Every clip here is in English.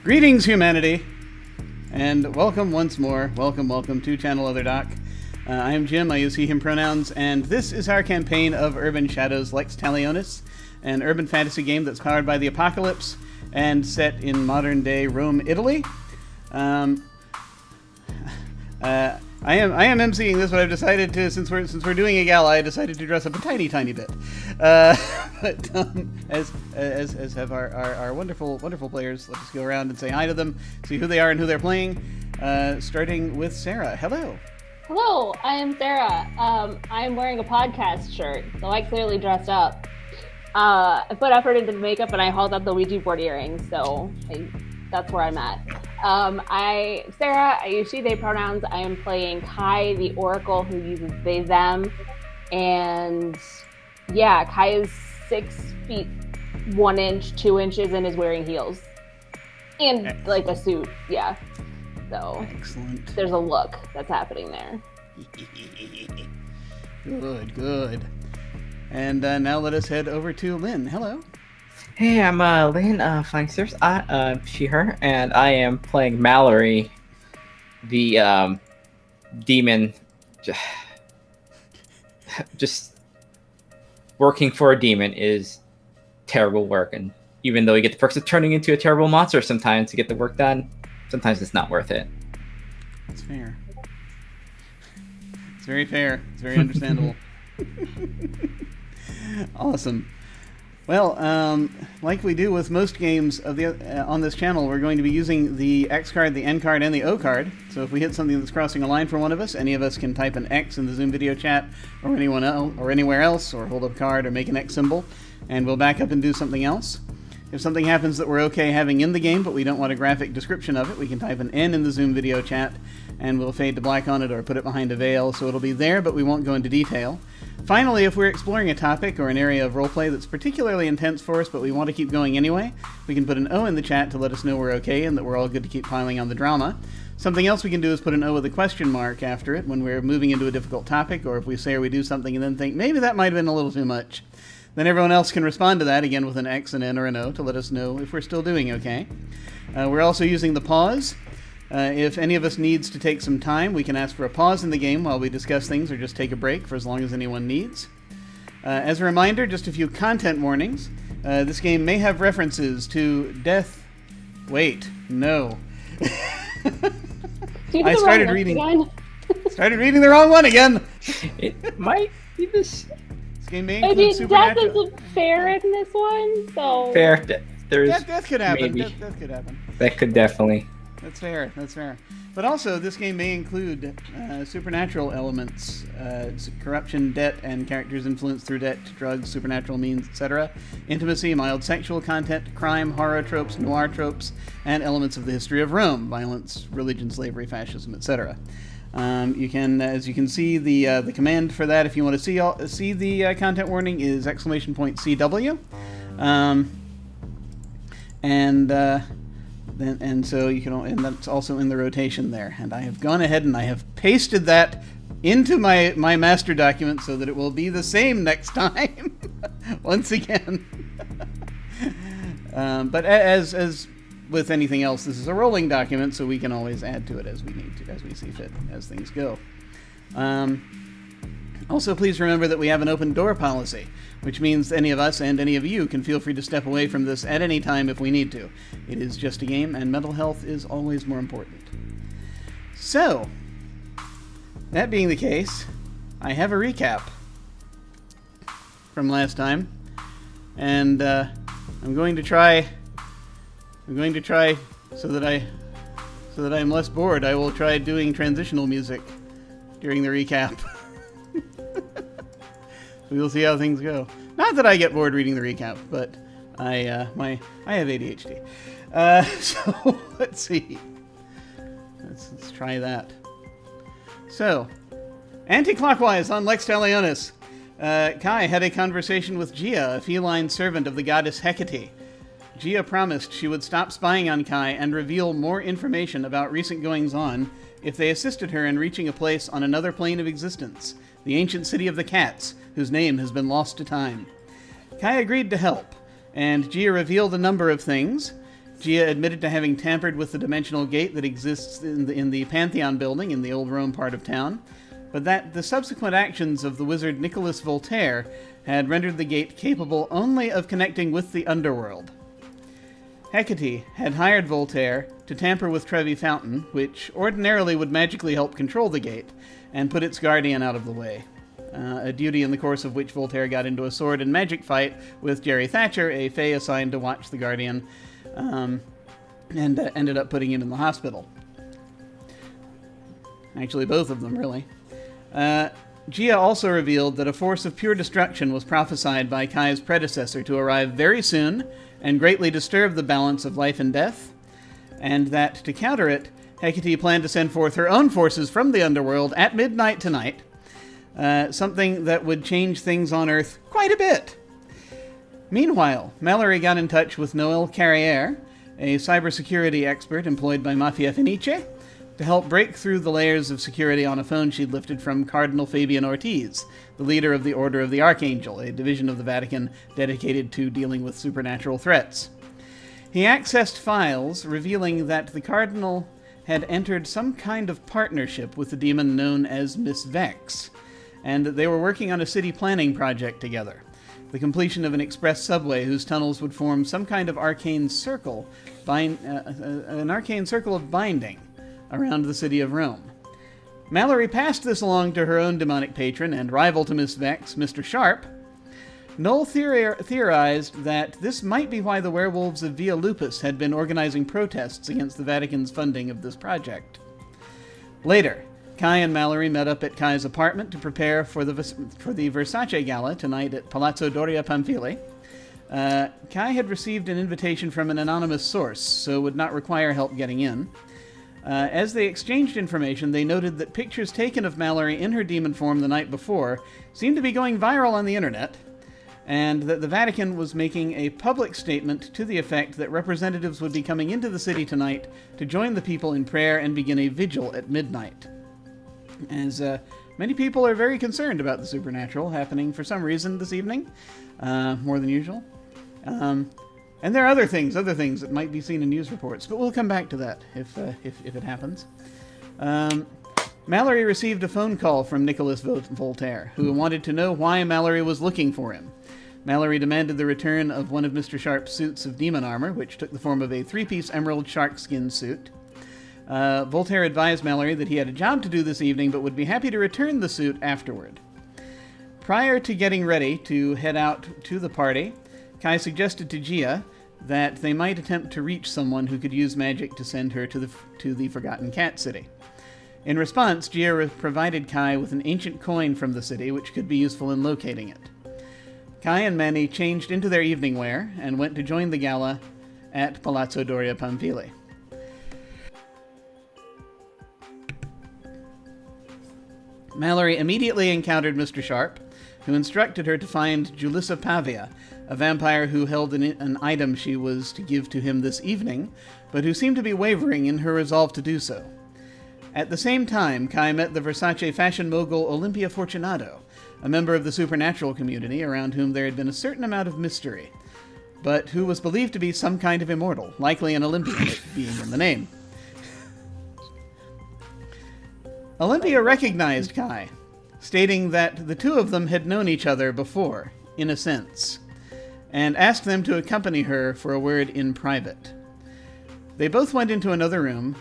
Greetings, humanity, and welcome once more. Welcome to Channel Other Doc. I am Jim, I use he, him pronouns, and this is our campaign of Urban Shadows Lex Talionis, an urban fantasy game that's powered by the apocalypse and set in modern-day Rome, Italy. I am emceeing this, but I've decided to, since we're doing a gala, I decided to dress up a tiny bit. But as have our wonderful players, let's just go around and say hi to them, see who they are and who they're playing. Starting with Sara. Hello. Hello, I am Sara. I am wearing a podcast shirt, so I clearly dressed up. I put effort into the makeup and I hauled out the Ouija board earrings, so that's where I'm at. Sara, I use she, they pronouns. I am playing Kai, the Oracle, who uses they, them. And yeah, Kai is 6 feet 1 inch, 2 inches, and is wearing heels. And excellent. Like a suit, yeah. So excellent. There's a look that's happening there. Good. And now let us head over to Lynn. Hello. Hey, I'm Lynn Flanksters, she, her, and I am playing Mallory, the demon, just working for a demon is terrible work, and even though you get the perks of turning into a terrible monster sometimes to get the work done, sometimes it's not worth it. It's fair. It's very fair. It's very understandable. Awesome. Well, like we do with most games of on this channel, we're going to be using the X card, the N card, and the O card. So if we hit something that's crossing a line for one of us, any of us can type an X in the Zoom video chat, or anyone else, or anywhere else, or hold up a card, or make an X symbol, and we'll back up and do something else. If something happens that we're okay having in the game, but we don't want a graphic description of it, we can type an N in the Zoom video chat, and we'll fade to black on it or put it behind a veil, so it'll be there, but we won't go into detail. Finally, if we're exploring a topic or an area of roleplay that's particularly intense for us, but we want to keep going anyway, we can put an O in the chat to let us know we're okay and that we're all good to keep piling on the drama. Something else we can do is put an O with a question mark after it when we're moving into a difficult topic, or if we say or we do something and then think, maybe that might have been a little too much. Then everyone else can respond to that, again with an X, an N, or an O, to let us know if we're still doing okay. We're also using the pause. If any of us needs to take some time, we can ask for a pause in the game while we discuss things, or just take a break for as long as anyone needs. As a reminder, just a few content warnings. This game may have references to death... Wait, no. I started reading the wrong one again! It might be this... This game may include supernatural... Death isn't fair in this one, so... Fair. Death could happen. Death could happen. That could definitely... That's fair. But also, this game may include supernatural elements, corruption, debt, and characters influenced through debt, drugs, supernatural means, etc. Intimacy, mild sexual content, crime, horror tropes, noir tropes, and elements of the history of Rome, violence, religion, slavery, fascism, etc. You can, as you can see, the command for that, if you want to see the content warning, is !CW. And so you can, and that's also in the rotation there. And I have gone ahead and I have pasted that into my master document so that it will be the same next time. Once again. But as with anything else, this is a rolling document, so we can always add to it as we need to, as we see fit, as things go. Also, please remember that we have an open door policy, which means any of us and any of you can feel free to step away from this at any time if we need to. It is just a game, and mental health is always more important. So, that being the case, I have a recap from last time, and I'm going to try so that I'm less bored. I will try doing transitional music during the recap. We'll see how things go. Not that I get bored reading the recap, but I have ADHD. So let's see. Let's try that. So, anti-clockwise on Lex Talionis. Kai had a conversation with Gia, a feline servant of the goddess Hecate. Gia promised she would stop spying on Kai and reveal more information about recent goings-on if they assisted her in reaching a place on another plane of existence, the ancient city of the cats, whose name has been lost to time. Kai agreed to help, and Gia revealed a number of things. Gia admitted to having tampered with the dimensional gate that exists in the Pantheon building in the old Rome part of town, but that the subsequent actions of the wizard Nicholas Voltaire had rendered the gate capable only of connecting with the underworld. Hecate had hired Voltaire to tamper with Trevi Fountain, which ordinarily would magically help control the gate, and put its guardian out of the way. A duty in the course of which Voltaire got into a sword and magic fight with Jerry Thatcher, a fae assigned to watch the guardian, and ended up putting him in the hospital. Actually, both of them, really. Gia also revealed that a force of pure destruction was prophesied by Kai's predecessor to arrive very soon and greatly disturb the balance of life and death, and that, to counter it, Hecate planned to send forth her own forces from the underworld at midnight tonight, something that would change things on Earth quite a bit. Meanwhile, Mallory got in touch with Noel Carriere, a cybersecurity expert employed by Mafia Fenice, to help break through the layers of security on a phone she'd lifted from Cardinal Fabian Ortiz, the leader of the Order of the Archangel, a division of the Vatican dedicated to dealing with supernatural threats. He accessed files revealing that the Cardinal had entered some kind of partnership with the demon known as Miss Vex, and that they were working on a city planning project together, the completion of an express subway whose tunnels would form some kind of arcane circle, an arcane circle of binding around the city of Rome. Mallory passed this along to her own demonic patron and rival to Miss Vex, Mr. Sharp. Noel theorized that this might be why the werewolves of Via Lupus had been organizing protests against the Vatican's funding of this project. Later, Kai and Mallory met up at Kai's apartment to prepare for the Versace Gala tonight at Palazzo Doria Pamphili. Kai had received an invitation from an anonymous source, so would not require help getting in. As they exchanged information, they noted that pictures taken of Mallory in her demon form the night before seemed to be going viral on the internet, and that the Vatican was making a public statement to the effect that representatives would be coming into the city tonight to join the people in prayer and begin a vigil at midnight. As many people are very concerned about the supernatural happening for some reason this evening, more than usual. And there are other things that might be seen in news reports, but we'll come back to that if it happens. Mallory received a phone call from Nicholas Voltaire, who wanted to know why Mallory was looking for him. Mallory demanded the return of one of Mr. Sharp's suits of demon armor, which took the form of a three-piece emerald sharkskin suit. Voltaire advised Mallory that he had a job to do this evening, but would be happy to return the suit afterward. Prior to getting ready to head out to the party, Kai suggested to Gia that they might attempt to reach someone who could use magic to send her to the Forgotten Cat City. In response, Gia provided Kai with an ancient coin from the city, which could be useful in locating it. Kai and Manny changed into their evening wear and went to join the gala at Palazzo Doria Pamphili. Mallory immediately encountered Mr. Sharp, who instructed her to find Julissa Pavia, a vampire who held an item she was to give to him this evening, but who seemed to be wavering in her resolve to do so. At the same time, Kai met the Versace fashion mogul Olympia Fortunato, a member of the supernatural community around whom there had been a certain amount of mystery, but who was believed to be some kind of immortal, likely an Olympian, being in the name. Olympia recognized Kai, stating that the two of them had known each other before, in a sense, and asked them to accompany her for a word in private. They both went into another room,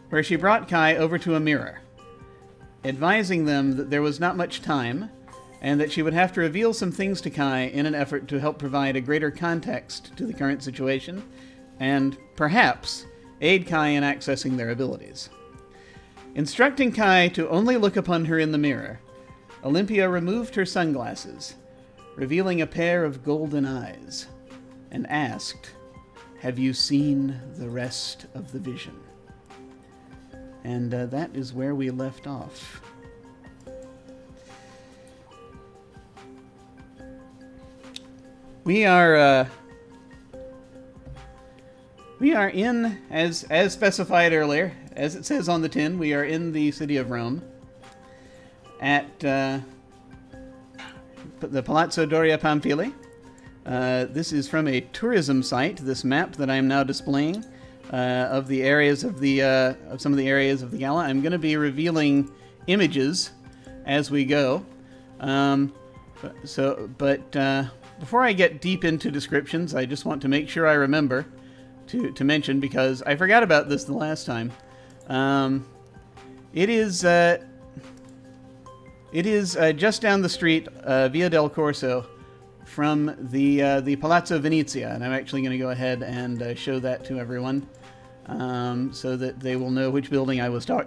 where she brought Kai over to a mirror, advising them that there was not much time, and that she would have to reveal some things to Kai in an effort to help provide a greater context to the current situation, and, perhaps, aid Kai in accessing their abilities. Instructing Kai to only look upon her in the mirror, Olympia removed her sunglasses, revealing a pair of golden eyes, and asked, "Have you seen the rest of the vision?" And that is where we left off. We are in, as specified earlier, as it says on the tin, we are in the city of Rome, at the Palazzo Doria Pamphili. This is from a tourism site, this map that I am now displaying of the areas of the of some of the areas of the gala. I'm going to be revealing images as we go. Before I get deep into descriptions, I just want to make sure I remember to mention, because I forgot about this the last time. It is just down the street, Via del Corso, from the Palazzo Venezia, and I'm actually going to go ahead and show that to everyone, so that they will know which building I was I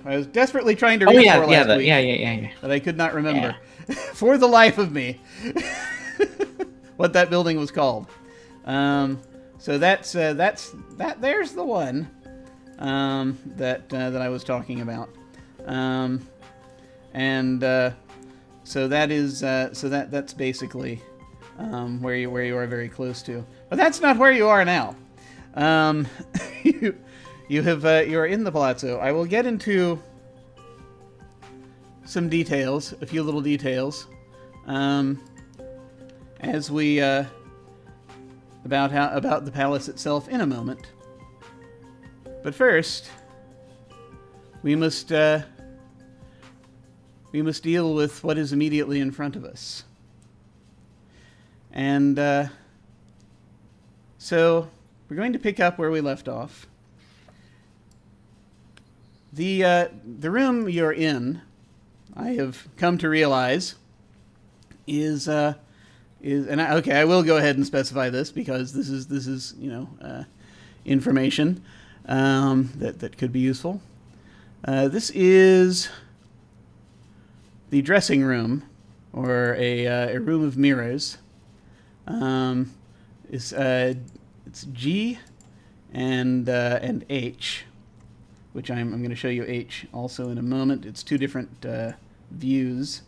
was desperately trying to read for last week. Yeah. But I could not remember for the life of me what that building was called. So that's that. There's the one that I was talking about. So that is that's basically where you are very close to. But that's not where you are now. You are in the palazzo. I will get into some details, a few little details, as we about the palace itself in a moment. But first, we must deal with what is immediately in front of us. And so we're going to pick up where we left off. The room you're in, I have come to realize, is I will go ahead and specify this, because this is information that could be useful. This is the dressing room, or a room of mirrors. It's G and H, which I'm going to show you H also in a moment. It's two different views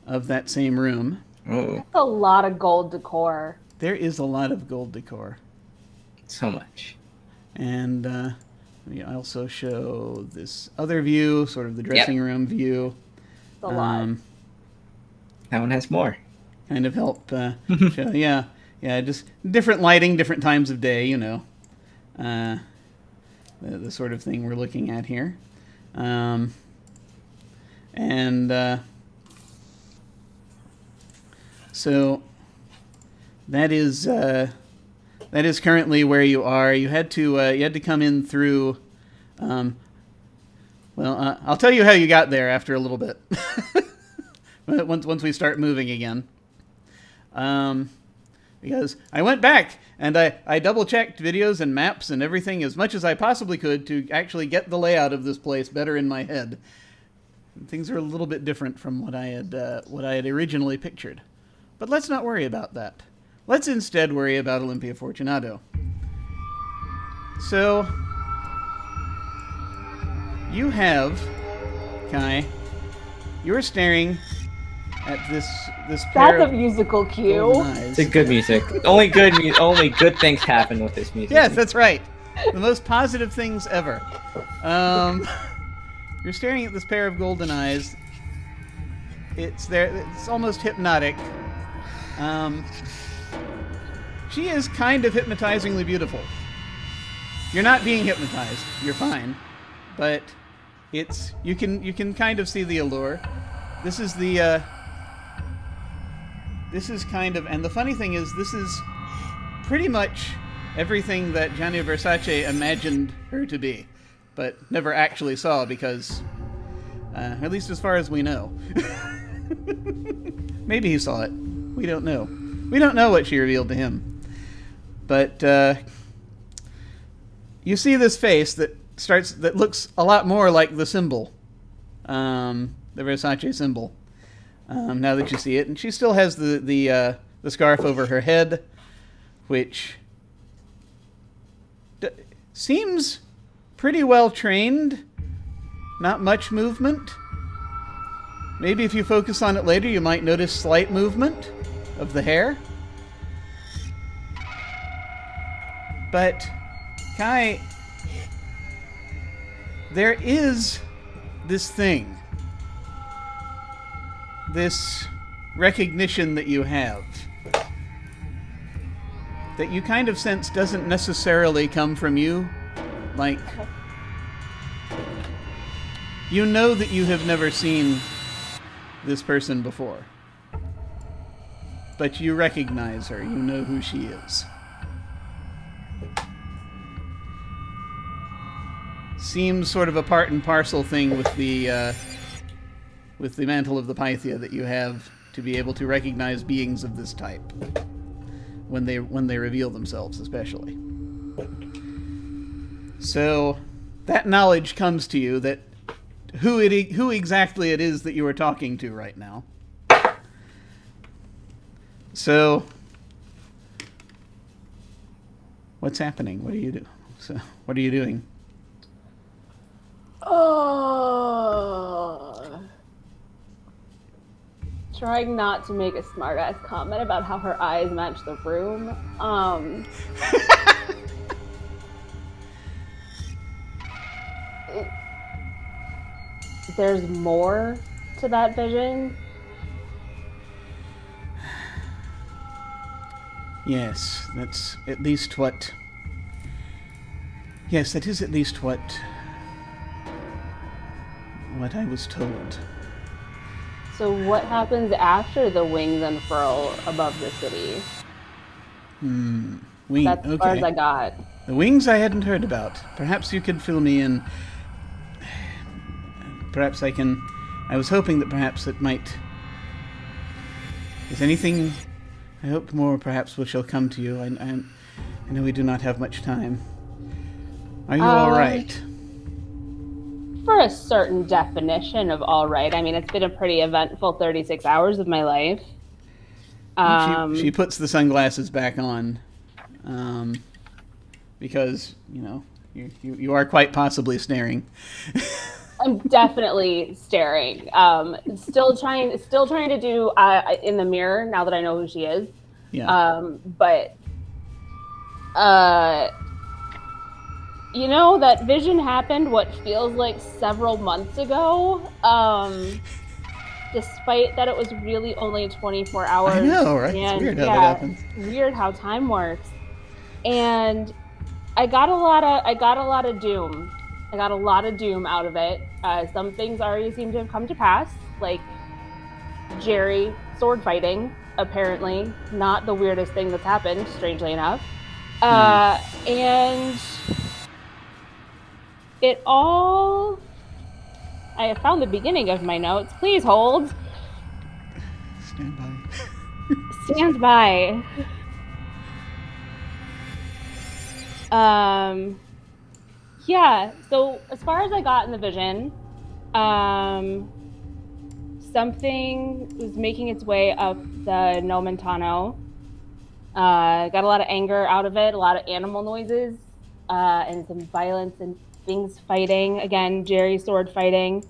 of that same room. Oh, that's a lot of gold decor. There is a lot of gold decor. So much. And let me also show this other view, sort of the dressing room view. It's a lot. That one has more. Kind of help show, yeah, just different lighting, different times of day, the sort of thing we're looking at here. So that is currently where you are. You had to come in through. I'll tell you how you got there after a little bit. once we start moving again. Because I went back and I double-checked videos and maps and everything as much as I possibly could to actually get the layout of this place better in my head. Things are a little bit different from what I had originally pictured. But let's not worry about that. Let's instead worry about Olympia Fortunato. So, you have, Kai, you're staring at this pair That's a musical cue. It's a good music. Only good things happen with this music. Yes, that's right. The most positive things ever. You're staring at this pair of golden eyes. It's almost hypnotic. She is kind of hypnotizingly beautiful. You're not being hypnotized. You're fine. But you can kind of see the allure. This is kind of, and the funny thing is, this is pretty much everything that Gianni Versace imagined her to be, but never actually saw, because, at least as far as we know. Maybe he saw it. We don't know. We don't know what she revealed to him. But you see this face that looks a lot more like the symbol, the Versace symbol. Now that you see it, and she still has the scarf over her head, which seems pretty well trained. Not much movement. Maybe if you focus on it later, you might notice slight movement of the hair. But Kai, there is this thing. This recognition that you have. that you kind of sense doesn't necessarily come from you. Like, you know that you have never seen this person before. But you recognize her. You know who she is. Seems sort of a part and parcel thing with the mantle of the Pythia that you have to be able to recognize beings of this type when they reveal themselves, especially. So that knowledge comes to you that who exactly it is that you are talking to right now. So what's happening? What do you do? So what are you doing? Trying not to make a smart-ass comment about how her eyes match the room. There's more to that vision. Yes, that's at least what... Yes, that is at least what I was told. So what happens after the wings unfurl above the city? That's as far as I got. The wings I hadn't heard about. Perhaps you could fill me in. Perhaps I can... I was hoping that perhaps it might... Is anything... I hope more perhaps shall come to you. I know we do not have much time. Are you all right? For a certain definition of all right. I mean, it's been a pretty eventful 36 hours of my life. She puts the sunglasses back on, because, you know, you are quite possibly staring. I'm definitely staring. Still trying to do in the mirror now that I know who she is. Yeah. You know, that vision happened what feels like several months ago. Despite that it was really only 24 hours. I know, right? And, it's weird how that happens. Weird how time works. And I got a lot of doom. I got a lot of doom out of it. Some things already seem to have come to pass, like Jerry sword fighting, apparently. Not the weirdest thing that's happened, strangely enough. And it all... I have found the beginning of my notes. Please hold. Stand by. Stand by. Yeah, so as far as I got in the vision, something was making its way up the Nomentano. Got a lot of anger out of it, a lot of animal noises, and some violence and things fighting. Again, Jerry sword fighting.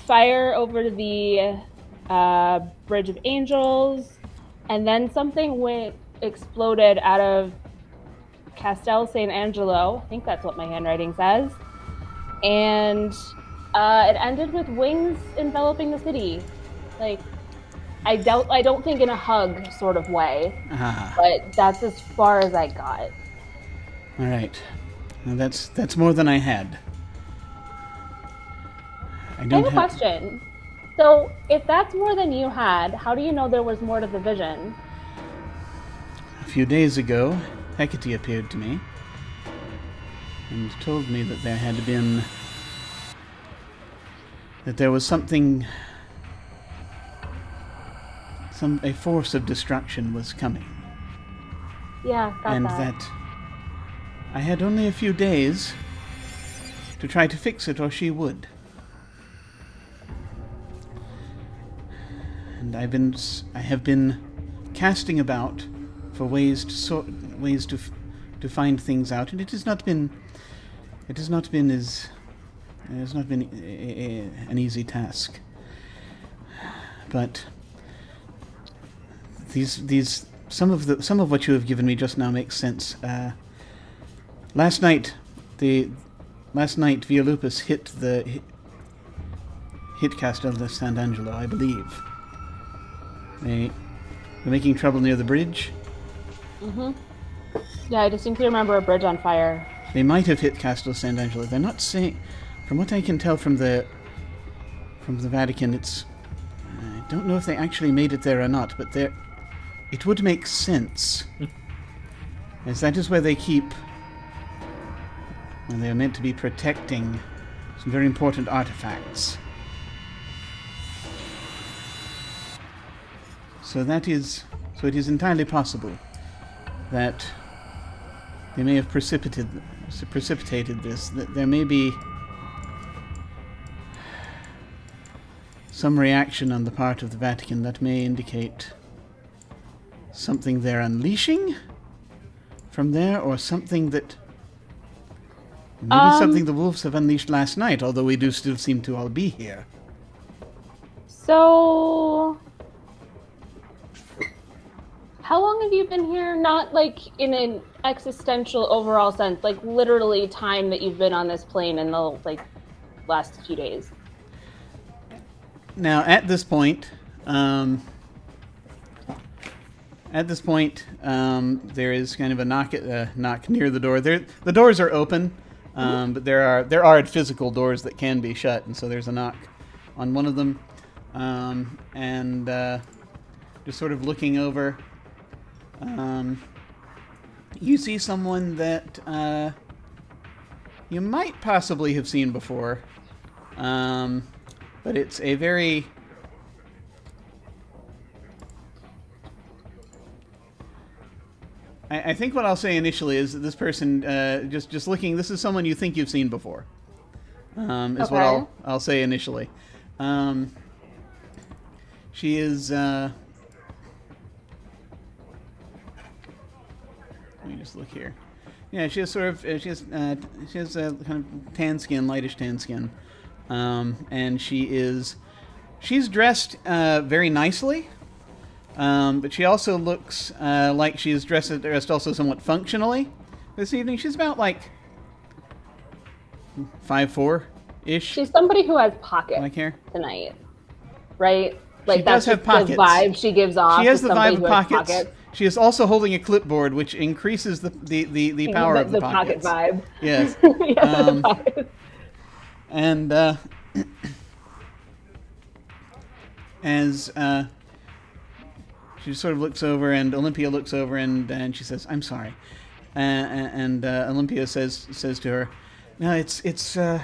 Fire over the Bridge of Angels, and then something exploded out of Castel San Angelo. I think that's what my handwriting says. And it ended with wings enveloping the city. Like, I don't think in a hug sort of way, but that's as far as I got. All right. Now that's more than I had. I have a question. So, if that's more than you had, how do you know there was more to the vision? A few days ago, Hecate appeared to me and told me that there was something, a force of destruction was coming. Yeah, got and that I had only a few days to try to fix it, or she would. And I have been casting about for ways to find things out, and it has not been an easy task. But some of what you have given me just now makes sense. Last night Violupus hit Castel de Sant'Angelo, I believe. They're making trouble near the bridge. Mm-hmm. Yeah, I distinctly remember a bridge on fire. They might have hit Castel Sant'Angelo. They're not saying... From what I can tell from the Vatican, it's... I don't know if they actually made it there or not, but it would make sense. As that is where they keep... Well, they are meant to be protecting some very important artifacts. So it is entirely possible that they may have precipitated this, that there may be some reaction on the part of the Vatican that may indicate something they're unleashing from there, or something that... Maybe something the wolves have unleashed last night, although we do still seem to all be here. So... How long have you been here? Not like in an existential overall sense, like literally time that you've been on this plane in the last few days. Now, at this point, there is kind of a knock near the door. The doors are open, but there are physical doors that can be shut, and so there's a knock on one of them, and just sort of looking over. You see someone that you might possibly have seen before, but it's a very... I think what I'll say initially is that this person, just looking, this is someone you think you've seen before, is what I'll say initially. She is... Let me just look here. Yeah, she has sort of she has kind of tan skin, lightish tan skin, and she's dressed very nicely, but she also looks like she is dressed also somewhat functionally this evening. She's about like 5'4"-ish. She's somebody who has pockets like hair tonight, right? Like she does have pockets. The vibe she gives off. She has the vibe of pockets. She is also holding a clipboard, which increases the power of the pockets. The pocket vibe. Yes. And as she sort of looks over, and Olympia looks over, and she says, "I'm sorry," and Olympia says to her, "No, it's all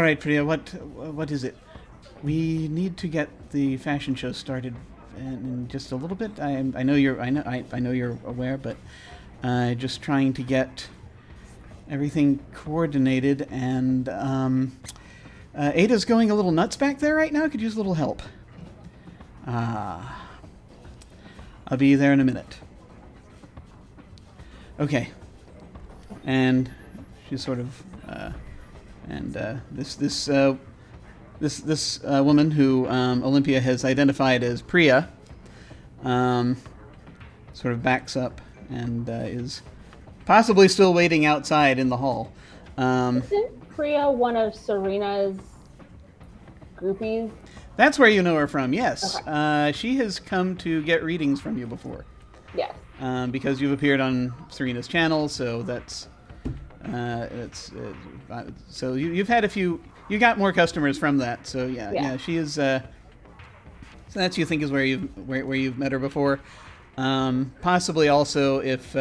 right, Priya. What is it? We need to get the fashion show started." In just a little bit. I know you're aware, but just trying to get everything coordinated, and Ada's going a little nuts back there right now. Could use a little help. I'll be there in a minute. Okay. And she's sort of this woman who Olympia has identified as Priya sort of backs up and is possibly still waiting outside in the hall. Isn't Priya one of Serena's groupies? That's where you know her from, yes. Okay. She has come to get readings from you before. Yes. Because you've appeared on Serena's channel, so that's... so you've had a few... You got more customers from that, so yeah. She is. So that's, you think, is where you've met her before. Possibly also if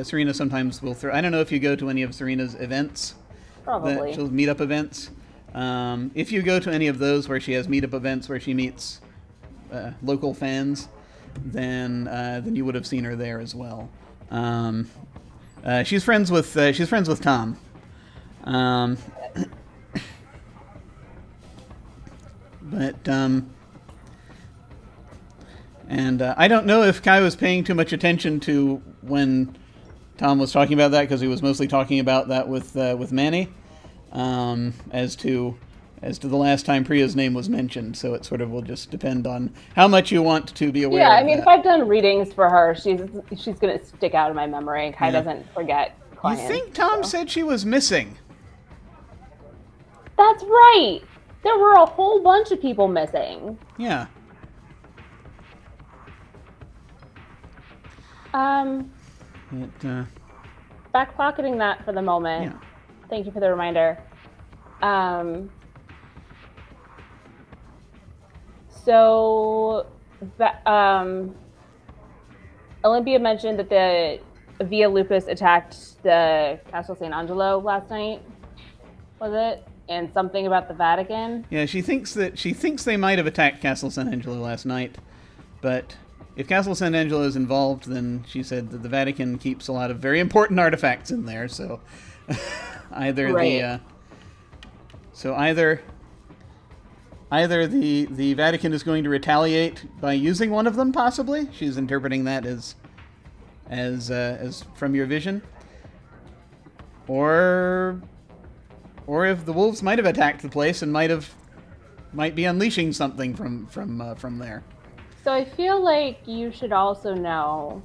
Serena sometimes will throw. I don't know if you go to any of Serena's events. Probably. She'll meetup events. If you go to any of those where she has meetup events where she meets local fans, then you would have seen her there as well. She's friends with Tom. But, and I don't know if Kai was paying too much attention to when Tom was talking about that, because he was mostly talking about that with Manny, as to the last time Priya's name was mentioned. So it sort of will just depend on how much you want to be aware of that. Yeah, I mean, if I've done readings for her, she's going to stick out in my memory. Kai doesn't forget clients. You think Tom said she was missing? That's right. There were a whole bunch of people missing. Yeah. But, back pocketing that for the moment. yeah. Thank you for the reminder. So, Olympia mentioned that the Via Lupus attacked the Castle St. Angelo last night. Was it? And something about the Vatican. Yeah, she thinks they might have attacked Castle San Angelo last night, but if Castle San Angelo is involved, then she said that the Vatican keeps a lot of very important artifacts in there. So either Right. either the Vatican is going to retaliate by using one of them, possibly. She's interpreting that as from your vision, or if the wolves might have attacked the place and might be unleashing something from there. So I feel like you should also know.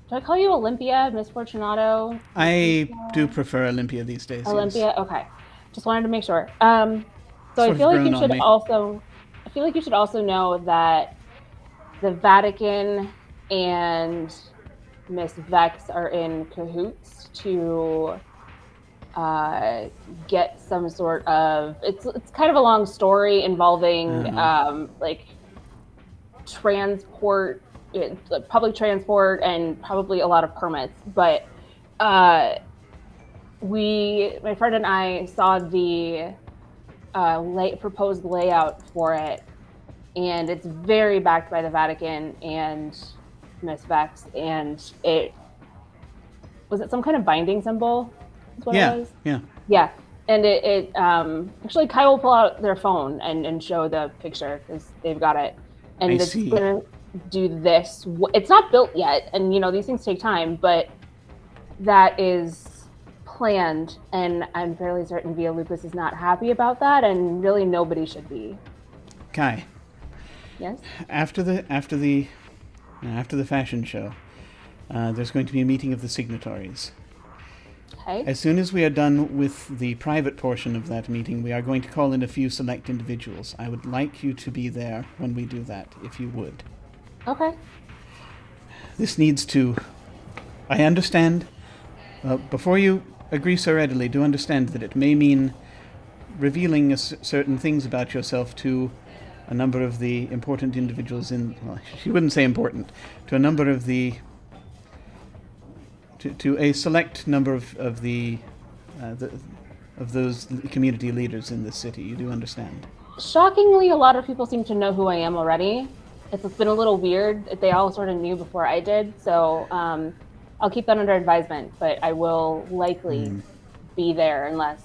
Do I call you Olympia, Miss Fortunato? I do prefer Olympia these days. Olympia, Yes. okay. Just wanted to make sure. So Sort I of feel like grown you on should me. also. I feel like you should also know that the Vatican and Miss Vex are in cahoots to get some sort of. It's kind of a long story involving like transport, public transport, and probably a lot of permits. But my friend and I saw the proposed layout for it, and it's very backed by the Vatican and Miss Vex, and it some kind of binding symbol? Is what it was? Yeah. And it actually Kai will pull out their phone and show the picture because they've got it, and it's gonna do this. It's not built yet, and these things take time, but that is planned, and I'm fairly certain Via Lupus is not happy about that, and really nobody should be. Kai. Yes. After the fashion show, there's going to be a meeting of the signatories. Okay. As soon as we are done with the private portion of that meeting, we are going to call in a few select individuals. I would like you to be there when we do that, if you would. Okay. This needs to... I understand. Before you agree so readily, do understand that it may mean revealing certain things about yourself to a number of the important individuals in... Well, she wouldn't say important. To a number of the... To a select number of those community leaders in this city. You do understand. Shockingly, a lot of people seem to know who I am already. It's been a little weird. They all sort of knew before I did, so I'll keep that under advisement, but I will likely be there unless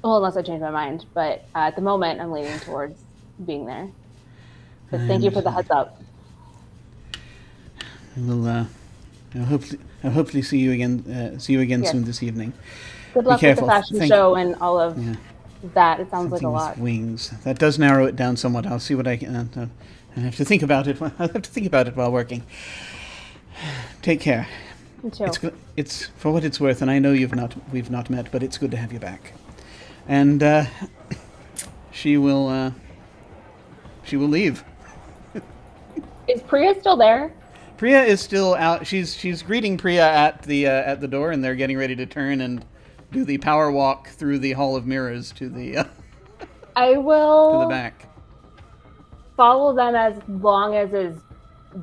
I change my mind. But at the moment, I'm leaning towards being there. But thank you for the heads up. We'll I'll hopefully see you again. Yes. Soon this evening. Good luck with the fashion show and all of that. It sounds like a lot. Wings. That does narrow it down somewhat. I'll see what I can. I have to think about it. I'll have to think about it while working. Take care. You too. It's for what it's worth, and I know we've not met, but it's good to have you back. And she will leave. Is Priya still there? Priya is still out. She's greeting Priya at the door, and they're getting ready to turn and do the power walk through the Hall of Mirrors to the I will to the back. Follow them as long as is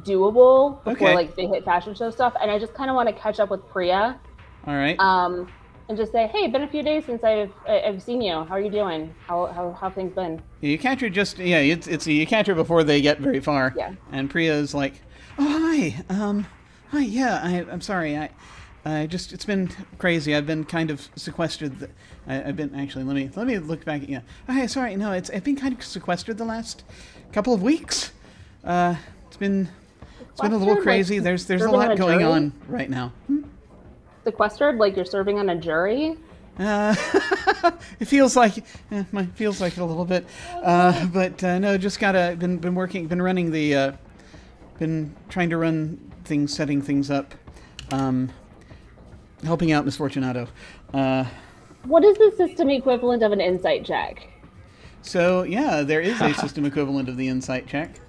doable before Okay. they hit fashion show stuff, and I just kind of want to catch up with Priya. All right. And just say, hey, been a few days since I've seen you. How are you doing? How have things been? You catch her you catch her before they get very far. Yeah. And Priya is like, oh hi, hi, yeah, I'm sorry, it's been crazy. I've been kind of sequestered. I've been actually. Let me look back at you. Oh, hey, sorry, no, I've been kind of sequestered the last couple of weeks. It's been a little crazy. There's a lot going on right now. Sequestered, like you're serving on a jury? It feels like it a little bit, but no, just been trying to run things, setting things up, helping out Miss Fortunato. What is the system equivalent of an insight check? So yeah, there is a system equivalent of the insight check.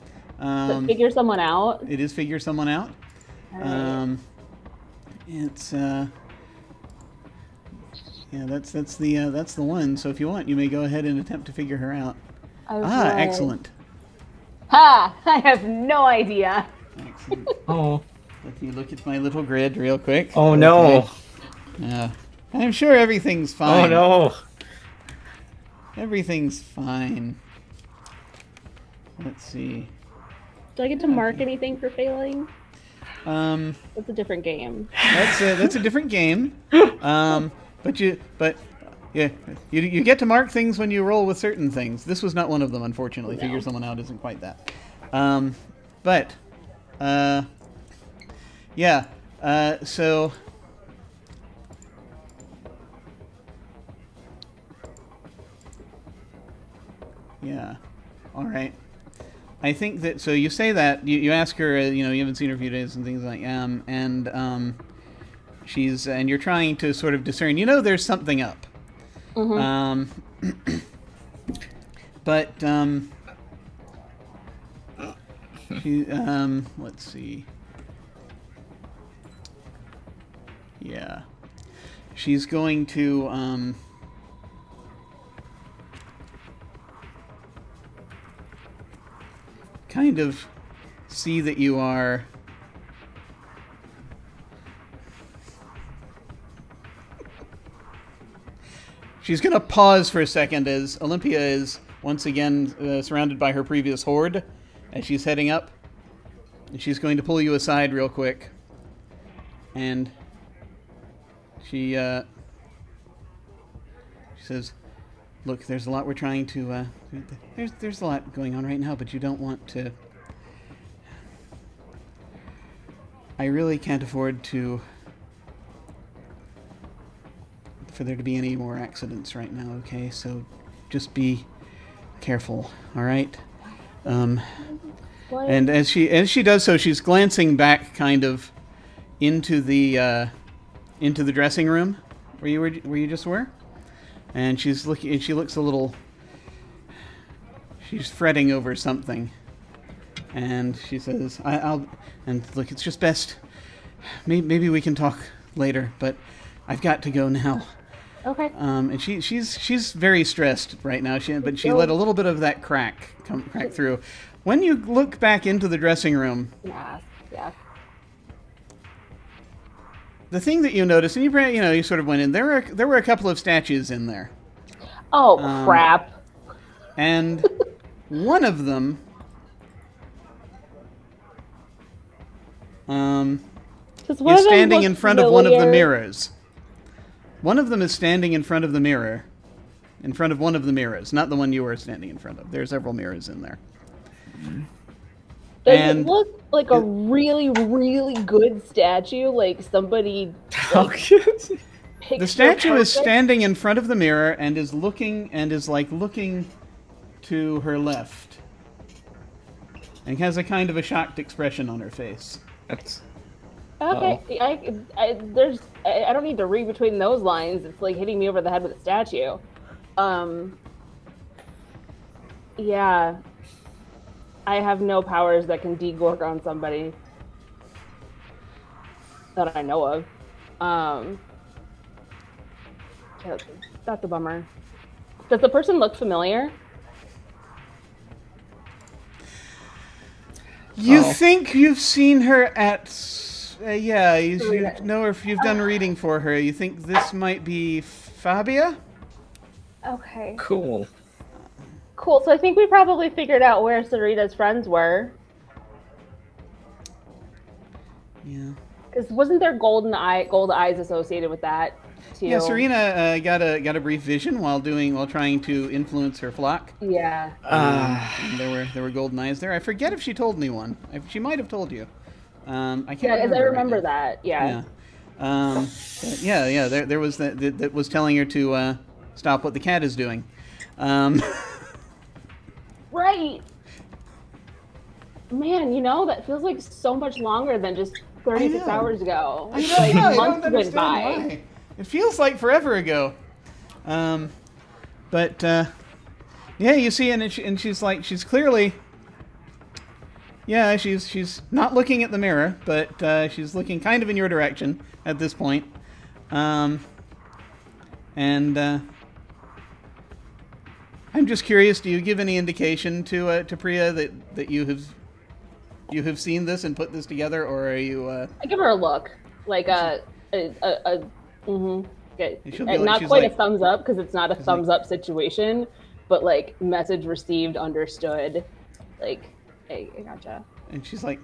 Figure someone out. It is figure someone out. Right. It's yeah, that's the one. So if you want, you may go ahead and attempt to figure her out. Okay. Excellent. Ha! I have no idea. Excellent. Oh. Let me look at my little grid real quick. Oh no. I'm sure everything's fine. Oh no. Everything's fine. Let's see. Do I get to mark anything for failing? That's a different game. That's a different game. But you get to mark things when you roll with certain things. This was not one of them, unfortunately. No. Figure someone out isn't quite that. Yeah. So. Yeah. All right. I think that, so you say that, you ask her, you haven't seen her for a few days and things like, and you're trying to sort of discern, there's something up. Mm-hmm. But, let's see. Yeah. She's going to, kind of see that you are she's going to pause for a second as Olympia is once again surrounded by her previous horde as she's heading up, and she's going to pull you aside real quick, and she says, look, there's a lot we're trying to, there's a lot going on right now, but you don't want to... I really can't afford for there to be any more accidents right now, okay? So just be careful, all right? And as she does so, she's glancing back kind of into the dressing room where you just were. And she's looking, and she looks a little... She's fretting over something. And she says, and look, it's just best... Maybe we can talk later, but I've got to go now. Okay. And she's very stressed right now, but she let a little bit of that crack through. When you look back into the dressing room... Yeah. The thing that you notice, and you sort of went in, there were a couple of statues in there. Oh, crap. And one of them is standing in front of one of the mirrors. One of them is standing in front of the mirror. In front of one of the mirrors, not the one you were standing in front of. There are several mirrors in there. Does it look like a really, really good statue? Like somebody... The statue is standing in front of the mirror and is looking to her left. And has a kind of a shocked expression on her face. That's... Okay, I don't need to read between those lines. It's like hitting me over the head with a statue. Yeah. I have no powers that can degorg on somebody that I know of. Yeah, that's a bummer. Does the person look familiar? You think you've seen her at... yeah, you know her if you've done reading for her. You think this might be Fabia? Okay. Cool. So I think we probably figured out where Sarita's friends were. Yeah. Because wasn't there gold eyes associated with that too? Yeah, Serena got a brief vision while trying to influence her flock. Yeah. And there were golden eyes there. I forget if she told anyone. She might have told you. I can't. Yeah, because I remember right that. Yeah. Yeah. There was that was telling her to stop what the cat is doing. Right. Man, that feels like so much longer than just 36 hours ago. I know. Like I months don't went understand by. why. It feels like forever ago. But yeah, you see, and she's clearly Yeah, she's not looking at the mirror, but she's looking kind of in your direction at this point. And I'm just curious. Do you give any indication to Priya that you have seen this and put this together, or are you? I give her a look, like mm-hmm. Like, not quite like, a thumbs up because it's not a thumbs up situation, but like message received, understood, like. Hey, I gotcha. And she's like,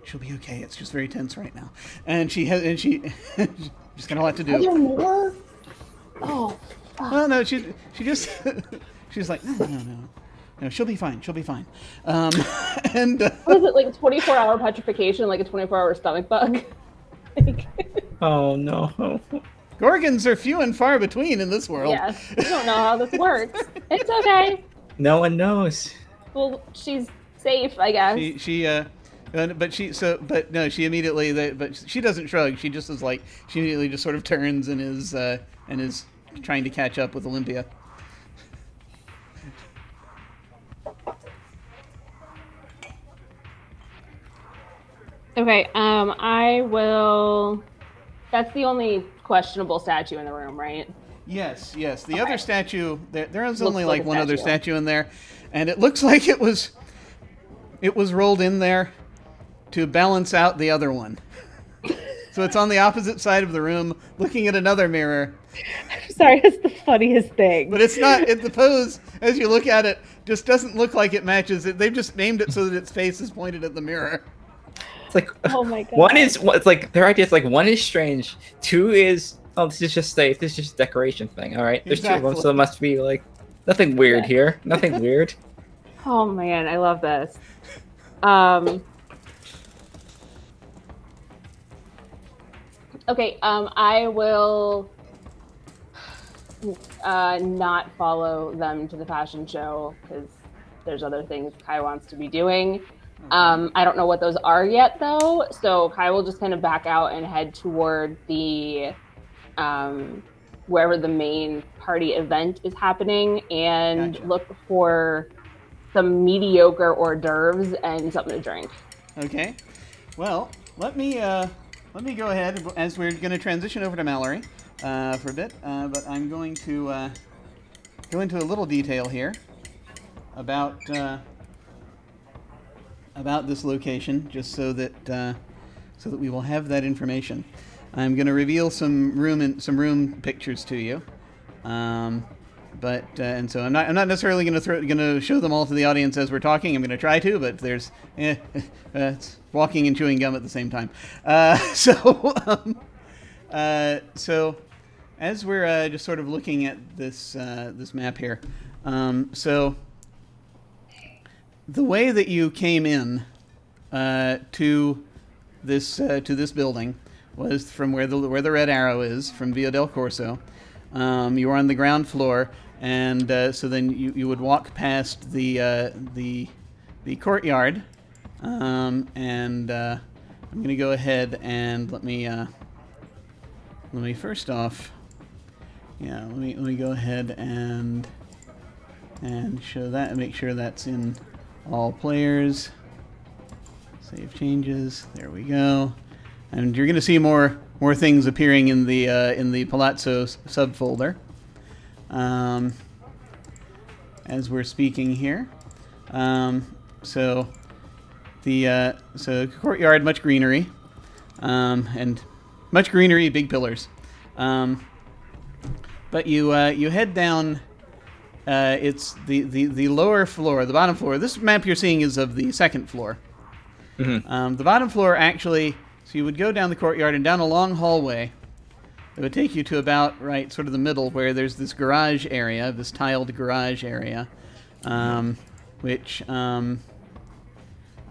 she'll be okay. It's just very tense right now. And she's got a lot to do. More? Oh. Well, no, she just she's like, no, she'll be fine. She'll be fine. And what is it, like a 24-hour petrification, like a 24-hour stomach bug? Oh no. Gorgons are few and far between in this world. Yes, we don't know how this works. It's okay. No one knows. Well, she's safe, I guess. She immediately, but she doesn't shrug. She just is like, she immediately just sort of turns and is trying to catch up with Olympia. Okay, I will. That's the only questionable statue in the room, right? Yes. The other statue, there is only like one other statue in there. And it looks like it was rolled in there to balance out the other one. So it's on the opposite side of the room, looking at another mirror. I'm sorry, it's the funniest thing. But it's not. The pose, as you look at it, just doesn't look like it matches it. They've just named it so that its face is pointed at the mirror. It's like, oh my god. It's like their idea is like, one is strange, two is, oh, this is just safe, this is just a decoration thing. All right, there's exactly. 2 of them, so it must be like nothing weird here. Nothing weird. Oh man, I love this. Okay, I will not follow them to the fashion show because there's other things Kai wants to be doing. I don't know what those are yet though, so Kai will just kind of back out and head toward the wherever the main party event is happening and look for some mediocre hors d'oeuvres and something to drink. Okay. Well, let me go ahead as we're going to transition over to Mallory for a bit, but I'm going to go into a little detail here about this location, just so that we will have that information. I'm going to reveal some room pictures to you. And so I'm not necessarily going to show them all to the audience as we're talking. I'm going to try to, but there's it's walking and chewing gum at the same time. So as we're just sort of looking at this map here, so the way that you came in to this building was from where the red arrow is, from Via del Corso. You were on the ground floor. And so then you would walk past the courtyard, and I'm going to go ahead and let me first off, let me go ahead and show that and make sure that's in all players. Save changes. There we go. And you're going to see more things appearing in the Palazzo subfolder. As we're speaking here, so courtyard, much greenery, and much greenery, big pillars. But you head down. It's the lower floor, the bottom floor. This map you're seeing is of the second floor. Mm-hmm. The bottom floor actually. So you would go down the courtyard and down a long hallway. It would take you to about sort of the middle, where there's this garage area, this tiled garage area, which I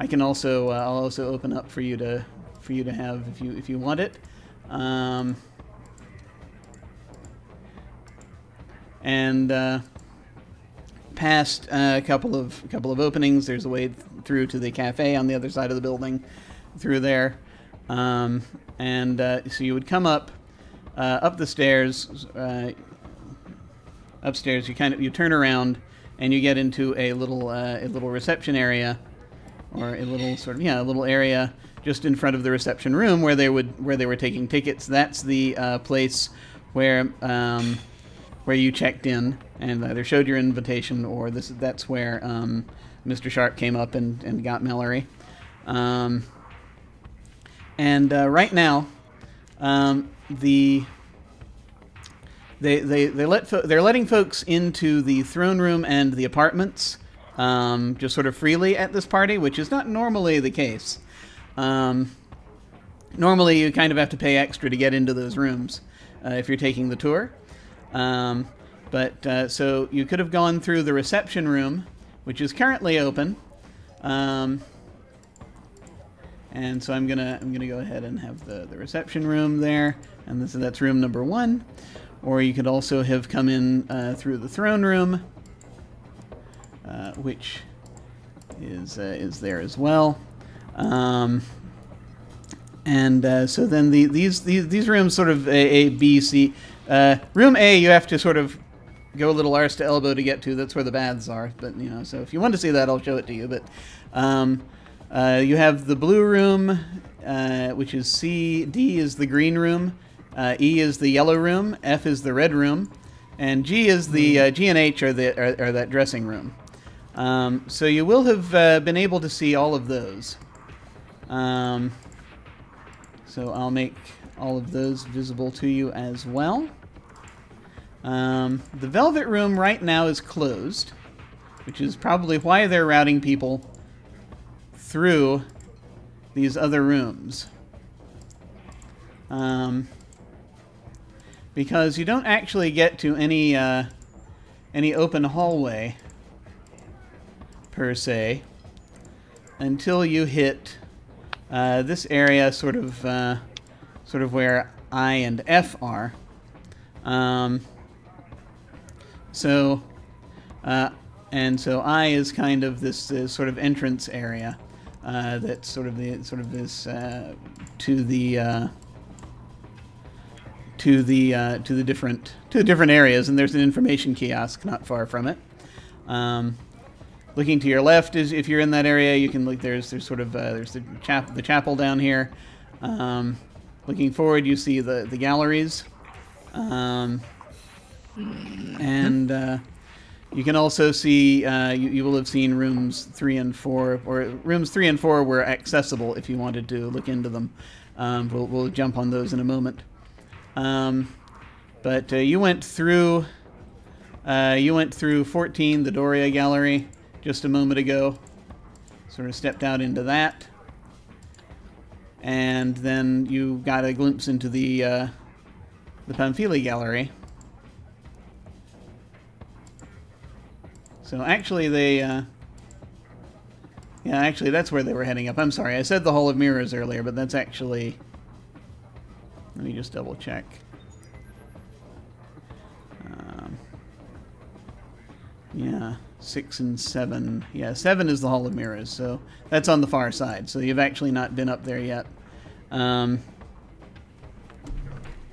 can also I'll also open up for you to have if you want it, and past a couple of openings. There's a way through to the cafe on the other side of the building, through there, so you would come up. Up the stairs, upstairs. You turn around, and you get into a little reception area, or a little sort of a little area just in front of the reception room where they were taking tickets. That's the place where you checked in and either showed your invitation, or that's where Mr. Sharp came up and got Mallory. Right now, they're letting folks into the throne room and the apartments just sort of freely at this party, which is not normally the case. Normally, you kind of have to pay extra to get into those rooms if you're taking the tour. So you could have gone through the reception room, which is currently open. And so I'm gonna go ahead and have the reception room there, and that's room number 1. Or you could also have come in through the throne room, which is there as well. So then these rooms sort of A, B, C. Room A you have to sort of go a little arse to elbow to get to. That's where the baths are. But so if you want to see that, I'll show it to you. But you have the blue room, which is C. D is the green room. E is the yellow room. F is the red room, and G is the G and H are that dressing room. So you will have been able to see all of those. So I'll make all of those visible to you as well. The Velvet Room right now is closed, which is probably why they're routing people through these other rooms. Because you don't actually get to any open hallway per se until you hit this area, sort of where I and F are. So I is kind of this sort of entrance area that's sort of this to the different areas, and there's an information kiosk not far from it. Looking to your left is, if you're in that area, you can look. There's the chapel down here. Looking forward, you see the galleries, and you can also see. You will have seen rooms 3 and 4, or rooms 3 and 4 were accessible if you wanted to look into them. We'll jump on those in a moment. But you went through 14, the Doria Gallery, just a moment ago. Sort of stepped out into that, and then you got a glimpse into the Pamphili Gallery. So actually, actually that's where they were heading up. I'm sorry, I said the Hall of Mirrors earlier, but that's actually. Let me just double check. Yeah, 6 and 7. Yeah, 7 is the Hall of Mirrors, so that's on the far side. So you've actually not been up there yet. Well,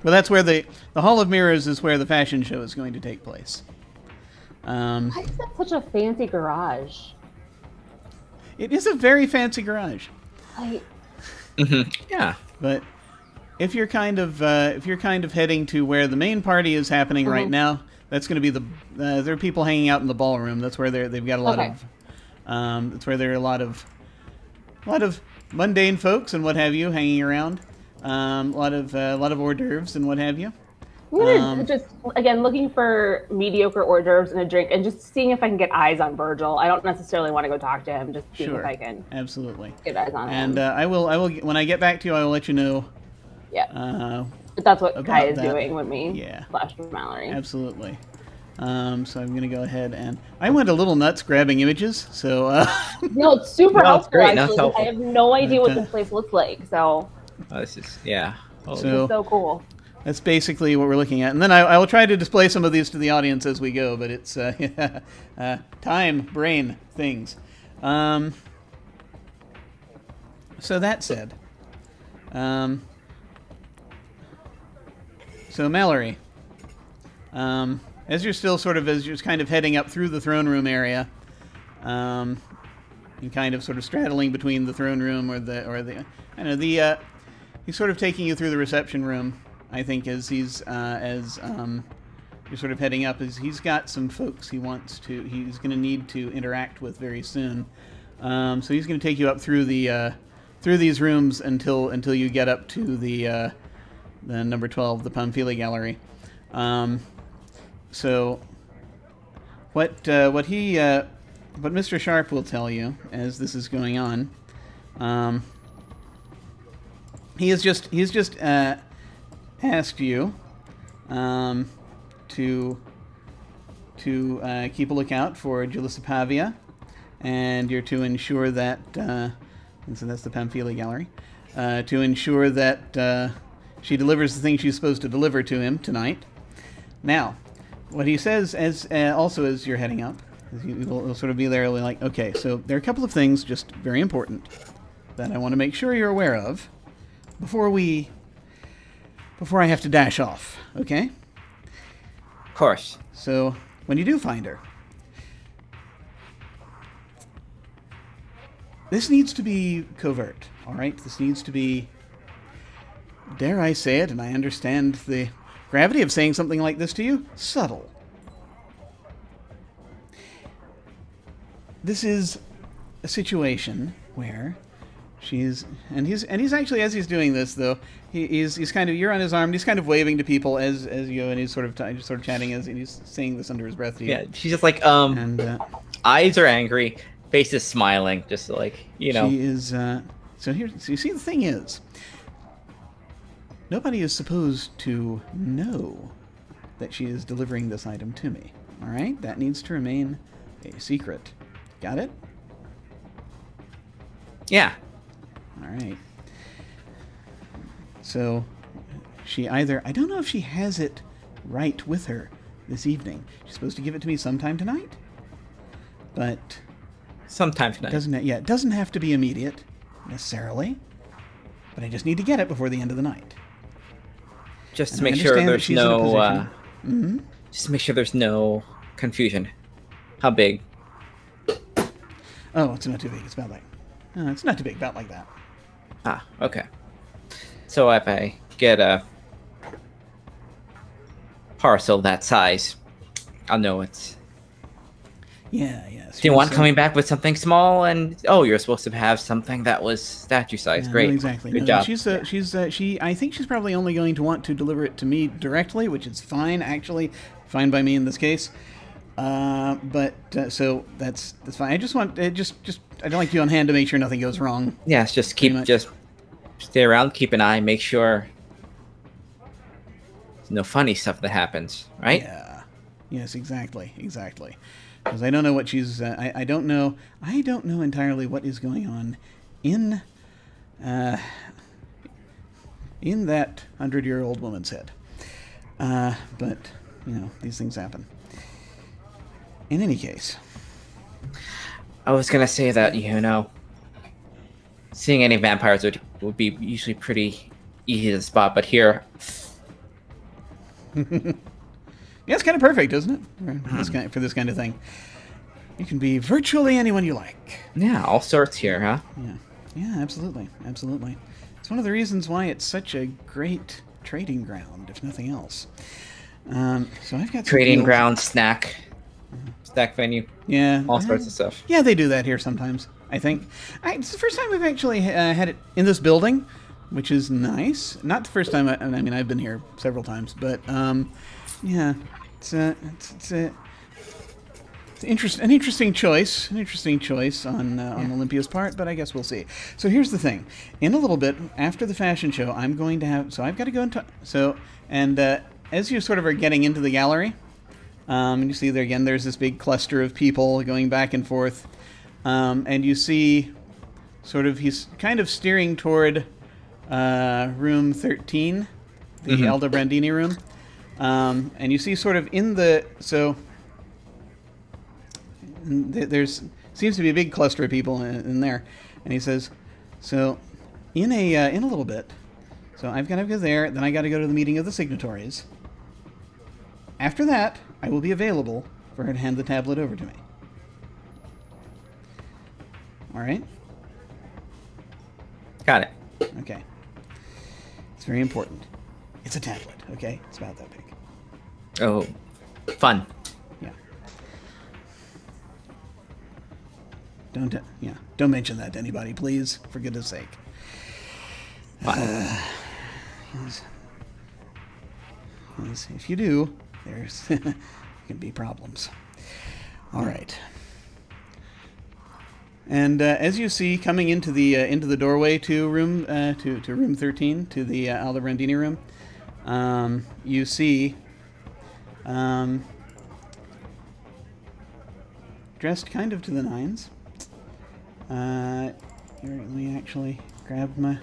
that's where the Hall of Mirrors is where the fashion show is going to take place. Why is that such a fancy garage? It is a very fancy garage. Yeah, but. If you're kind of heading to where the main party is happening right now, that's going to be there are people hanging out in the ballroom. That's where they've got a lot of. That's where there are a lot of mundane folks and what have you hanging around. A lot of hors d'oeuvres and what have you. Just again looking for mediocre hors d'oeuvres and a drink, and just seeing if I can get eyes on Virgil. I don't necessarily want to go talk to him. Just seeing if I can. Absolutely. Get eyes on him. And I will when I get back to you, I will let you know. Yeah. But that's what Kai is doing with me. Yeah. Flash with Mallory. Absolutely. So I'm going to go ahead and I went a little nuts grabbing images. So. No, it's super helpful. Great. Actually. Helpful. I have no idea what this place looks like. So. This is this is so cool. That's basically what we're looking at, and then I will try to display some of these to the audience as we go. But it's time, brain things. So that said. So Mallory, as you're still kind of heading up through the throne room area, and kind of sort of straddling between the throne room or the I don't know, the he's sort of taking you through the reception room, I think, as he's you're sort of heading up. As he's got some folks he's going to need to interact with very soon. So he's going to take you up through the through these rooms until you get up to the number 12, the Pamphili Gallery. So what Mr. Sharp will tell you as this is going on, he's just asked you to keep a lookout for Julissa Pavia, and you're to ensure that, and so that's the Pamphili Gallery, to ensure that she delivers the thing she's supposed to deliver to him tonight. Now, what he says also as you're heading up, he'll sort of be there like, okay, so there are a couple of things just very important that I want to make sure you're aware of before I have to dash off, okay? Of course. So, when you do find her, this needs to be covert, all right? This needs to be, dare I say it, and I understand the gravity of saying something like this to you, subtle. This is a situation where he's actually, as he's doing this though, he's kind of, you're on his arm, and he's kind of waving to people as you go, and he's sort of chatting and he's saying this under his breath to you. Yeah, she's just like, eyes are angry, face is smiling, just like, you know. She is, so you see, the thing is, nobody is supposed to know that she is delivering this item to me. All right? That needs to remain a secret. Got it? Yeah. All right. So, she either, I don't know if she has it right with her this evening. She's supposed to give it to me sometime tonight. But sometime tonight. It doesn't have to be immediate, necessarily. But I just need to get it before the end of the night. Just to make sure there's no just to make sure there's no confusion. How big? Oh, it's not too big. It's about like it's not too big, about like that. Ah, okay. So if I get a parcel that size, I'll know it's... Yeah. Do you want coming back with something small and, oh, you're supposed to have something that was statue size. Great. No, exactly. Good job. I think she's probably only going to want to deliver it to me directly, which is fine, actually. Fine by me in this case. So that's fine. I just want, I'd like you on hand to make sure nothing goes wrong. Yes, just stay around, keep an eye, make sure there's no funny stuff that happens, right? Yeah. Yes, exactly. Because I don't know what she's, I don't know entirely what is going on in that 100-year-old woman's head. But, these things happen. In any case. I was going to say that, seeing any vampires would be usually pretty easy to spot, but here... Yeah, it's kind of perfect, isn't it? For this kind of thing. You can be virtually anyone you like. Yeah, all sorts here, huh? Yeah, absolutely. It's one of the reasons why it's such a great trading ground, if nothing else. So I've got trading ground, snack venue. Yeah, all sorts of stuff. Yeah, they do that here sometimes. I think it's the first time we've actually had it in this building, which is nice. Not the first time. I mean, I've been here several times, but yeah, it's an interesting choice. An interesting choice on Olympia's part, but I guess we'll see. So here's the thing: in a little bit after the fashion show, I'm going to have. So I've got to go and as you sort of are getting into the gallery, and you see there again, there's this big cluster of people going back and forth, and you see, sort of, he's kind of steering toward room 13, the Aldo Brandini room, and you see sort of in the there's seems to be a big cluster of people in there, and he says, so in a little bit, so I've got to go there, then I got to go to the meeting of the signatories. After that, I will be available for her to hand the tablet over to me. All right. Got it. Okay. It's very important. It's a tablet. Okay, it's about that big. Oh, fun. Yeah. Don't mention that to anybody, please, for goodness sake. Yes. If you do, there's can be problems. All right. And as you see, coming into the doorway to room to room 13, to the Aldobrandini room, you see dressed kind of to the nines. Here, let me actually grab my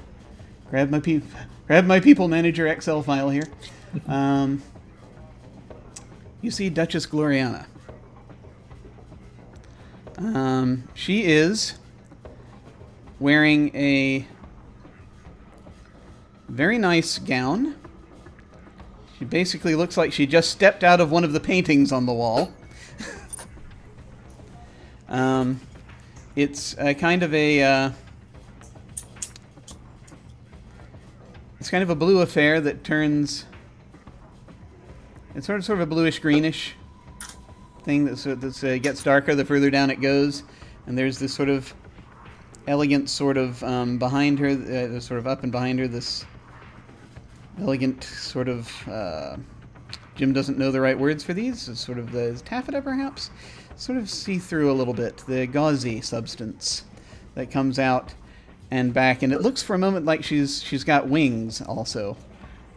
people manager Excel file here. You see Duchess Gloriana. She is wearing a very nice gown. She basically looks like she just stepped out of one of the paintings on the wall. It's kind of a blue affair that turns. It's sort of a bluish greenish thing that gets darker the further down it goes, and there's this sort of elegant sort of behind her, sort of up and behind her, this elegant sort of. Jim doesn't know the right words for these. It's sort of the taffeta, perhaps. Sort of see-through a little bit, the gauzy substance that comes out and back, and it looks for a moment like she's got wings also,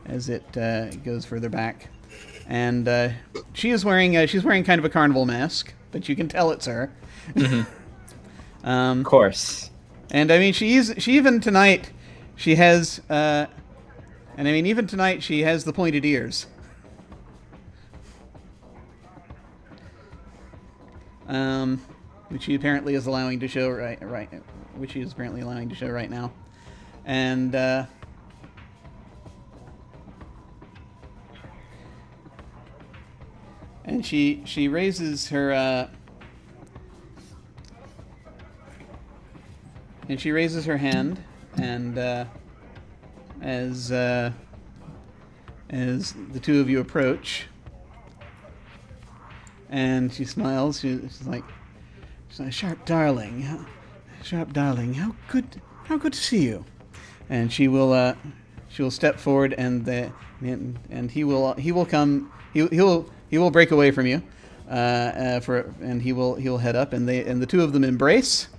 as it goes further back. And she's wearing kind of a carnival mask, but you can tell it's her. Mm-hmm. Of course. And I mean, even tonight she has the pointed ears. Which she apparently is allowing to show which she is apparently allowing to show right now, and she raises her hand, and as the two of you approach. And she smiles. She's like, "Sharp darling, how good to see you." And she'll step forward, and he will come. He will break away from you, and he'll head up, and the two of them embrace.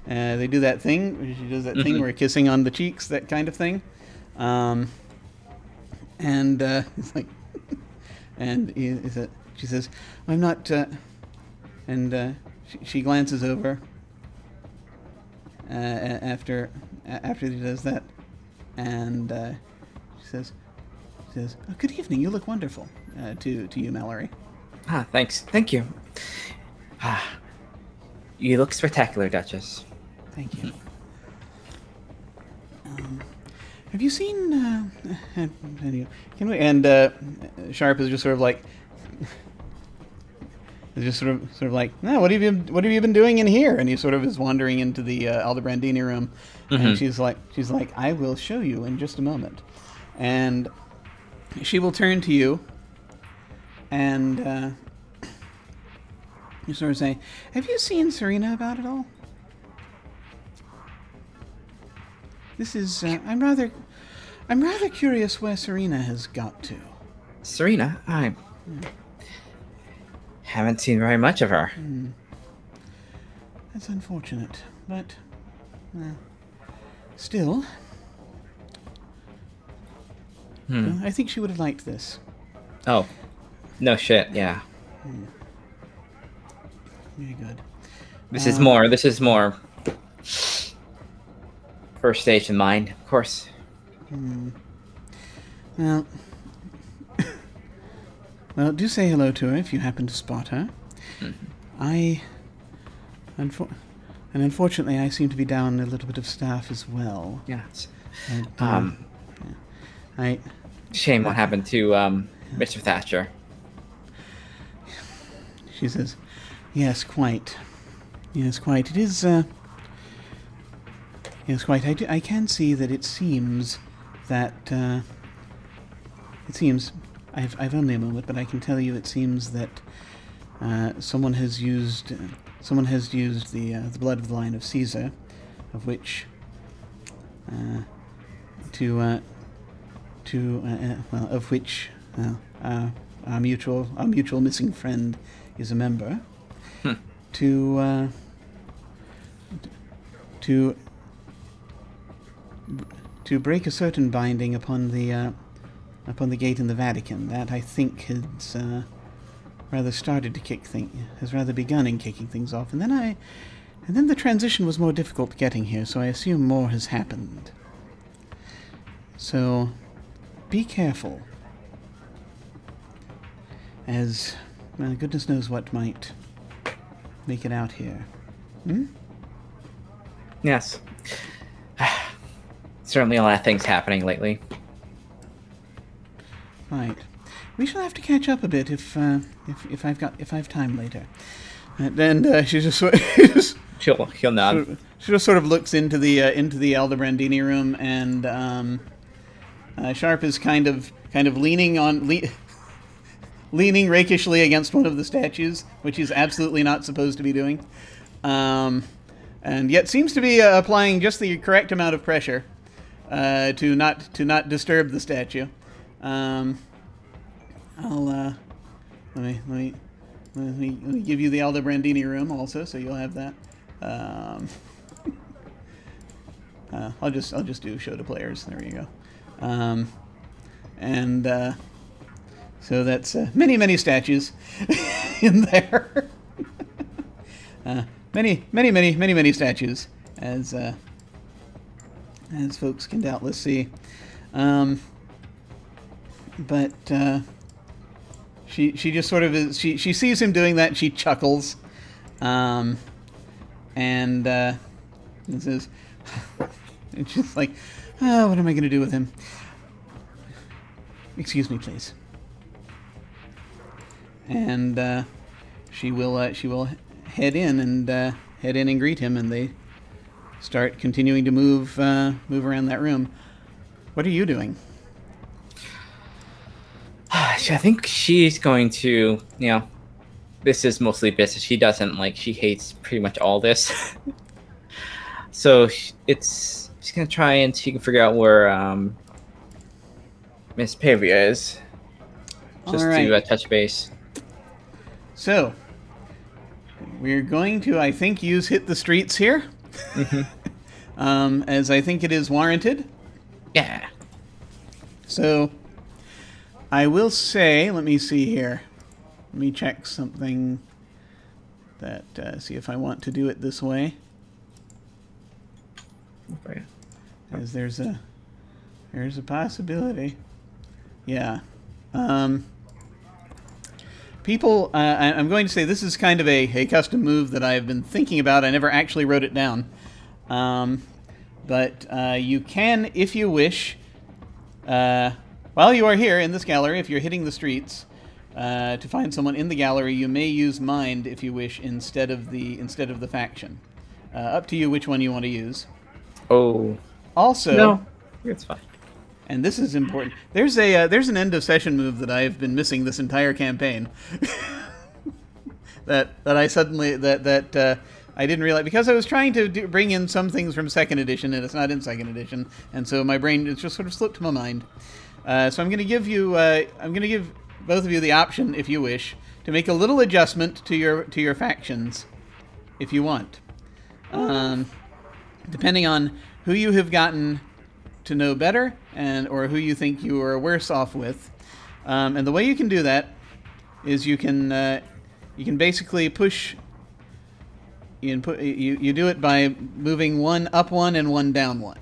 They do that thing. She does that thing where kissing on the cheeks, that kind of thing. And it's like, and she says, "I'm not," and she glances over after he does that, and she says, "Oh, good evening. You look wonderful." To you, Mallory. Ah, thanks. Thank you. You look spectacular, Duchess. Thank you. Have you seen? Can we? And Sharp is just sort of like. Just sort of like, no, what have you been doing in here? And he sort of is wandering into the Aldobrandini room, and she's like, I will show you in just a moment, and she will turn to you, and you sort of say, have you seen Serena about it all? This is I'm rather curious where Serena has got to. Serena, haven't seen very much of her. That's unfortunate, but still, I think she would have liked this. Oh, no shit, yeah. Very good. This is more first stage in mind, of course. Well, do say hello to her if you happen to spot her. Unfortunately, I seem to be down a little bit of staff as well. Yeah. Shame what happened to Mr. Thatcher. She says, "Yes, quite. Yes, quite. It is. Yes, quite. I can see that it seems that... it seems... I've only a moment, but I can tell you it seems that someone has used the blood of the line of Caesar, of which our mutual missing friend is a member. To break a certain binding upon the gate in the Vatican. That, I think, has rather started to has rather begun in kicking things off, and then the transition was more difficult getting here, so I assume more has happened. So, be careful, as goodness knows what might make it out here. Hmm? Yes. Certainly a lot of things happening lately. Right. We shall have to catch up a bit if I've time later. And she just she'll nod. She just sort of looks into the Aldobrandini room, and Sharp is kind of leaning rakishly against one of the statues, which he's absolutely not supposed to be doing, and yet seems to be applying just the correct amount of pressure to not disturb the statue. Let me give you the Aldobrandini room also, so you'll have that. I'll just do show to players. There you go. So that's many statues in there. Many statues, as folks can doubtless see. But she just sort of is. She sees him doing that, and she chuckles, and says, and she's like, "Oh, what am I going to do with him? Excuse me, please." And she will head in and greet him, and they start continuing to move around that room. What are you doing? I think she's going to, this is mostly business. She hates pretty much all this. So she's going to try and she can figure out where Miss Pavia is. Just to touch base. So, we're going to, I think, hit the streets here. Mm-hmm. As I think it is warranted. Yeah. So, I will say, let me see here. Let me check something that, see if I want to do it this way. Okay. As there's a possibility. Yeah. People, I'm going to say this is kind of a custom move that I've been thinking about. I never actually wrote it down. But you can, if you wish, while you are here in this gallery, if you're hitting the streets, to find someone in the gallery, you may use Mind, if you wish, instead of the faction. Up to you which one you want to use. Oh. Also, no, it's fine. And this is important. There's an end of session move that I've been missing this entire campaign. that I didn't realize, because I was trying to bring in some things from second edition, and it's not in second edition, and so my brain, it just sort of slipped my mind. So I'm going to give both of you the option, if you wish, to make a little adjustment to your factions, if you want, depending on who you have gotten to know better, or who you think you are worse off with. And the way you can do that is you can basically push. You do it by moving one up one and one down one.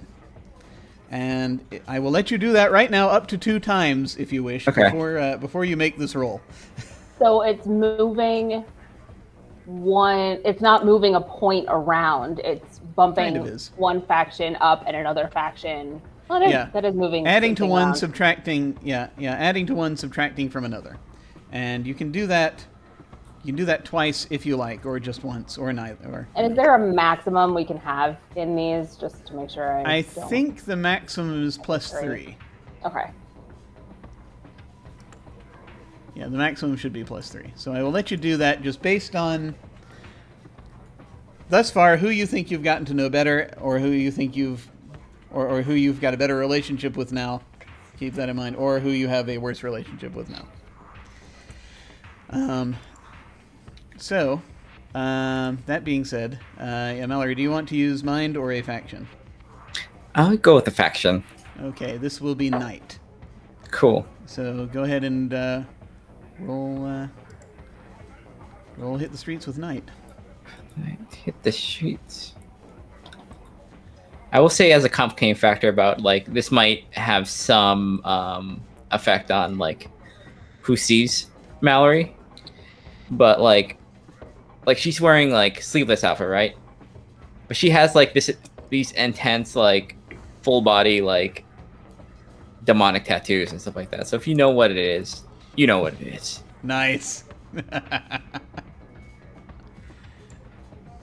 And I will let you do that right now up to 2 times if you wish, okay, before you make this roll. So it's moving one. It's not moving a point around. It's bumping kind of one faction up and another faction. Well, that is moving. Adding to one, around. Subtracting. Yeah. Adding to one, subtracting from another, and you can do that. You can do that twice if you like, or just once, or neither. And is there a maximum we can have in these, just to make sure I think the maximum is +3. Okay. Yeah, the maximum should be +3. So I will let you do that just based on, thus far, who you think you've gotten to know better, or who you think or who you've got a better relationship with now. Keep that in mind. Or who you have a worse relationship with now. That being said, Mallory, do you want to use mind or a faction? I'll go with the faction. Okay, this will be night. Cool. So go ahead and roll hit the streets with night. Hit the streets. I will say, as a complicating factor about, like, this might have some effect on, like, who sees Mallory. But, like she's wearing, like, sleeveless outfit, right? But she has, like, these intense, like, full body, like, demonic tattoos and stuff like that. So if you know what it is, you know what it is. Nice.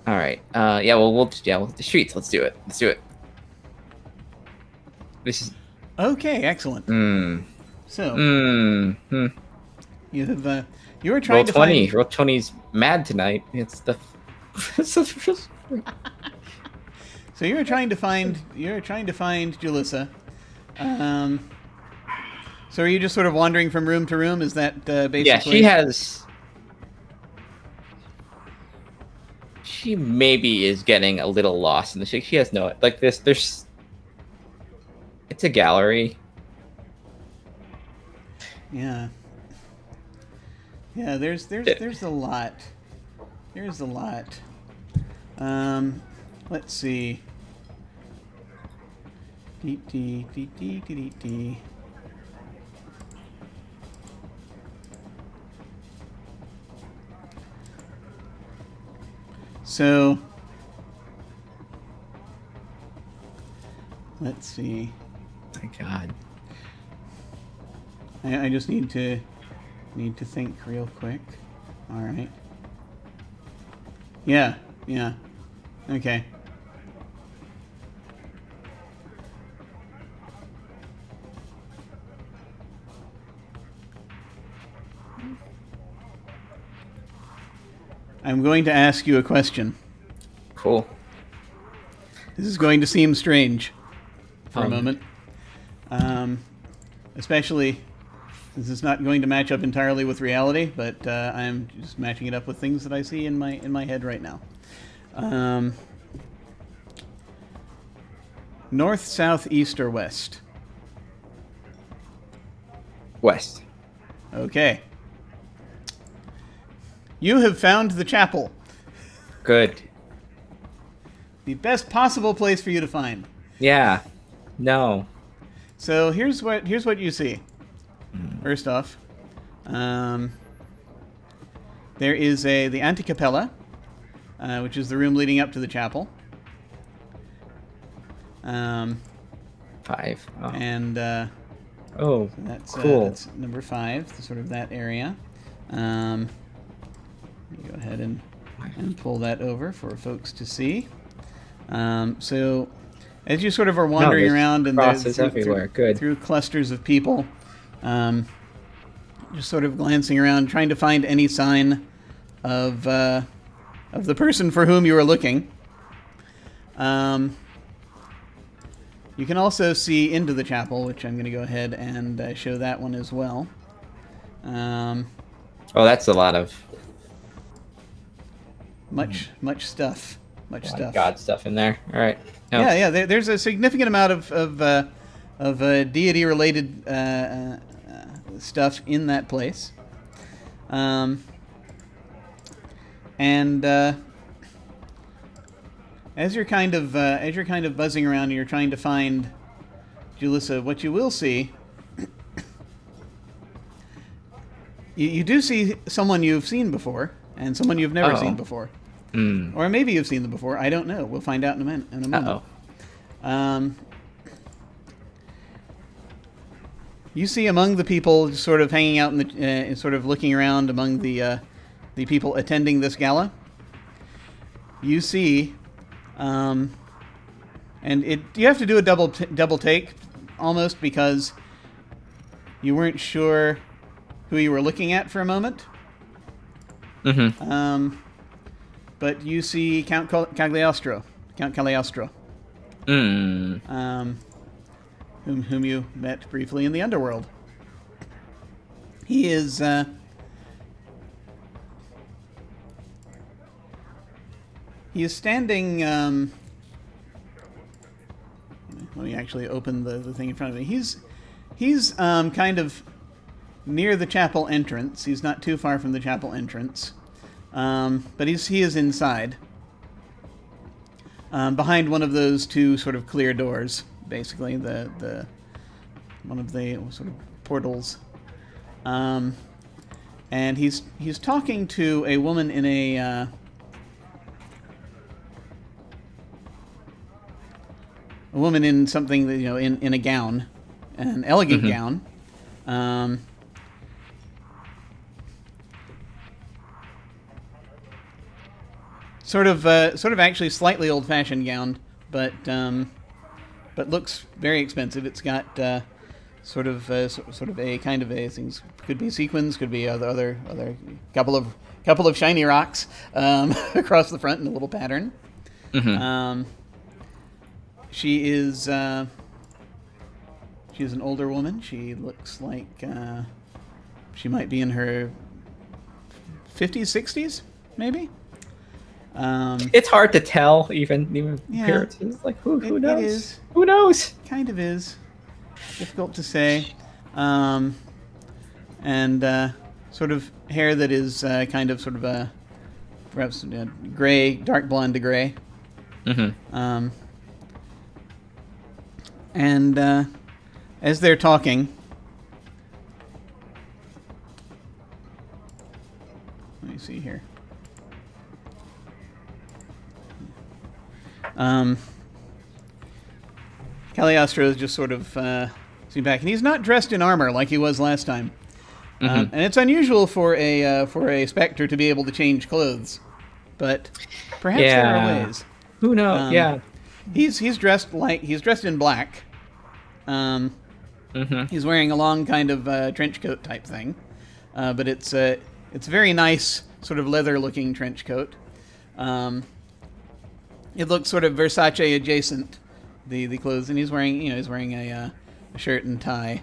All right. We'll the streets. Let's do it. This is okay. Excellent. So you have you were trying roll to 20. find... Roll 20's mad tonight. It's the. So you were trying to find Julissa. So are you just sort of wandering from room to room? Is that basically? Yeah, she maybe is getting a little lost in the shake. She has no, like, there's it's a gallery. Yeah, there's a lot. There's a lot. Let's see. So, let's see. My God. I just need to think real quick. All right. Yeah. Okay. I'm going to ask you a question. Cool. This is going to seem strange for a moment. Especially, this is not going to match up entirely with reality, but I'm just matching it up with things that I see in my head right now. North, south, east, or west? West. Okay. You have found the chapel. Good. The best possible place for you to find. Yeah. No. So here's what you see. First off, there is the Antecapella, which is the room leading up to the chapel. 5. Oh. And oh, so that's cool. That's number 5, sort of that area. Let me go ahead and pull that over for folks to see. So as you sort of are wandering around and through clusters of people, just sort of glancing around, trying to find any sign of the person for whom you are looking. You can also see into the chapel, which I'm going to go ahead and show that one as well. Oh, that's a lot of much stuff. Much stuff. God stuff in there. All right. No. Yeah. There's a significant amount of deity-related stuff in that place, and as you're kind of buzzing around and you're trying to find Julissa, what you will see, you do see someone you've seen before and someone you've never seen before. Or maybe you've seen them before. I don't know. We'll find out in a moment. You see among the people sort of hanging out in the, sort of looking around among the the people attending this gala, you see, and you have to do a double take almost because you weren't sure who you were looking at for a moment. Mm-hmm. But you see Count Cagliostro. Whom you met briefly in the underworld. He is standing. Let me actually open the thing in front of me. He's kind of near the chapel entrance. He's not too far from the chapel entrance, but he is inside, behind one of those two sort of clear doors, basically the one of the sort of portals, and he's talking to a woman in a woman in something that, in a gown, an elegant gown. Sort of actually slightly old-fashioned gown, but looks very expensive. It's got sort of a kind of a things. Could be sequins, could be other couple of shiny rocks across the front in a little pattern. She's an older woman. She looks like she might be in her 50s, 60s, maybe. It's hard to tell, even appearances. Like who knows? It is. Who knows? Kind of is difficult to say. And sort of hair that is kind of sort of a perhaps gray, dark blonde to gray. And as they're talking, let me see here. Cagliostro is just sort of seen back, and he's not dressed in armor like he was last time. And it's unusual for a Spectre to be able to change clothes, but perhaps there are ways. Who knows? He's dressed in black. He's wearing a long kind of trench coat type thing, but it's a very nice sort of leather looking trench coat. It looks sort of Versace adjacent, the clothes, and he's wearing a shirt and tie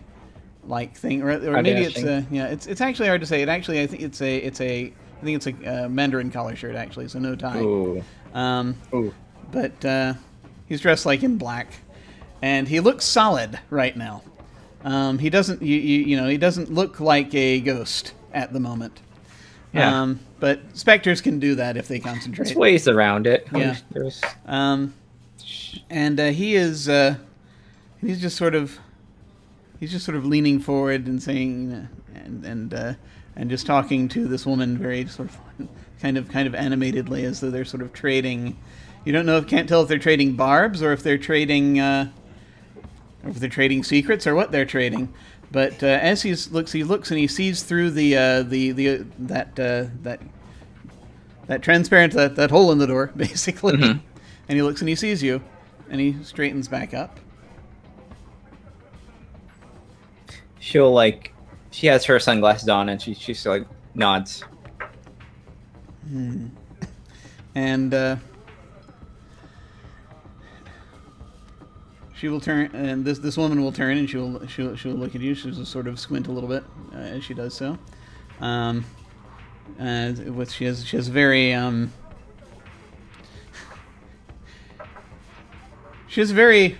like thing, or maybe it's actually hard to say. I think it's a Mandarin collar shirt actually, so no tie. Ooh. But he's dressed like in black, and he looks solid right now. He doesn't he doesn't look like a ghost at the moment. Yeah. But Spectres can do that if they concentrate. There's ways around it. Yeah. And he is he's just sort of leaning forward and saying and just talking to this woman very sort of kind of animatedly, as though they're sort of trading. You can't tell if they're trading barbs or if they're trading secrets or what they're trading. But as he looks and he sees through that transparent that hole in the door, basically, and he looks and he sees you, and he straightens back up. She has her sunglasses on, and she's like nods. And she will turn, and this woman will turn, and she'll look at you. She'll just sort of squint a little bit as she does so. She has very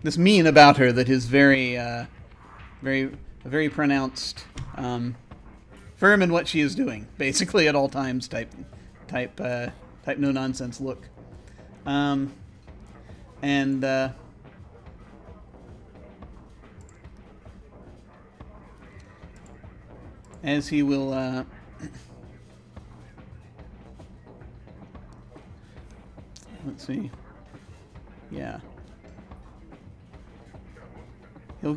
this mien about her that is very pronounced, firm in what she is doing, basically at all times. Type no nonsense look. As he will, let's see, yeah, he'll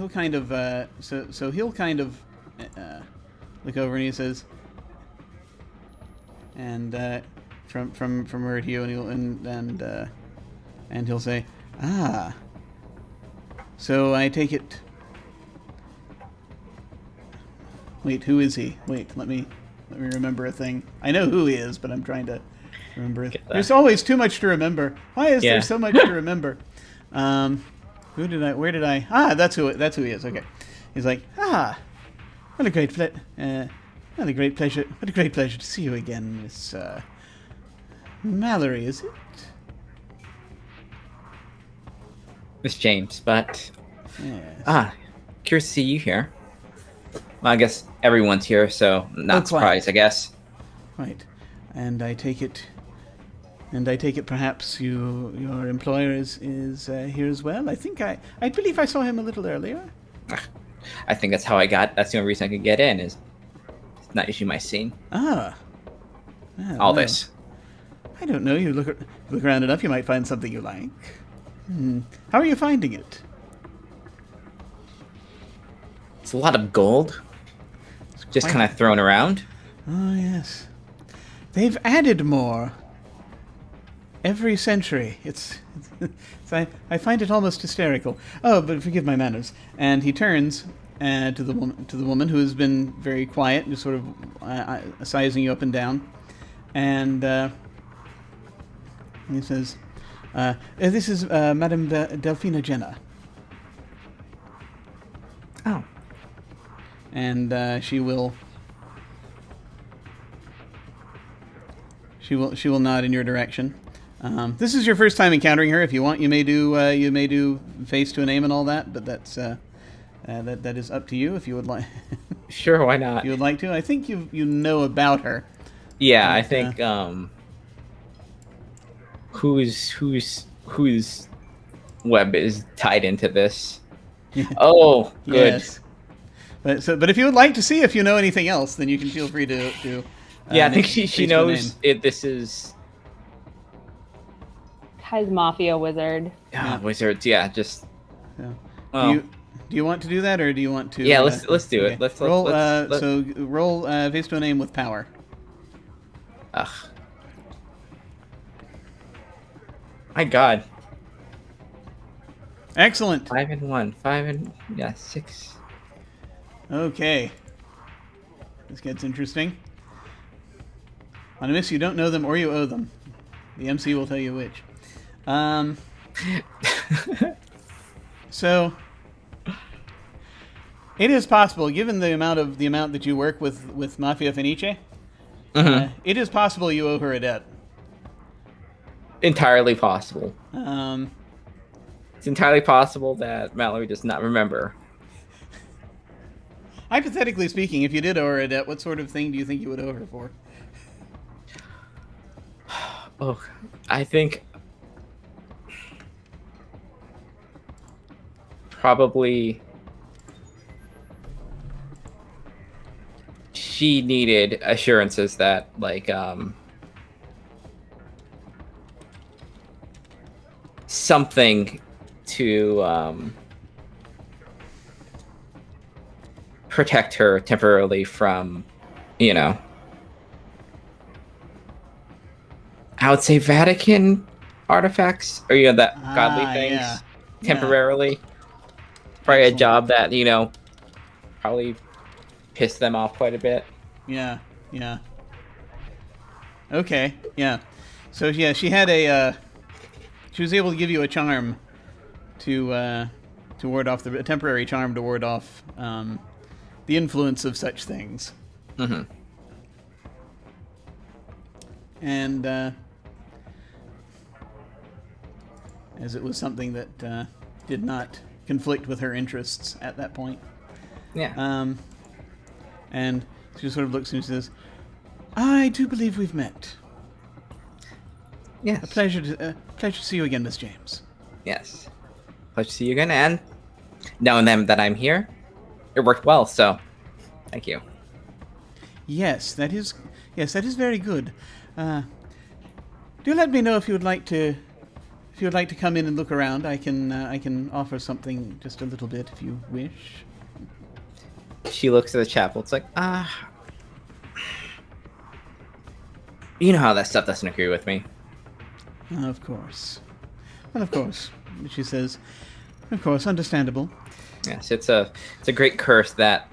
kind of, so he'll kind of look over and he says, and from word to you, and he'll say, "Ah, so I take it." Wait, who is he? Wait, let me remember a thing. I know who he is, but I'm trying to remember. There's always too much to remember. Why is there so much to remember? Where did I? Ah, that's who he is. Okay, he's like, ah, what a great pleasure. What a great pleasure to see you again, Miss Mallory, is it? Miss James, but Yes. curious to see you here. Well, I guess everyone's here, so not surprised, I guess. Right, and I take it perhaps your employer is here as well. I believe I saw him a little earlier. I think that's the only reason I could get in, is it's not usually my scene. This. I don't know. You look around enough, you might find something you like. How are you finding it? It's a lot of gold. Just kind of thrown around. Oh, yes. They've added more every century. I find it almost hysterical. Oh, but forgive my manners. And he turns to the woman who has been very quiet, just sort of sizing you up and down. And he says, "This is Madame Delphina Jenna." Oh. And she will nod in your direction. This is your first time encountering her. If you want, you may do face to a name and all that, but that's that is up to you. If you would like, sure, why not? If you would like to, I think you know about her. Yeah, but, I think whose web is tied into this? Oh, good. Yes. But if you would like to see if you know anything else, then you can feel free to I think she knows it. This is Kai's mafia wizard. Wizards. Yeah, just. Yeah. Well, do you want to do that, or do you want to? Yeah, let's do it. Let's roll. So roll face to a name with power. Ugh. My God. Excellent. 5 and 1. 5 and 6. Okay. This gets interesting. On a miss, you don't know them or you owe them. The MC will tell you which. So it is possible, given the amount that you work with Mafia Fenice, it is possible you owe her a debt. Entirely possible. It's entirely possible that Mallory does not remember. Hypothetically speaking, if you did owe her a debt, what sort of thing do you think you would owe her for? Oh, I think probably she needed assurances that, like, something to protect her temporarily from, I would say Vatican artifacts, or that godly things, temporarily. Probably a job that probably pissed them off quite a bit. Yeah. Okay. Yeah. So yeah, she had she was able to give you a charm to ward off a temporary charm to ward off the influence of such things. And as it was something that did not conflict with her interests at that point. Yeah. And she sort of looks and she says, "I do believe we've met. Yes. A pleasure to see you again, Miss James." Yes. Pleasure to see you again, and knowing that I'm here, it worked well, so thank you. Yes, that is very good. Do let me know if you would like to come in and look around. I can offer something just a little bit if you wish. she looks at the chapel. It's like, you know how that stuff doesn't agree with me. Of course. Well, of course. She says, of course, understandable. Yes, it's a great curse that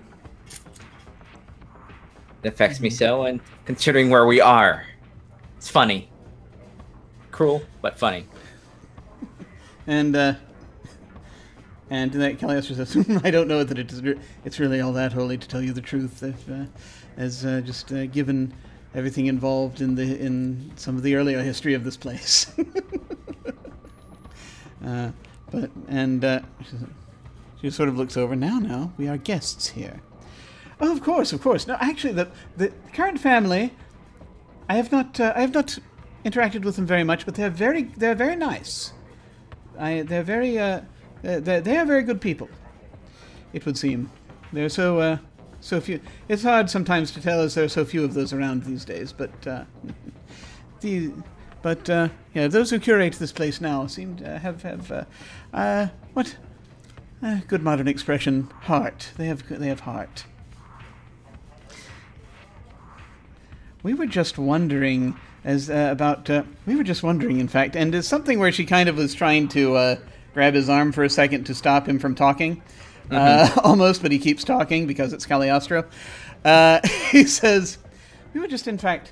affects me so, and considering where we are, it's funny. Cruel, but funny. And to that, Cagliostro says, I don't know that it's really all that holy, to tell you the truth. Given everything involved in some of the earlier history of this place. She sort of looks over. Now, we are guests here. Oh, of course. No, actually, the current family, I have not interacted with them very much, but they're very nice. They are very good people. It would seem. They're so few. It's hard sometimes to tell, as there are so few of those around these days. But those who curate this place now seem to have good modern expression, heart. They have heart. We were just wondering in fact, and it's something where she kind of was trying to grab his arm for a second to stop him from talking, almost, but he keeps talking because it's Cagliostro. He says, we were just in fact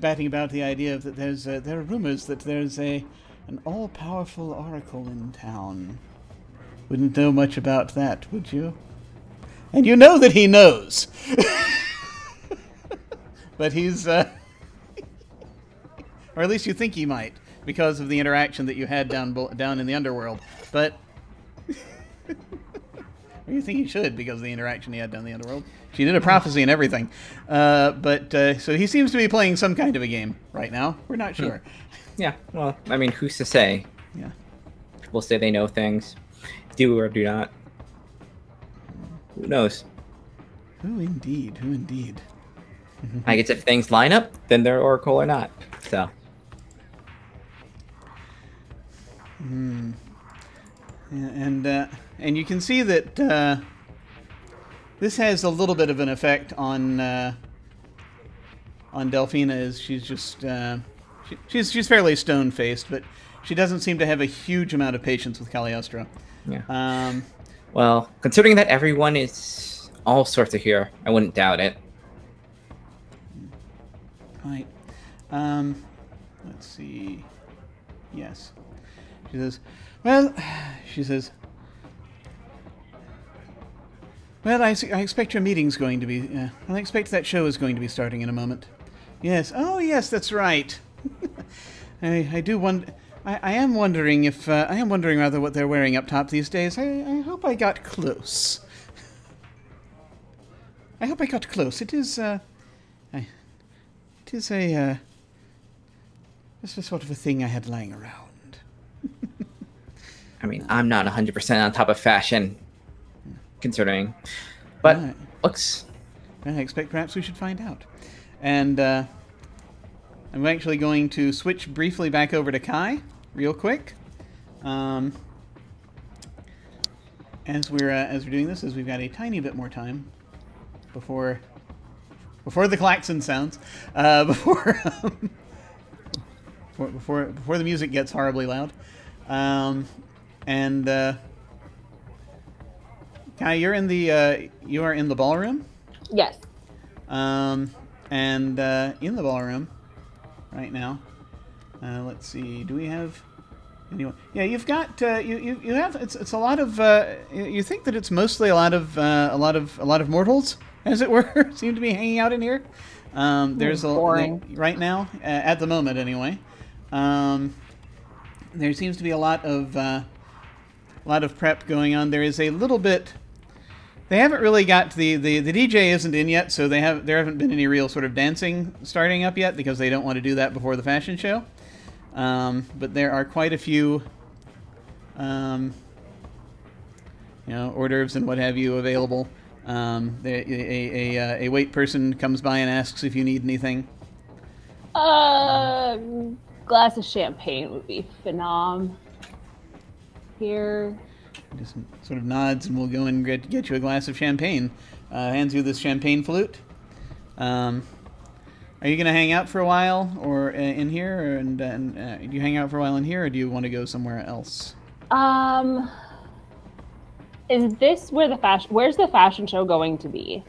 batting about the idea that there are rumors that there's an all-powerful oracle in town. Wouldn't know much about that, would you? And you know that he knows. But he's, or at least you think he might, because of the interaction that you had down in the underworld. But, or you think he should, because of the interaction he had down in the underworld. She did a prophecy and everything. So he seems to be playing some kind of a game right now. We're not sure. Yeah, well, I mean, who's to say? Yeah. People say they know things. Do or do not. Who knows? Who indeed? I guess if things line up, then they're oracle or not. So. And you can see that this has a little bit of an effect on Delphina, as she's just she's fairly stone-faced, but she doesn't seem to have a huge amount of patience with Cagliostro. Yeah. Well, considering that everyone is all sorts of here, I wouldn't doubt it. Right. Let's see. Yes. She says, well, I expect your meeting's going to be, I expect that show is going to be starting in a moment. Yes. Oh, yes, that's right. I do wonder, I am wondering rather what they're wearing up top these days. I hope I got close. It is just a sort of a thing I had lying around. I mean, I'm not 100% on top of fashion, considering, but right. Looks. I expect perhaps we should find out. And I'm actually going to switch briefly back over to Kai, real quick. As we're doing this, as we've got a tiny bit more time before the klaxon sounds, before the music gets horribly loud, Kai, you are in the ballroom. Yes. In the ballroom right now. Let's see. Do we have anyone? Yeah, you've got you have. It's a lot of. You think that it's mostly a lot of mortals, as it were, seem to be hanging out in here. There's right now, at the moment anyway. There seems to be a lot of prep going on. There is a little bit. They haven't really got the DJ isn't in yet, so there haven't been any real sort of dancing starting up yet because they don't want to do that before the fashion show. But there are quite a few, hors d'oeuvres and what have you available. A wait person comes by and asks if you need anything. Glass of champagne would be phenom. Here. Just sort of nods, and we'll go and get you a glass of champagne. Hands you this champagne flute. Are you going to hang out for a while, or in here, do you hang out for a while in here, or do you want to go somewhere else? Is this where where's the fashion show going to be?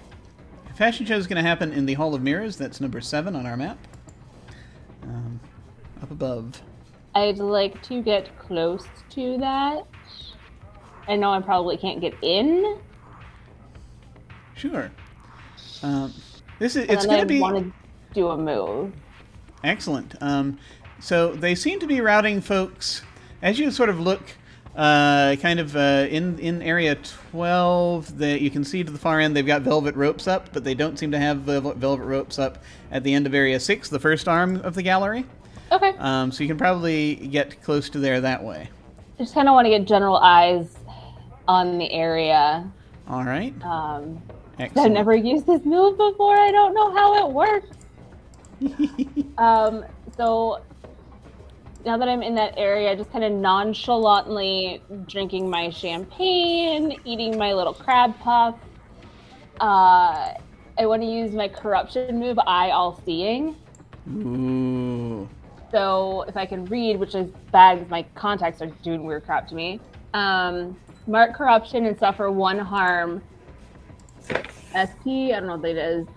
The fashion show is going to happen in the Hall of Mirrors. That's number 7 on our map. Up above. I'd like to get close to that. I know I probably can't get in. Sure. It's going to be. I want to do a move. Excellent. So they seem to be routing folks as you sort of look, in area 12. That you can see to the far end, they've got velvet ropes up, but they don't seem to have velvet ropes up at the end of area 6, the first arm of the gallery. Okay. So you can probably get close to there that way. Just kind of want to get general eyes on the area. All right. I've never used this move before. I don't know how it works. So now that I'm in that area, just kind of nonchalantly drinking my champagne, eating my little crab puff. I want to use my corruption move, Eye All Seeing. Ooh. So if I can read, which is bad because my contacts are doing weird crap to me. Mark corruption and suffer 1 harm. SP, I don't know what that is.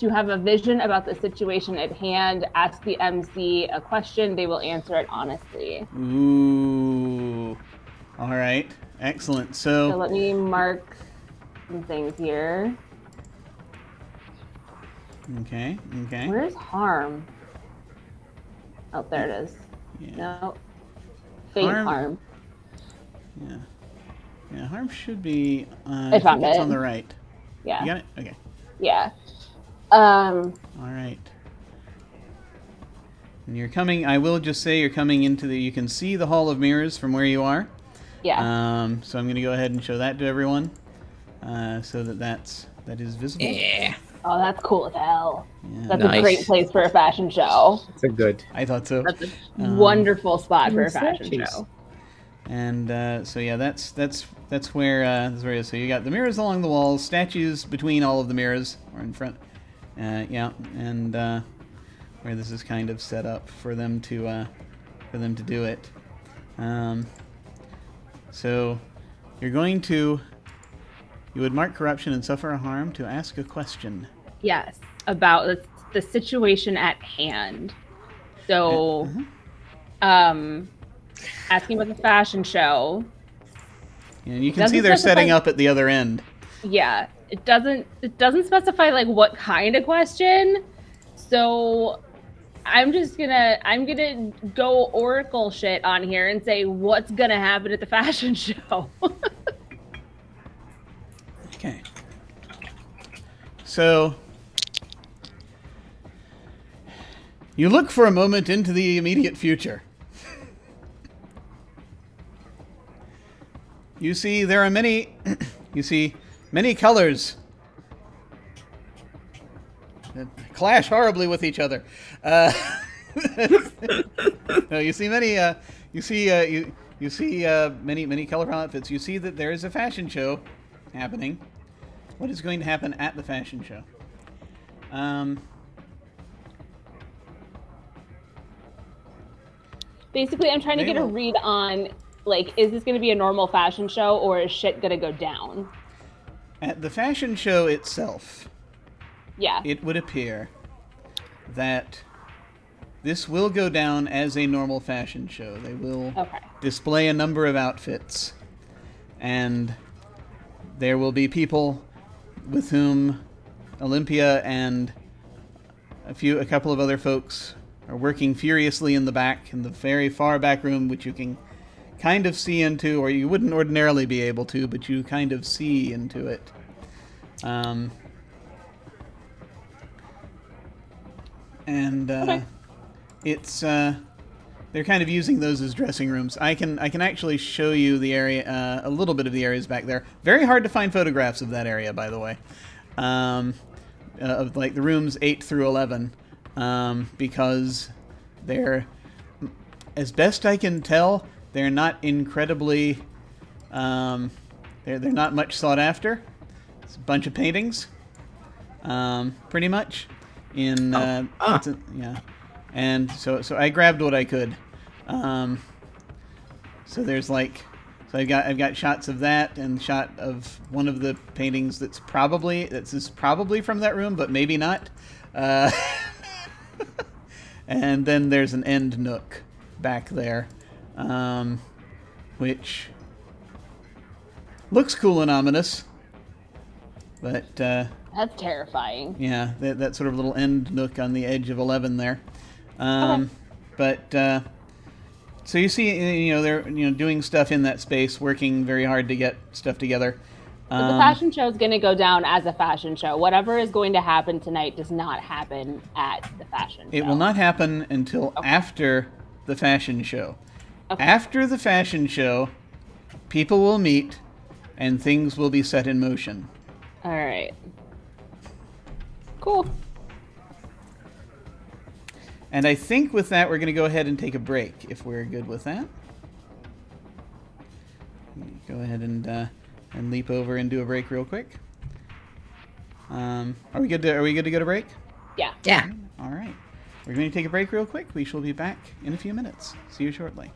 To have a vision about the situation at hand, ask the MC a question. They will answer it honestly. Ooh. All right. Excellent. So let me mark some things here. Okay. Okay. Where's harm? Oh, there it is. Yeah. No. Faint harm. Yeah. Yeah, harm should be. I found it. It's on the right. Yeah. You got it? Okay. Yeah. All right. And you're coming. I will just say you're coming into the. You can see the Hall of Mirrors from where you are. Yeah. So I'm going to go ahead and show that to everyone, so that is visible. Yeah. Oh, that's cool as hell. Yeah. That's a great place for a fashion show. It's a good. I thought so. That's a wonderful spot for a fashion show. And so yeah, that's where it is. So you got the mirrors along the walls, statues between all of the mirrors, or in front. Yeah, and where this is kind of set up for them to do it. So you would mark corruption and suffer a harm to ask a question. Yes, about the situation at hand. So, asking about the fashion show. And you can see they're setting up at the other end. Yeah, it doesn't specify like what kind of question. So I'm gonna go Oracle shit on here and say what's gonna happen at the fashion show. Okay. So you look for a moment into the immediate future. You see there are many many colors that clash horribly with each other. No, you see many many colorful outfits. You see that there is a fashion show happening. What is going to happen at the fashion show? Basically, I'm trying to get a read on, like, is this going to be a normal fashion show, or is shit going to go down? At the fashion show itself, yeah, it would appear that this will go down as a normal fashion show. They will display a number of outfits, and there will be people with whom Olympia and a couple of other folks are working furiously in the back, in the very far back room, which you can kind of see into, or you wouldn't ordinarily be able to, but you kind of see into it. It's they're kind of using those as dressing rooms. I can actually show you the area, a little bit of the areas back there. Very hard to find photographs of that area, by the way, of like the rooms 8 through 11, because they're, as best I can tell, they're not incredibly They're not much sought after. It's a bunch of paintings, pretty much. Yeah, and so I grabbed what I could. So there's like, so I've got shots of that and shot of one of the paintings that's probably from that room, but maybe not. And then there's an end nook back there, which looks cool and ominous, but that's terrifying. Yeah, that sort of little end nook on the edge of 11 there. Okay. But so you see, they're doing stuff in that space, working very hard to get stuff together. But the fashion show is going to go down as a fashion show. Whatever is going to happen tonight does not happen at the fashion show. It will not happen until after the fashion show. Okay. After the fashion show, people will meet, and things will be set in motion. All right. Cool. And I think with that, we're going to go ahead and take a break, if we're good with that. Go ahead and leap over and do a break real quick. Are we good to go to break? Yeah. Yeah. All right. We're going to take a break real quick. We shall be back in a few minutes. See you shortly.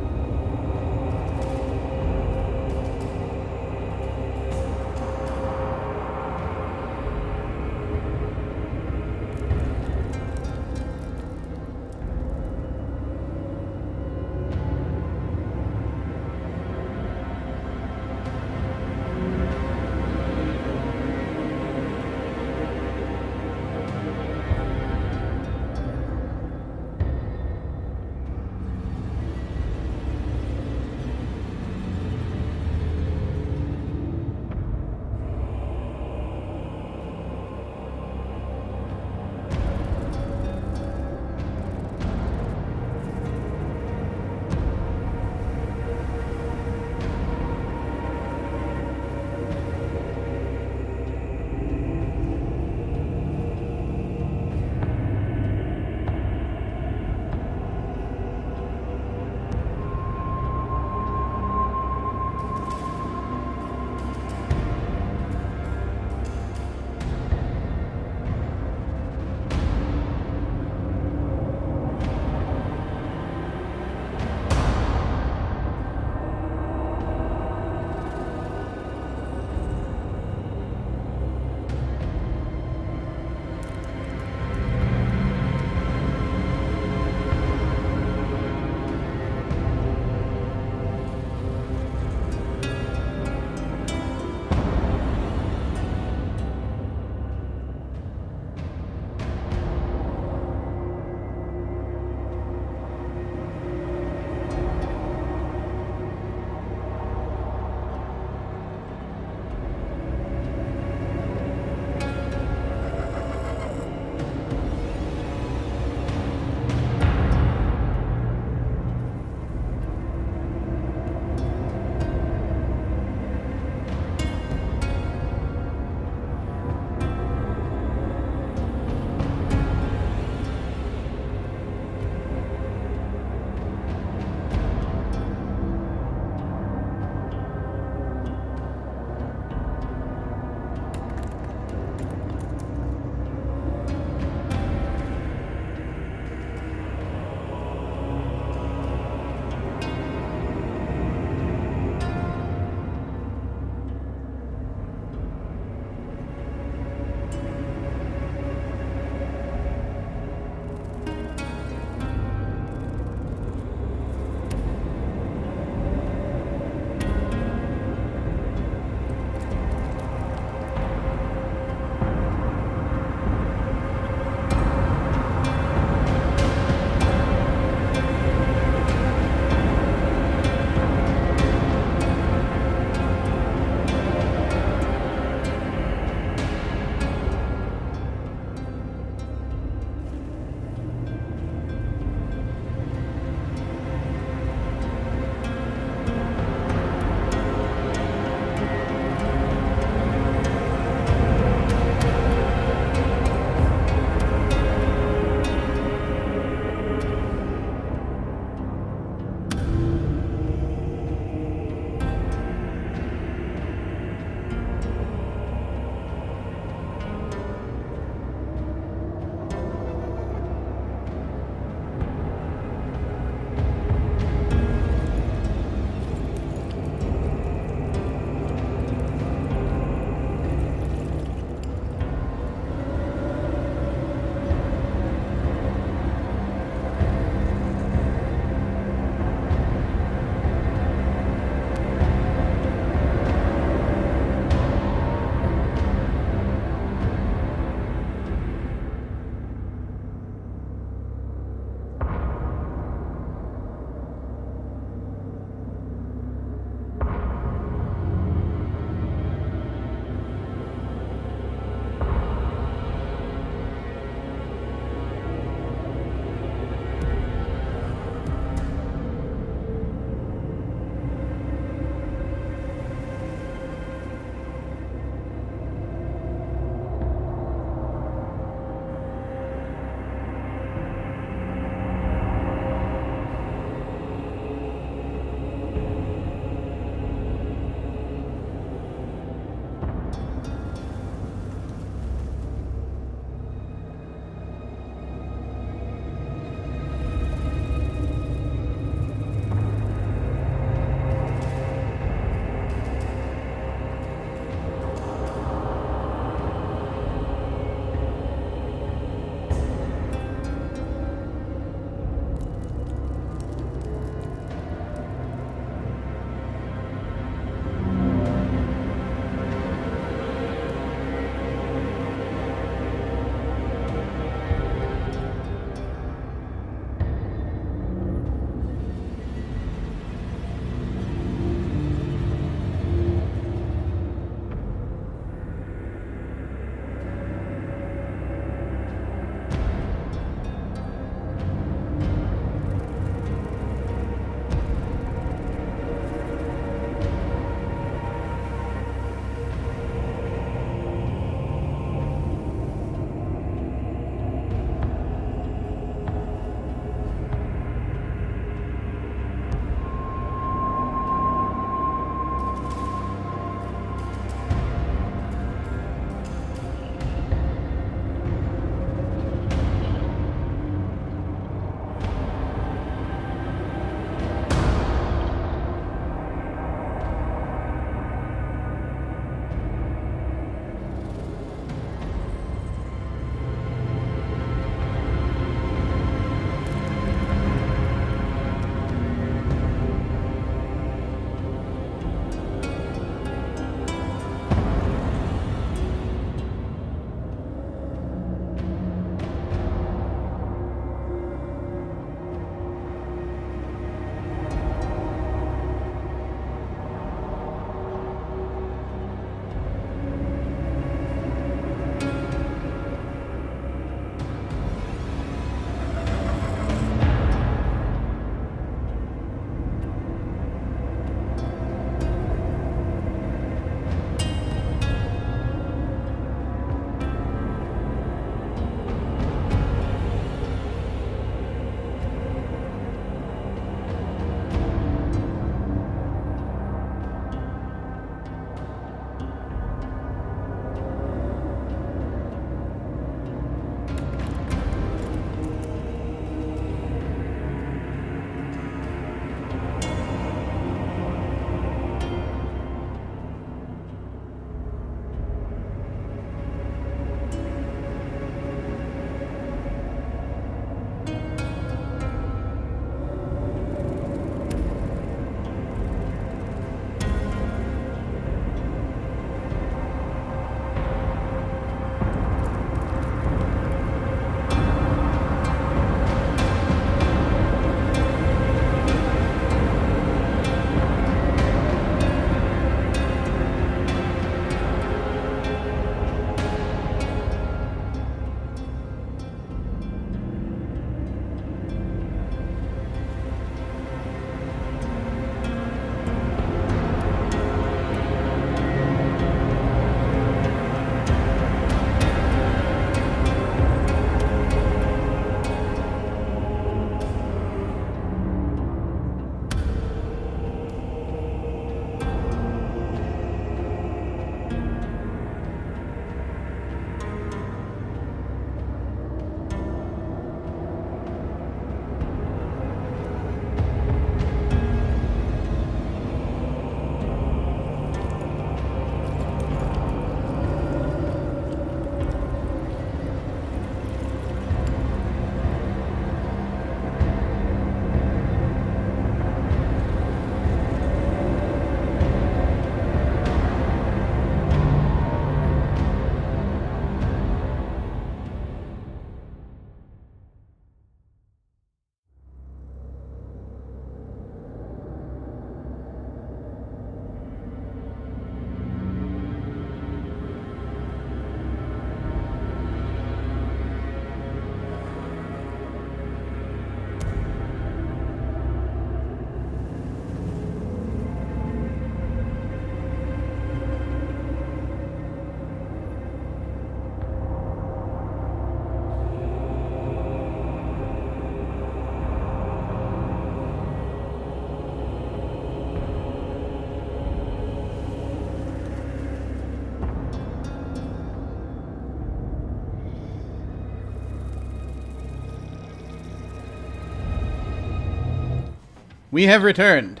we have returned.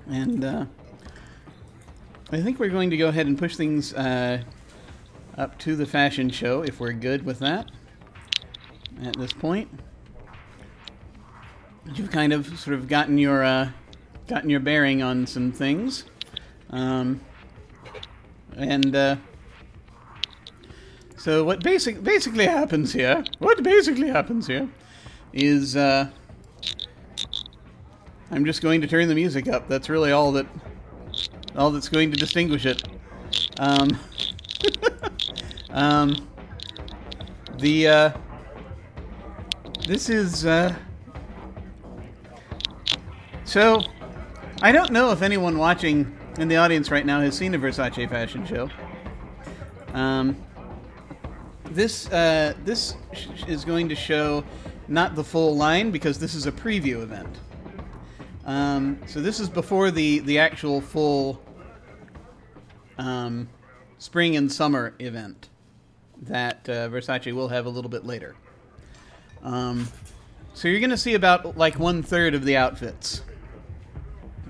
And I think we're going to go ahead and push things up to the fashion show, if we're good with that at this point. You've kind of sort of gotten your bearing on some things. So what basically happens here is I'm just going to turn the music up. That's really all that's going to distinguish it. This is so I don't know if anyone watching in the audience right now has seen a Versace fashion show. This is going to show not the full line because this is a preview event. So this is before the actual full spring and summer event that Versace will have a little bit later. So you're going to see about like 1/3 of the outfits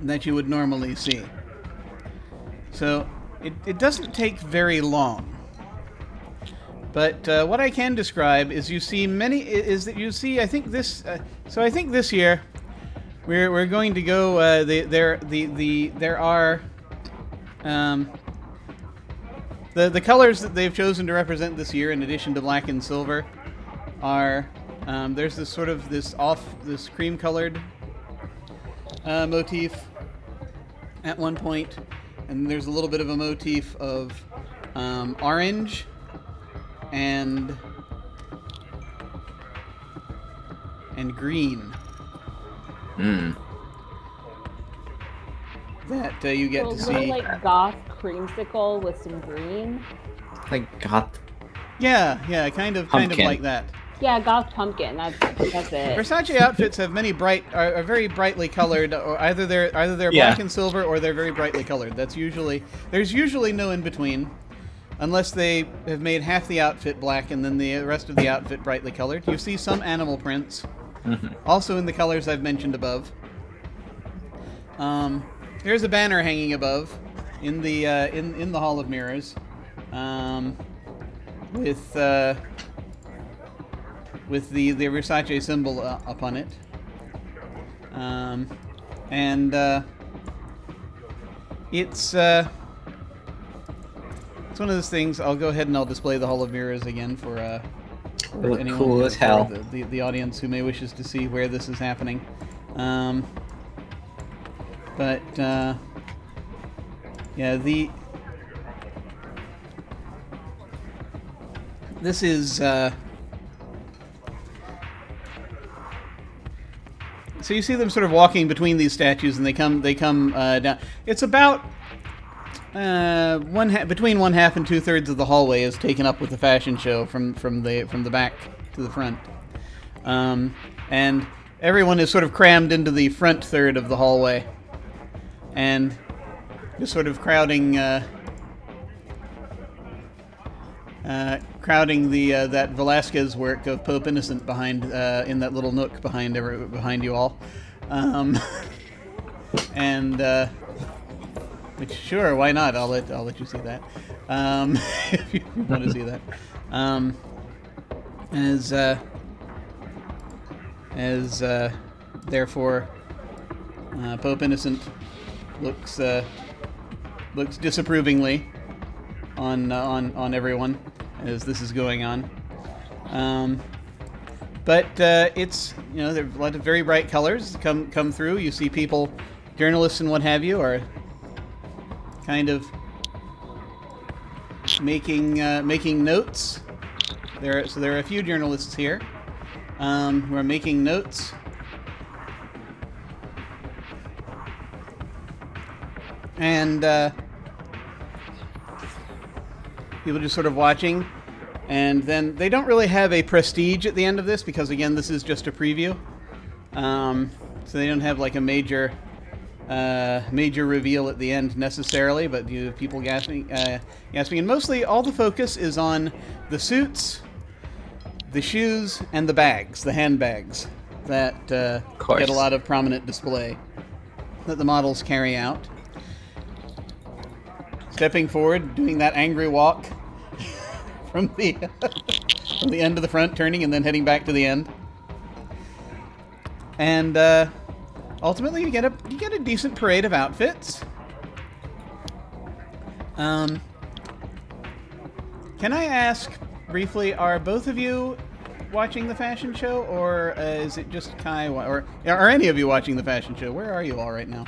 that you would normally see. So it doesn't take very long. But what I can describe is I think this year we're going to go there are the colors that they've chosen to represent this year, in addition to black and silver, are there's this sort of this cream colored motif at one point, and there's a little bit of a motif of orange and green. That you get to see. Like goth creamsicle with some green. Like goth. Yeah, kind of like that. Yeah, goth pumpkin. That's it. Versace outfits have many are very brightly colored, or either they're black and silver, or they're very brightly colored. There's usually no in between, unless they have made half the outfit black and then the rest of the outfit brightly colored. You see some animal prints, also in the colors I've mentioned above. There's a banner hanging above in the Hall of Mirrors, with the Versace symbol upon it, it's one of those things. I'll go ahead and I'll display the Hall of Mirrors again for anyone, cool as hell. The audience who may wishes to see where this is happening. This is so you see them sort of walking between these statues, and they come down. It's about between 1/2 and 2/3 of the hallway is taken up with the fashion show from the back to the front, and everyone is sort of crammed into the front third of the hallway, and just sort of crowding that Velasquez work of Pope Innocent behind in that little nook behind you all, which, sure, why not? I'll let you see that if you want to see that. Therefore, Pope Innocent looks disapprovingly on everyone as this is going on. But it's, there are a lot of very bright colors come through. You see people, journalists and what have you, are kind of making notes. There are a few journalists here who are making notes. And people just sort of watching, and then they don't really have a prestige at the end of this because, again, this is just a preview. So they don't have like a major reveal at the end necessarily, but you have people gasping, and mostly all the focus is on the suits, the shoes, and the bags, the handbags that course. get a lot of prominent display that the models carry out. Stepping forward, doing that angry walk from the from the end to the front, turning and then heading back to the end. And ultimately, you get a decent parade of outfits. Can I ask briefly, are both of you watching the fashion show, or is it just Kai? Or are any of you watching the fashion show? Where are you all right now?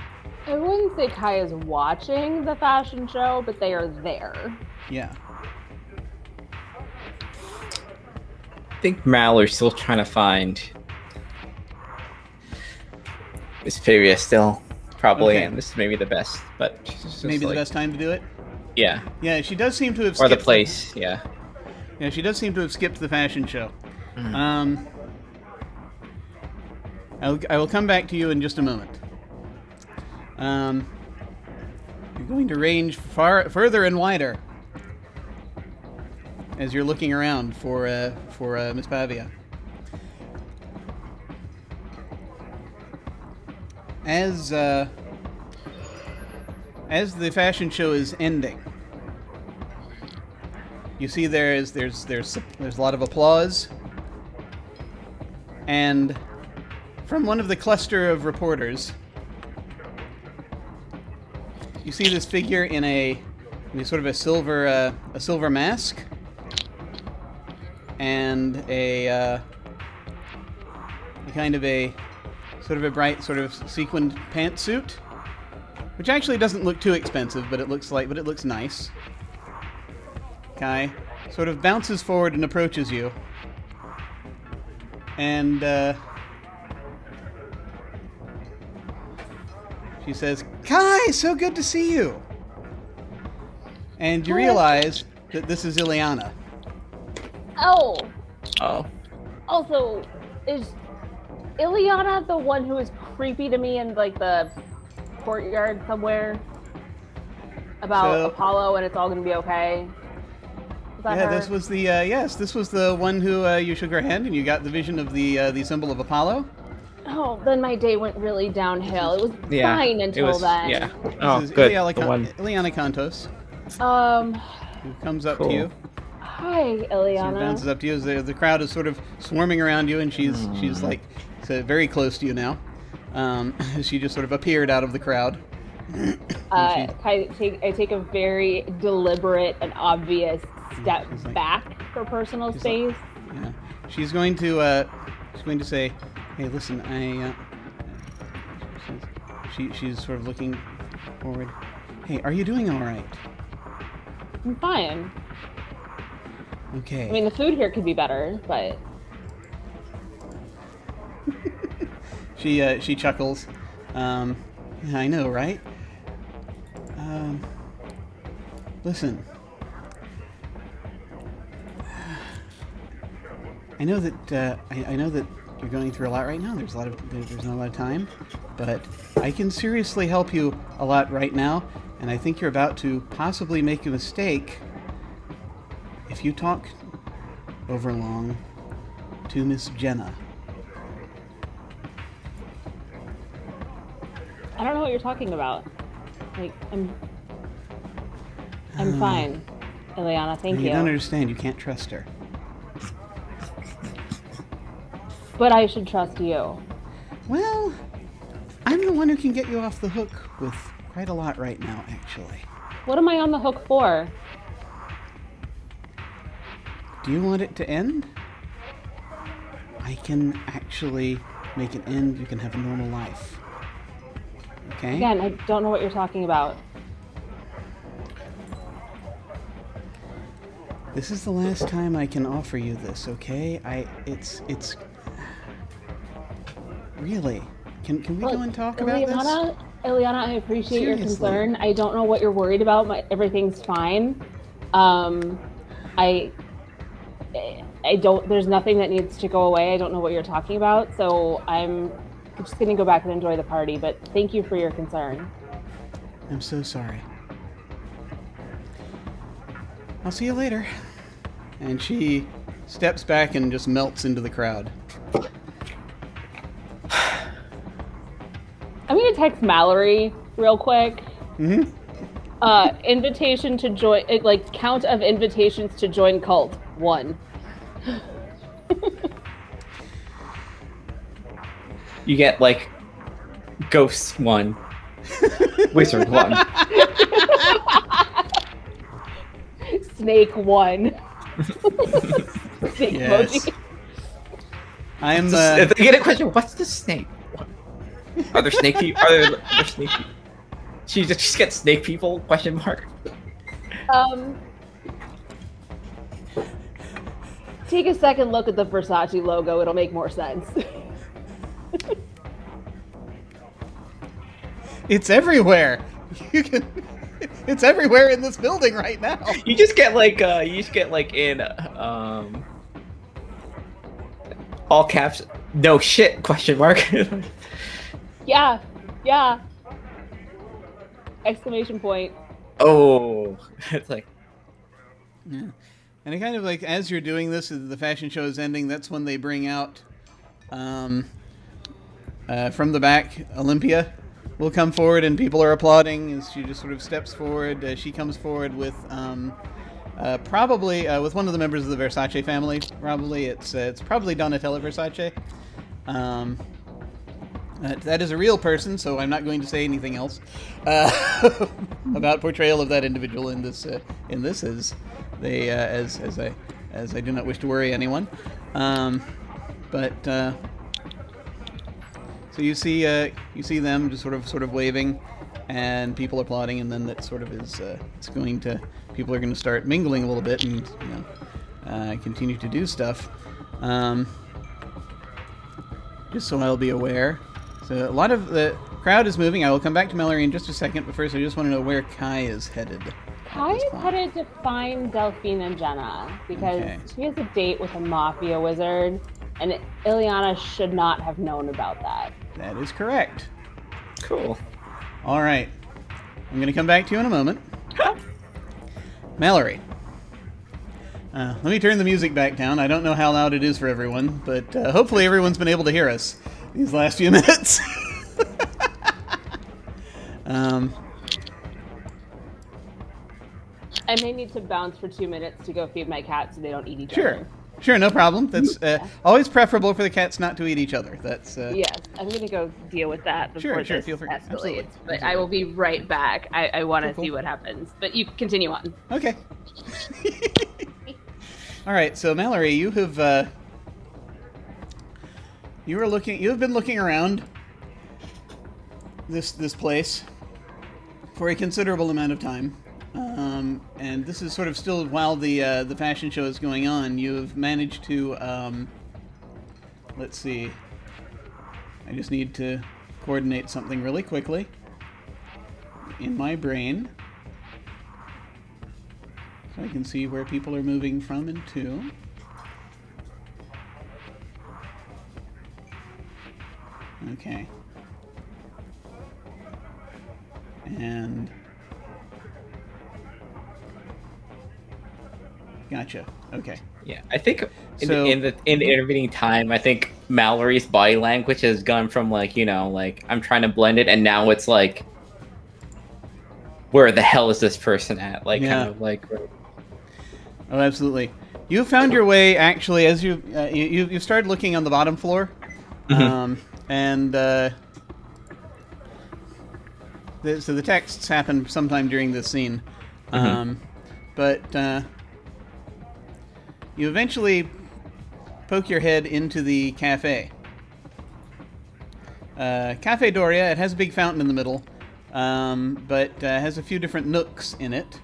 I wouldn't say Kai is watching the fashion show, but they are there. Yeah. I think Mallory's still trying to find Vesperia still, probably, Okay. and this is maybe the best, but Maybe the best time to do it? Yeah. Yeah, she does seem to have Or skipped the place, yeah. Yeah, she does seem to have skipped the fashion show. Mm. I will come back to you in just a moment. You're going to range further and wider as you're looking around for Miss Pavia. As the fashion show is ending, you see there's a lot of applause, and from one of the cluster of reporters, you see this figure in a sort of a silver mask and a kind of a sort of a bright sort of sequined pantsuit, which actually doesn't look too expensive, but it looks nice. Kai sort of bounces forward and approaches you, and she says, "Kai, so good to see you." And you realize that this is Ileana. Oh. Oh. Also, is Ileana the one who is creepy to me in like the courtyard somewhere about Apollo and it's all gonna be okay? Is that her? This was the yes, this was the one who you shook her hand and you got the vision of the symbol of Apollo. Oh, then my day went really downhill. It was fine until then. Yeah. This is good. Ileana Cantos. Who comes up to you. Hi, She Ileana. bounces up to you. The crowd is sort of swarming around you, and she's like very close to you now. She just sort of appeared out of the crowd. I take a very deliberate and obvious step back for personal space. Yeah, she's going to say, "Hey, listen, she's sort of looking forward. Hey, are you doing all right?" I'm fine. Okay. I mean, the food here could be better, but she chuckles. Yeah, I know, right? Listen. I know that I know that you're going through a lot right now. There's not a lot of time, but I can seriously help you a lot right now, and I think you're about to possibly make a mistake if you talk over long to Miss Jenna. I don't know what you're talking about. Like, I'm fine, Ileana. Thank you. You don't understand. You can't trust her. But I should trust you. Well, I'm the one who can get you off the hook with quite a lot right now, actually. What am I on the hook for? Do you want it to end? I can actually make it end. You can have a normal life. Okay? Again, I don't know what you're talking about. This is the last time I can offer you this, okay? It's really. Can we go and talk about this? Ileana, I appreciate your Seriously. concern. I don't know what you're worried about. Everything's fine. I don't. There's nothing that needs to go away. I don't know what you're talking about. So I'm just gonna go back and enjoy the party. But thank you for your concern. I'm so sorry. I'll see you later. And she steps back and just melts into the crowd. text Mallory real quick. Mm-hmm. Invitation to join, like, count of invitations to join cult, 1. You get, like, Ghost 1. Wizard 1. Snake 1. Snake Yes. emoji. I'm If they get a question, what's the snake? Are there snake people? Are there snake people? She just gets snake people? Question mark. Take a second look at the Versace logo. It'll make more sense. It's everywhere. You can. It's everywhere in this building right now. You just get like in all caps. No shit? Question mark. Yeah. Exclamation point. Oh, it's like. Yeah. And it kind of like, as you're doing this, as the fashion show is ending, that's when they bring out, from the back, Olympia will come forward, and people are applauding as she just sort of steps forward. She comes forward with, probably, with one of the members of the Versace family. Probably, it's probably Donatella Versace. That is a real person, so I'm not going to say anything else about portrayal of that individual in this. As they, as I do not wish to worry anyone, but so you see them just sort of waving, and people applauding, and then that sort of is people are going to start mingling a little bit and continue to do stuff. Just so I'll be aware. So a lot of the crowd is moving. I will come back to Mallory in just a second, but first I just want to know where Kai is headed. Kai is headed to find Delphine and Jenna, because she has a date with a mafia wizard, and Ileana should not have known about that. That is correct. Cool. All right. I'm going to come back to you in a moment. Mallory. Let me turn the music back down. I don't know how loud it is for everyone, but hopefully everyone's been able to hear us these last few minutes. I may need to bounce for 2 minutes to go feed my cat so they don't eat each other. Sure, no problem. That's always preferable for the cats not to eat each other. That's yes, I'm gonna go deal with that before this feel free. escalates. Absolutely. But I will be right back. I want to see what happens. But you continue on. Okay. All right. So Mallory, you have you have been looking around this place for a considerable amount of time. And this is sort of still while the fashion show is going on. You've managed to let's see. I just need to coordinate something really quickly in my brain so I can see where people are moving from and to. Okay. And gotcha. Okay. Yeah, I think in the intervening time, I think Mallory's body language has gone from like, like I'm trying to blend it, and now it's like, where the hell is this person at? Like, kind of like. Oh, absolutely. You found your way actually as you started looking on the bottom floor, and so the texts happen sometime during this scene, but you eventually poke your head into the cafe. Cafe Doria. It has a big fountain in the middle, but has a few different nooks in it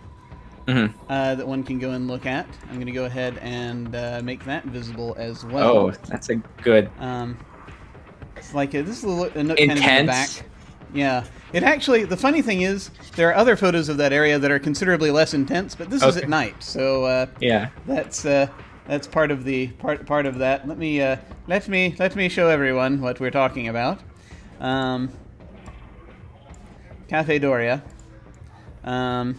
that one can go and look at. I'm going to go ahead and make that visible as well. Oh, that's a good. It's like this is a nook intense. Kind of in the back. Yeah. It actually, the funny thing is, there are other photos of that area that are considerably less intense, but this is at night, so yeah, that's part of the part of that. Let me show everyone what we're talking about. Cafe Doria, and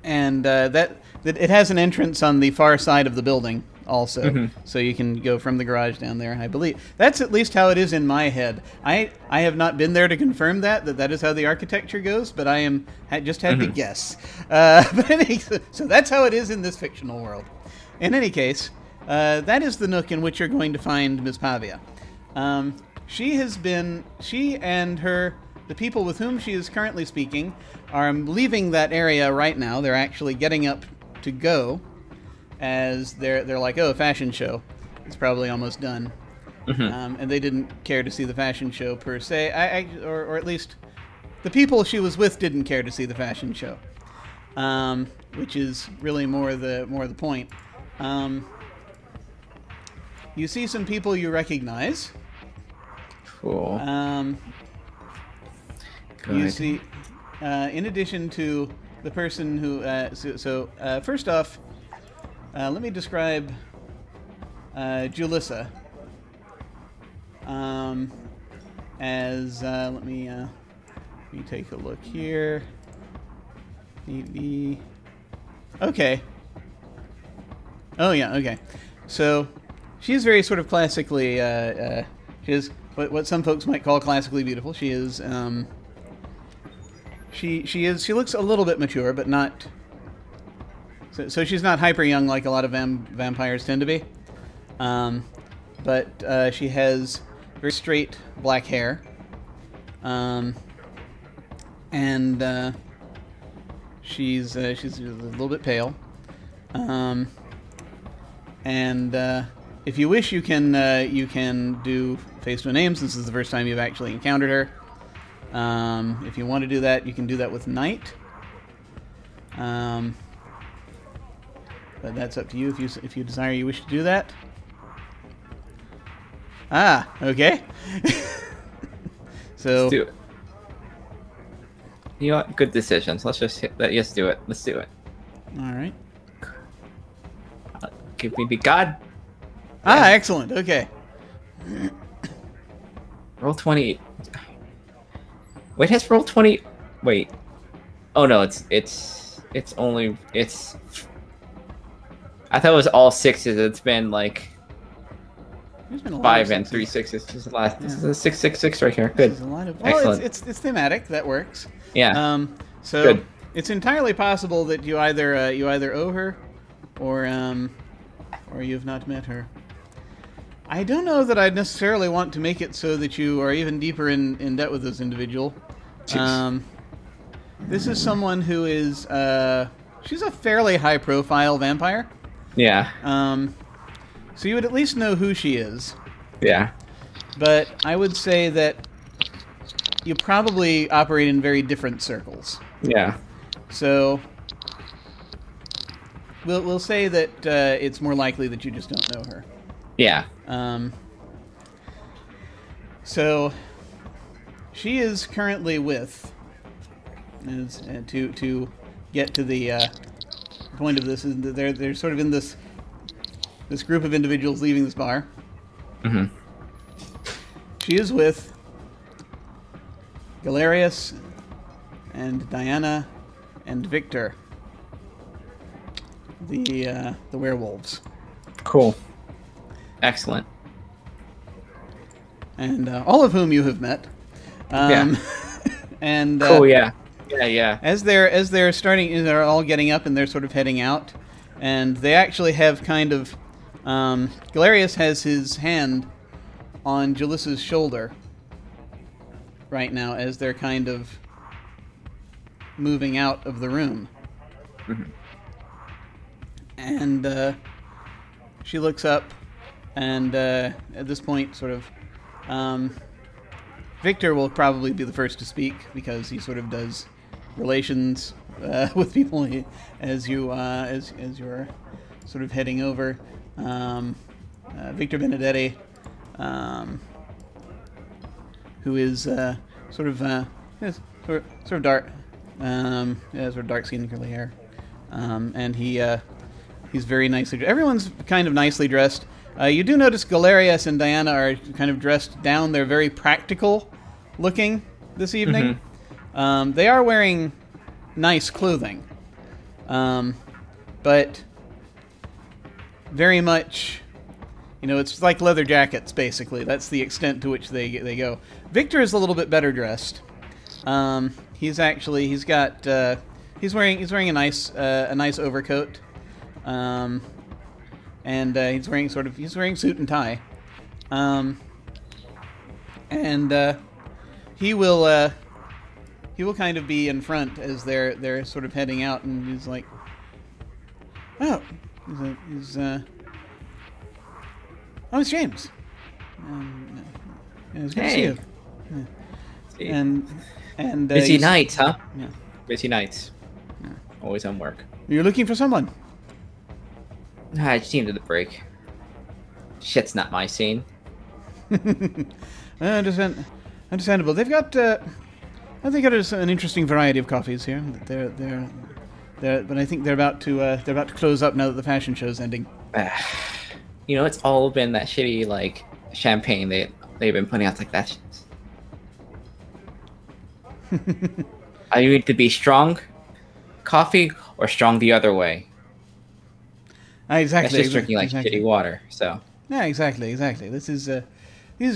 that it has an entrance on the far side of the building, also, so you can go from the garage down there. I believe that's at least how it is in my head. I have not been there to confirm that is how the architecture goes, but I just had to guess. So that's how it is in this fictional world. In any case, that is the nook in which you're going to find Ms. Pavia. She and the people with whom she is currently speaking are leaving that area right now. They're actually getting up to go, as they're like, oh, fashion show. It's probably almost done. And they didn't care to see the fashion show per se, or at least the people she was with didn't care to see the fashion show, which is really more the point. You see some people you recognize. Cool. You see, in addition to the person who, first off, let me describe Julissa as, let me take a look here. Okay. Oh yeah, okay. So, she's very sort of classically, she is what some folks might call classically beautiful. She is, she looks a little bit mature, but not, so she's not hyper young like a lot of vampires tend to be. But she has very straight black hair. And she's a little bit pale. And if you wish, you can do face to a name, since this is the first time you've actually encountered her. If you want to do that, you can do that with Night. But that's up to you if you desire, you wish to do that. Ah, okay. So let's do it. You know what? Good decisions. Let's just hit that. Yes, do it. Let's do it. All right. Give me the god. Ah, excellent. Okay. Roll 20. Wait, has roll 20? Wait. Oh no, it's only I thought it was all sixes. It's been like There's been a lot 5 of and 3 sixes. This is the last. Yeah. This is a 666 right here. Good. There's a lot of, excellent. It's thematic. That works. Yeah. So Good. It's entirely possible that you either owe her, or you've not met her. I don't know that I'd necessarily want to make it so that you are even deeper in debt with this individual. This is someone who is she's a fairly high-profile vampire. Yeah. So you would at least know who she is. Yeah. But I would say that you probably operate in very different circles. Yeah. So we'll say that it's more likely that you just don't know her. Yeah. So she is currently with, to get to the point of this, is that they're sort of in this group of individuals leaving this bar. Mm-hmm. She is with Galerius and Diana and Victor, the werewolves. Cool. Excellent. And all of whom you have met. Yeah. And cool. Yeah. Yeah. As they're starting, they're all getting up and they're sort of heading out, and they actually have kind of Galerius has his hand on Julissa's shoulder right now as they're kind of moving out of the room. Mm-hmm. And she looks up, and at this point, sort of, Victor will probably be the first to speak because he sort of does relations with people as you're sort of heading over. Victor Benedetti, who is sort of dark, sort of dark skin, curly hair, and he's very nicely. Everyone's kind of nicely dressed. You do notice Galerius and Diana are kind of dressed down. They're very practical looking this evening. Mm-hmm. They are wearing nice clothing, but very much, you know, it's like leather jackets, basically. That's the extent to which they go. Victor is a little bit better dressed. He's wearing a nice overcoat. And he's wearing suit and tie. He will kind of be in front as they're sort of heading out, and he's like, oh, oh, it's James. Yeah, it's good to see you. Yeah. And busy nights, huh? Yeah. Busy nights. Yeah. Always on work. You're looking for someone. I just needed a break. Shit's not my scene. Understandable. They've got I think there's an interesting variety of coffees here. But I think they're about to close up now that the fashion show's ending. You know, it's all been that shitty like champagne they've been putting out like that. I need to be strong coffee or strong the other way. Exactly. That's just drinking like shitty water. So yeah, exactly. This is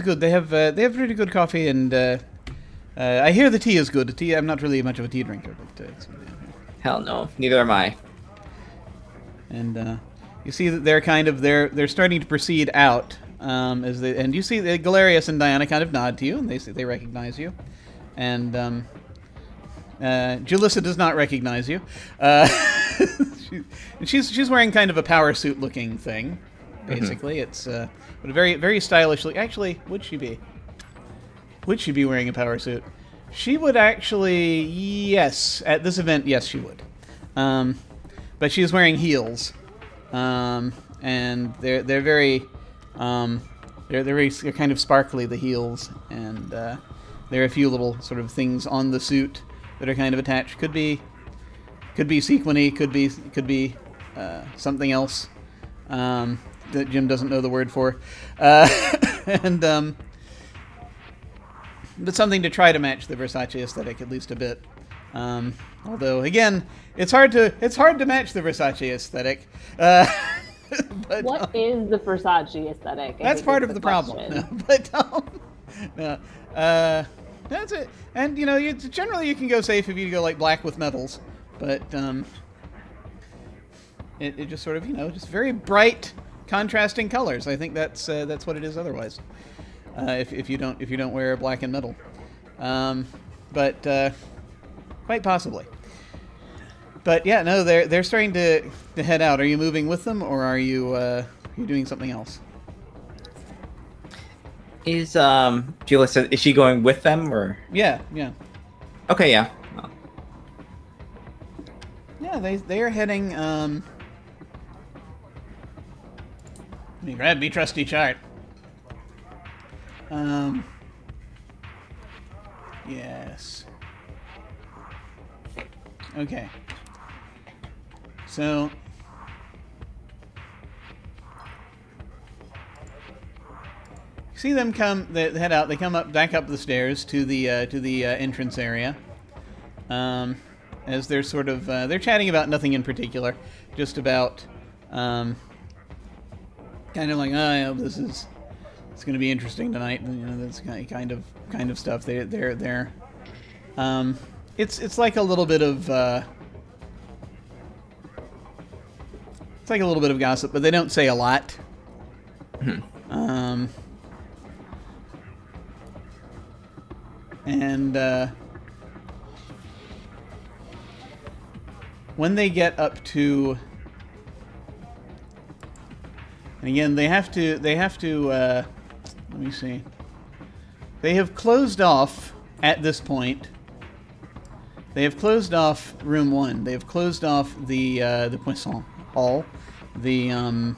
good. They have pretty good coffee, and I hear the tea is good. The tea, I'm not really much of a tea drinker, but hell no, neither am I. And you see that they're starting to proceed out and you see that Galerius and Diana kind of nod to you, and they recognize you, and Julissa does not recognize you. She's wearing kind of a power suit looking thing, basically. It's but a very, very stylish look. Actually, would she be wearing a power suit? She would actually, yes, at this event, yes, she would. But she's wearing heels, and they're very they're kind of sparkly, the heels, and there are a few little sort of things on the suit that are kind of attached. Could be sequiny, could be something else that Jim doesn't know the word for, and but something to try to match the Versace aesthetic at least a bit. Although again, it's hard to match the Versace aesthetic. But, what is the Versace aesthetic? That's part of the problem. No, but that's it. And you know, generally you can go safe if you go like black with metals, but it just sort of, you know, just very bright, contrasting colors. I think that's what it is otherwise. If you don't wear black and metal, but quite possibly. But yeah, no, they're starting to head out. Are you moving with them, or are you doing something else? Is Julissa, is she going with them, or? Yeah. Okay, yeah. Well. Yeah, they are heading. Let me grab me trusty chart. Yes. Okay. So see them come. They head out. They come back up the stairs to the entrance area. As they're sort of they're chatting about nothing in particular, just about kind of like, oh, yeah, it's going to be interesting tonight. You know, that's kind of stuff. They're it's like a little bit of it's like a little bit of gossip, but they don't say a lot. And when they get up to, and again, they have to let me see. They have closed off at this point. They have closed off room 1. They have closed off the Poisson Hall, the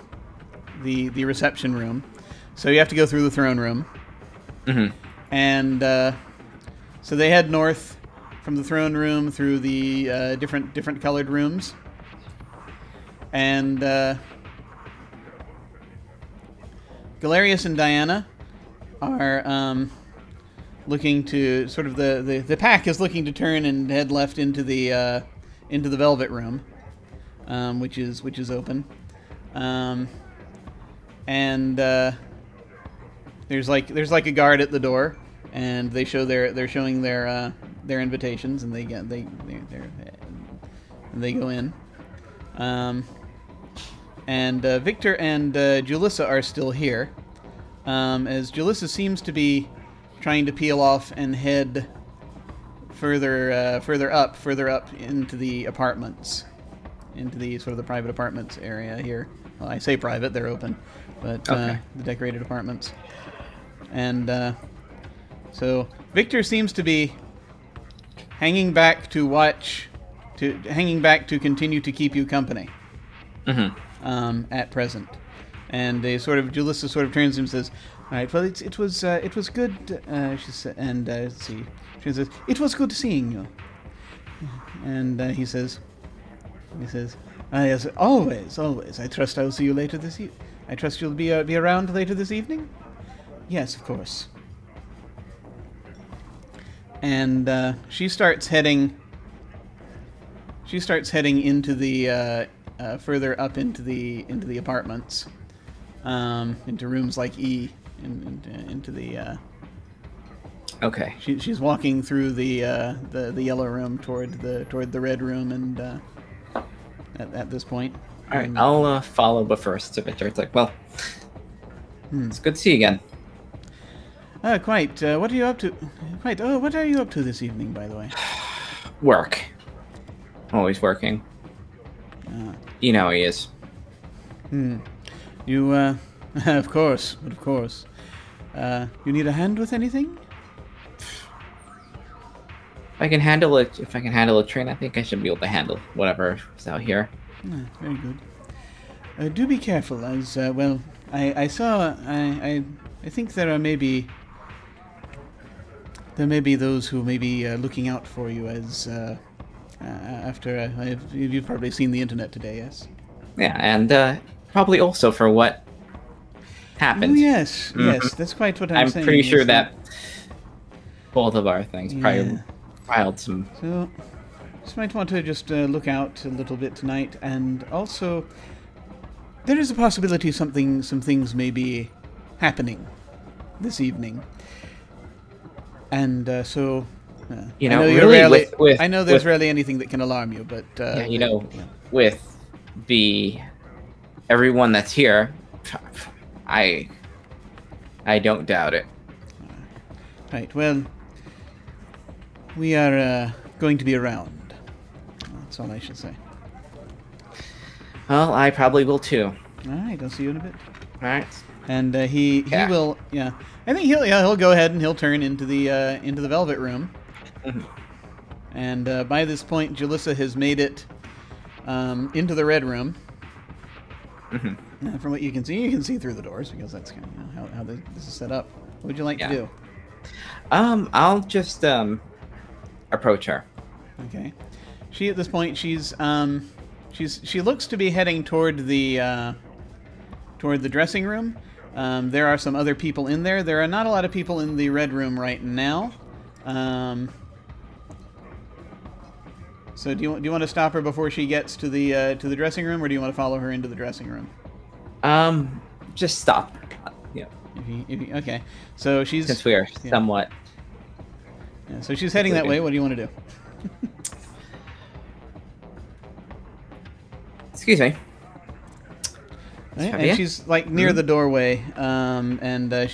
reception room. So you have to go through the throne room. And so they head north from the throne room through the different colored rooms. And Galerius and Diana are looking to sort of the pack is looking to turn and head left into the Velvet Room, which is open. and there's like a guard at the door, and they're showing their invitations, and they go in. And Victor and Julissa are still here, as Julissa seems to be trying to peel off and head further up into the apartments, into the sort of the private apartments area here. Well, I say private; they're open, but okay. The decorated apartments. And so Victor seems to be hanging back to continue to keep you company. At present, and Julissa sort of turns to him and says, "All right, well, it was good." She said, and let's see, she says, "It was good seeing you." And he says, "Yes, always. I trust I will see you later this evening. I trust you'll be around later this evening." "Yes, of course." And she starts heading into the further up into the apartments, into rooms like E, into the. Okay. She's walking through the yellow room toward the red room, and at this point. All right, I'll follow, but first to Victor. It's like, well, it's good to see you again. Quite. What are you up to? Quite. Oh, what are you up to this evening, by the way? Work. Always working. You know how he is. You, of course. You need a hand with anything? If I can handle a train, I think I should be able to handle whatever is out here. Very good. Do be careful, as well. I think there may be those who may be looking out for you as. You've probably seen the internet today, yes? Yeah, and probably also for what happened. Oh, yes, yes, that's quite what I'm saying. I'm pretty sure that both of our things probably piled some... So, just might want to just look out a little bit tonight, and also, there is a possibility some things may be happening this evening. And so... you know, I know there's rarely anything that can alarm you, but with everyone that's here, I don't doubt it. Right. Well, we are going to be around. That's all I should say. Well, I probably will too. All right. I'll see you in a bit. All right. And he will. Yeah. I think he'll go ahead and he'll turn into the Velvet Room. And by this point, Julissa has made it into the Red Room. From what you can see through the doors, because that's kind of how this is set up. What would you like to do? I'll just approach her. Okay. She at this point she looks to be heading toward the dressing room. There are some other people in there. There are not a lot of people in the Red Room right now. So do you want to stop her before she gets to the dressing room, or do you want to follow her into the dressing room? Just stop. Yeah. Okay. So she's since we are somewhat. Yeah. So she's heading that way. What do you want to do? Excuse me. And she's like near the doorway, and there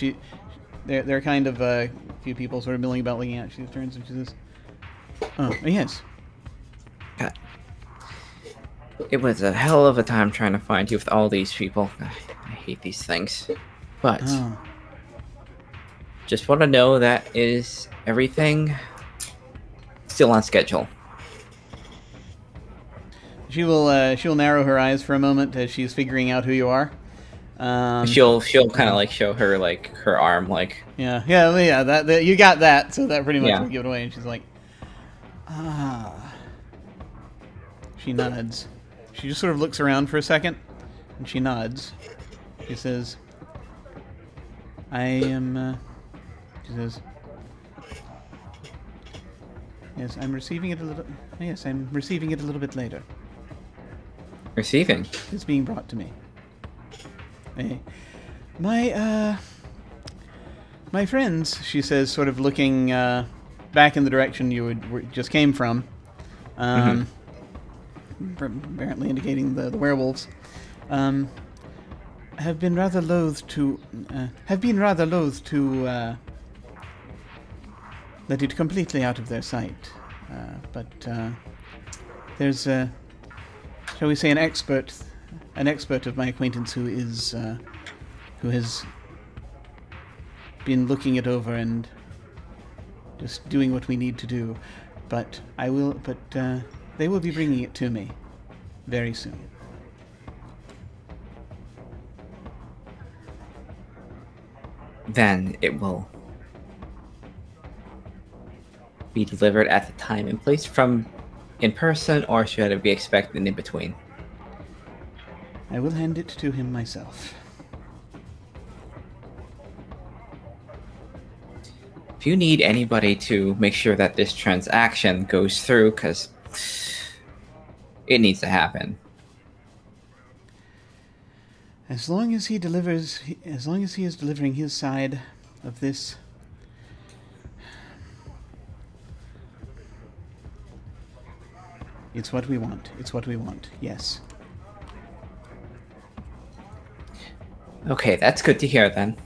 are kind of a few people sort of milling about, looking at. She turns and she says, "Oh, yes." It was a hell of a time trying to find you with all these people. I hate these things. But just want to know that is everything still on schedule. She'll narrow her eyes for a moment as she's figuring out who you are. She'll kind of like show her like her arm, like yeah. That you got that, so that pretty much will give it away. And she's like, She nods. She just sort of looks around for a second, and she nods. She says, "I am." She says, "Yes, I'm receiving it a little. Yes, I'm receiving it a little bit later." Receiving? It's being brought to me. My friends, she says, sort of looking back in the direction you just came from, apparently indicating the werewolves, have been rather loath to let it completely out of their sight. But there's shall we say, an expert of my acquaintance who has been looking it over and just doing what we need to do. But they will be bringing it to me very soon. Then it will be delivered at the time and place from in person, or should it be expected in between? I will hand it to him myself. If you need anybody to make sure that this transaction goes through, because it needs to happen. As long as he is delivering his side of this, it's what we want. It's what we want. Yes. Okay, that's good to hear then.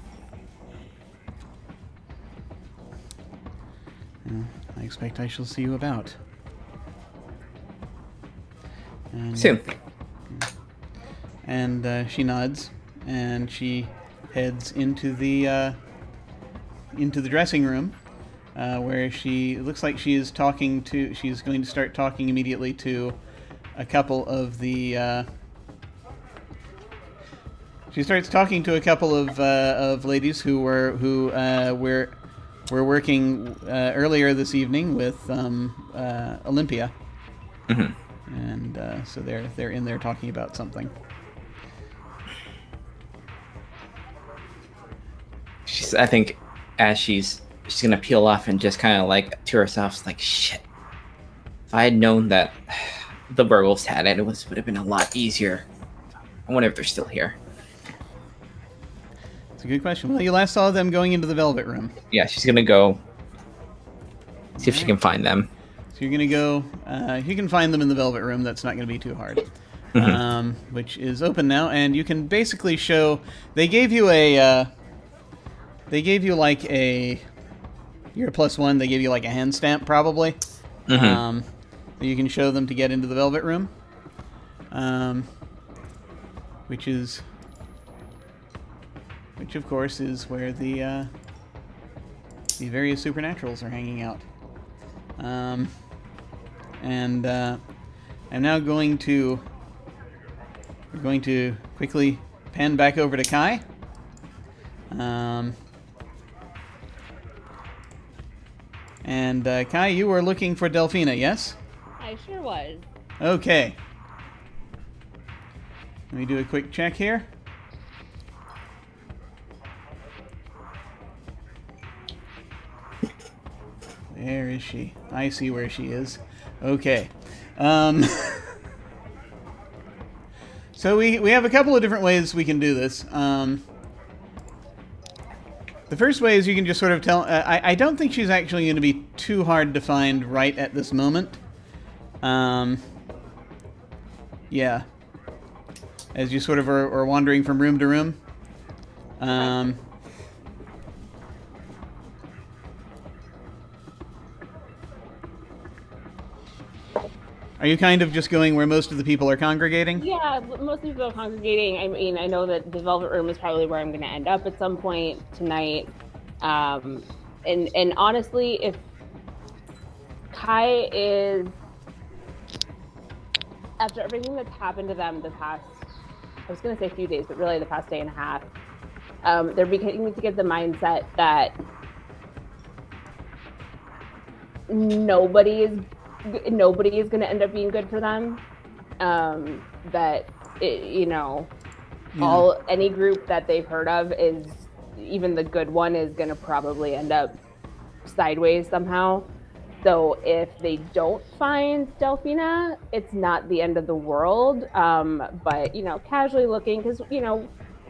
I expect I shall see you about. Soon. And she nods, and she heads into the dressing room, where it looks like she's going to start talking immediately to a couple of the. She starts talking to a couple of ladies who were working earlier this evening with Olympia, and so they're in there talking about something. I think as she's gonna peel off and just kind of like to herself, like, shit. If I had known that the werewolves had it, would have been a lot easier. I wonder if they're still here. It's a good question. Well, you last saw them going into the Velvet Room. Yeah, she's gonna go see if she can find them. So you're gonna go. You can find them in the Velvet Room. That's not gonna be too hard. Which is open now, and you can basically show. They gave you a. They gave you like a. You're a +1. They gave you like a hand stamp, probably. So you can show them to get into the Velvet Room. Which of course is where the various supernaturals are hanging out. And I'm now going to. We're going to quickly pan back over to Kai. And Kai, you were looking for Delphina, yes? I sure was. Okay. Let me do a quick check here. Where is she? I see where she is. Okay. So we have a couple of different ways we can do this. The first way is you can just sort of tell... I don't think she's actually going to be too hard to find right at this moment. Yeah. As you sort of are wandering from room to room. Are you kind of just going where most of the people are congregating? Yeah, most people are congregating. I mean, I know that the Velvet Room is probably where I'm going to end up at some point tonight. And honestly, if Kai is, after everything that's happened to them the past, I was going to say few days, but really the past day and a half, they're beginning to get the mindset that nobody is going to end up being good for them. That any group that they've heard of is, even the good one, is going to probably end up sideways somehow. So if they don't find Delphina, it's not the end of the world. But casually looking, because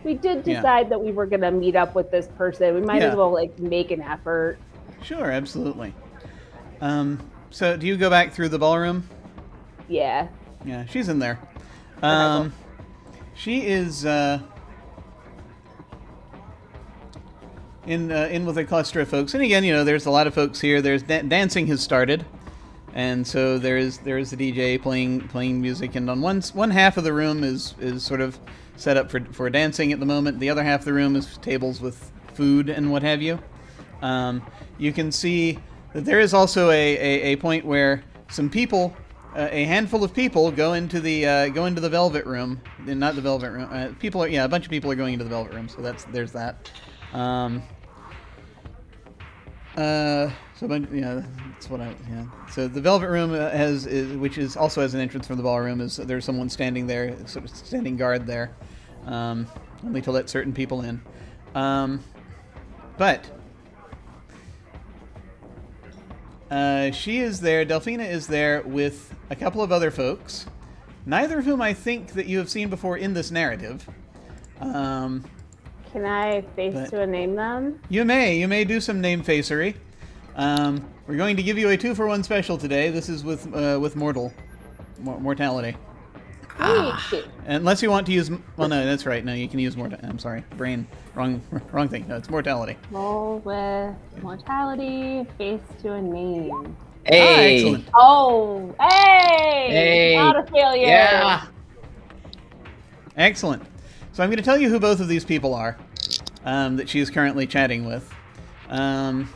we did decide that we were gonna meet up with this person. We might as well like make an effort. Sure, absolutely. So do you go back through the ballroom? Yeah. Yeah, she's in there. She is in with a cluster of folks, and again, there's a lot of folks here. There's dancing has started, and so there's the DJ playing music, and on one half of the room is sort of set up for dancing at the moment. The other half of the room is tables with food and what have you. You can see that there is also a point where some people, a handful of people, go into the Velvet Room. Not the Velvet Room. A bunch of people are going into the Velvet Room. So there's that. That's what So the Velvet Room which also has an entrance from the ballroom. There's someone standing there, sort of standing guard there, only to let certain people in. But she is there. Delphina is there with a couple of other folks, neither of whom I think that you have seen before in this narrative. Can I face to a name them? You may do some name facery. We're going to give you a 2-for-1 special today. This is with mortality. Unless you want to use... Well, no, that's right. No, you can use mortality. I'm sorry. Brain. Wrong thing. No, it's mortality. Roll with mortality, face to a name. Hey! Excellent. Oh! Hey! Not a failure! Yeah! Excellent. So I'm going to tell you who both of these people are that she is currently chatting with. And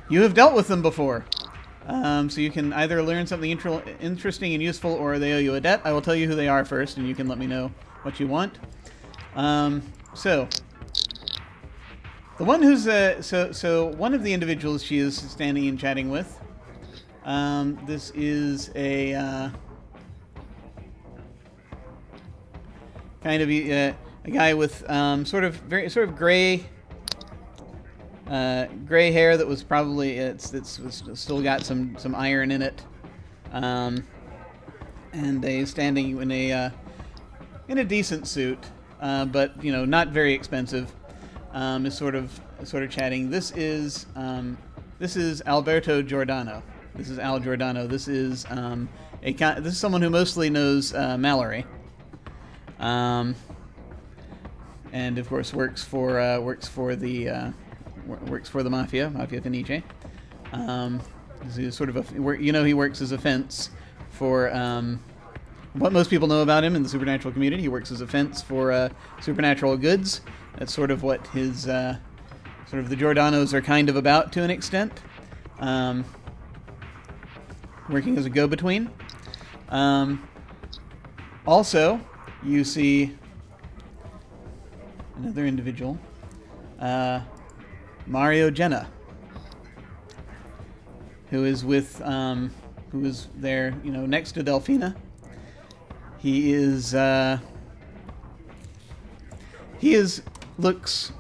you have dealt with them before. So you can either learn something interesting and useful, or they owe you a debt. I will tell you who they are first, and you can let me know what you want. So the one who's so one of the individuals she is standing and chatting with. This is a kind of a guy with sort of gray hair that was probably it's still got some iron in it, and a standing in a decent suit, but not very expensive. Is sort of chatting. This is Alberto Giordano. This is Al Giordano. This is someone who mostly knows Mallory. And of course works for the Mafia Fenice. He's sort of he works as a fence for what most people know about him in the supernatural community. He works as a fence for supernatural goods. That's sort of what his sort of the Giordanos are kind of about to an extent. Working as a go-between. Also, you see another individual, Mario Jenna, who is there, next to Delphina. He looks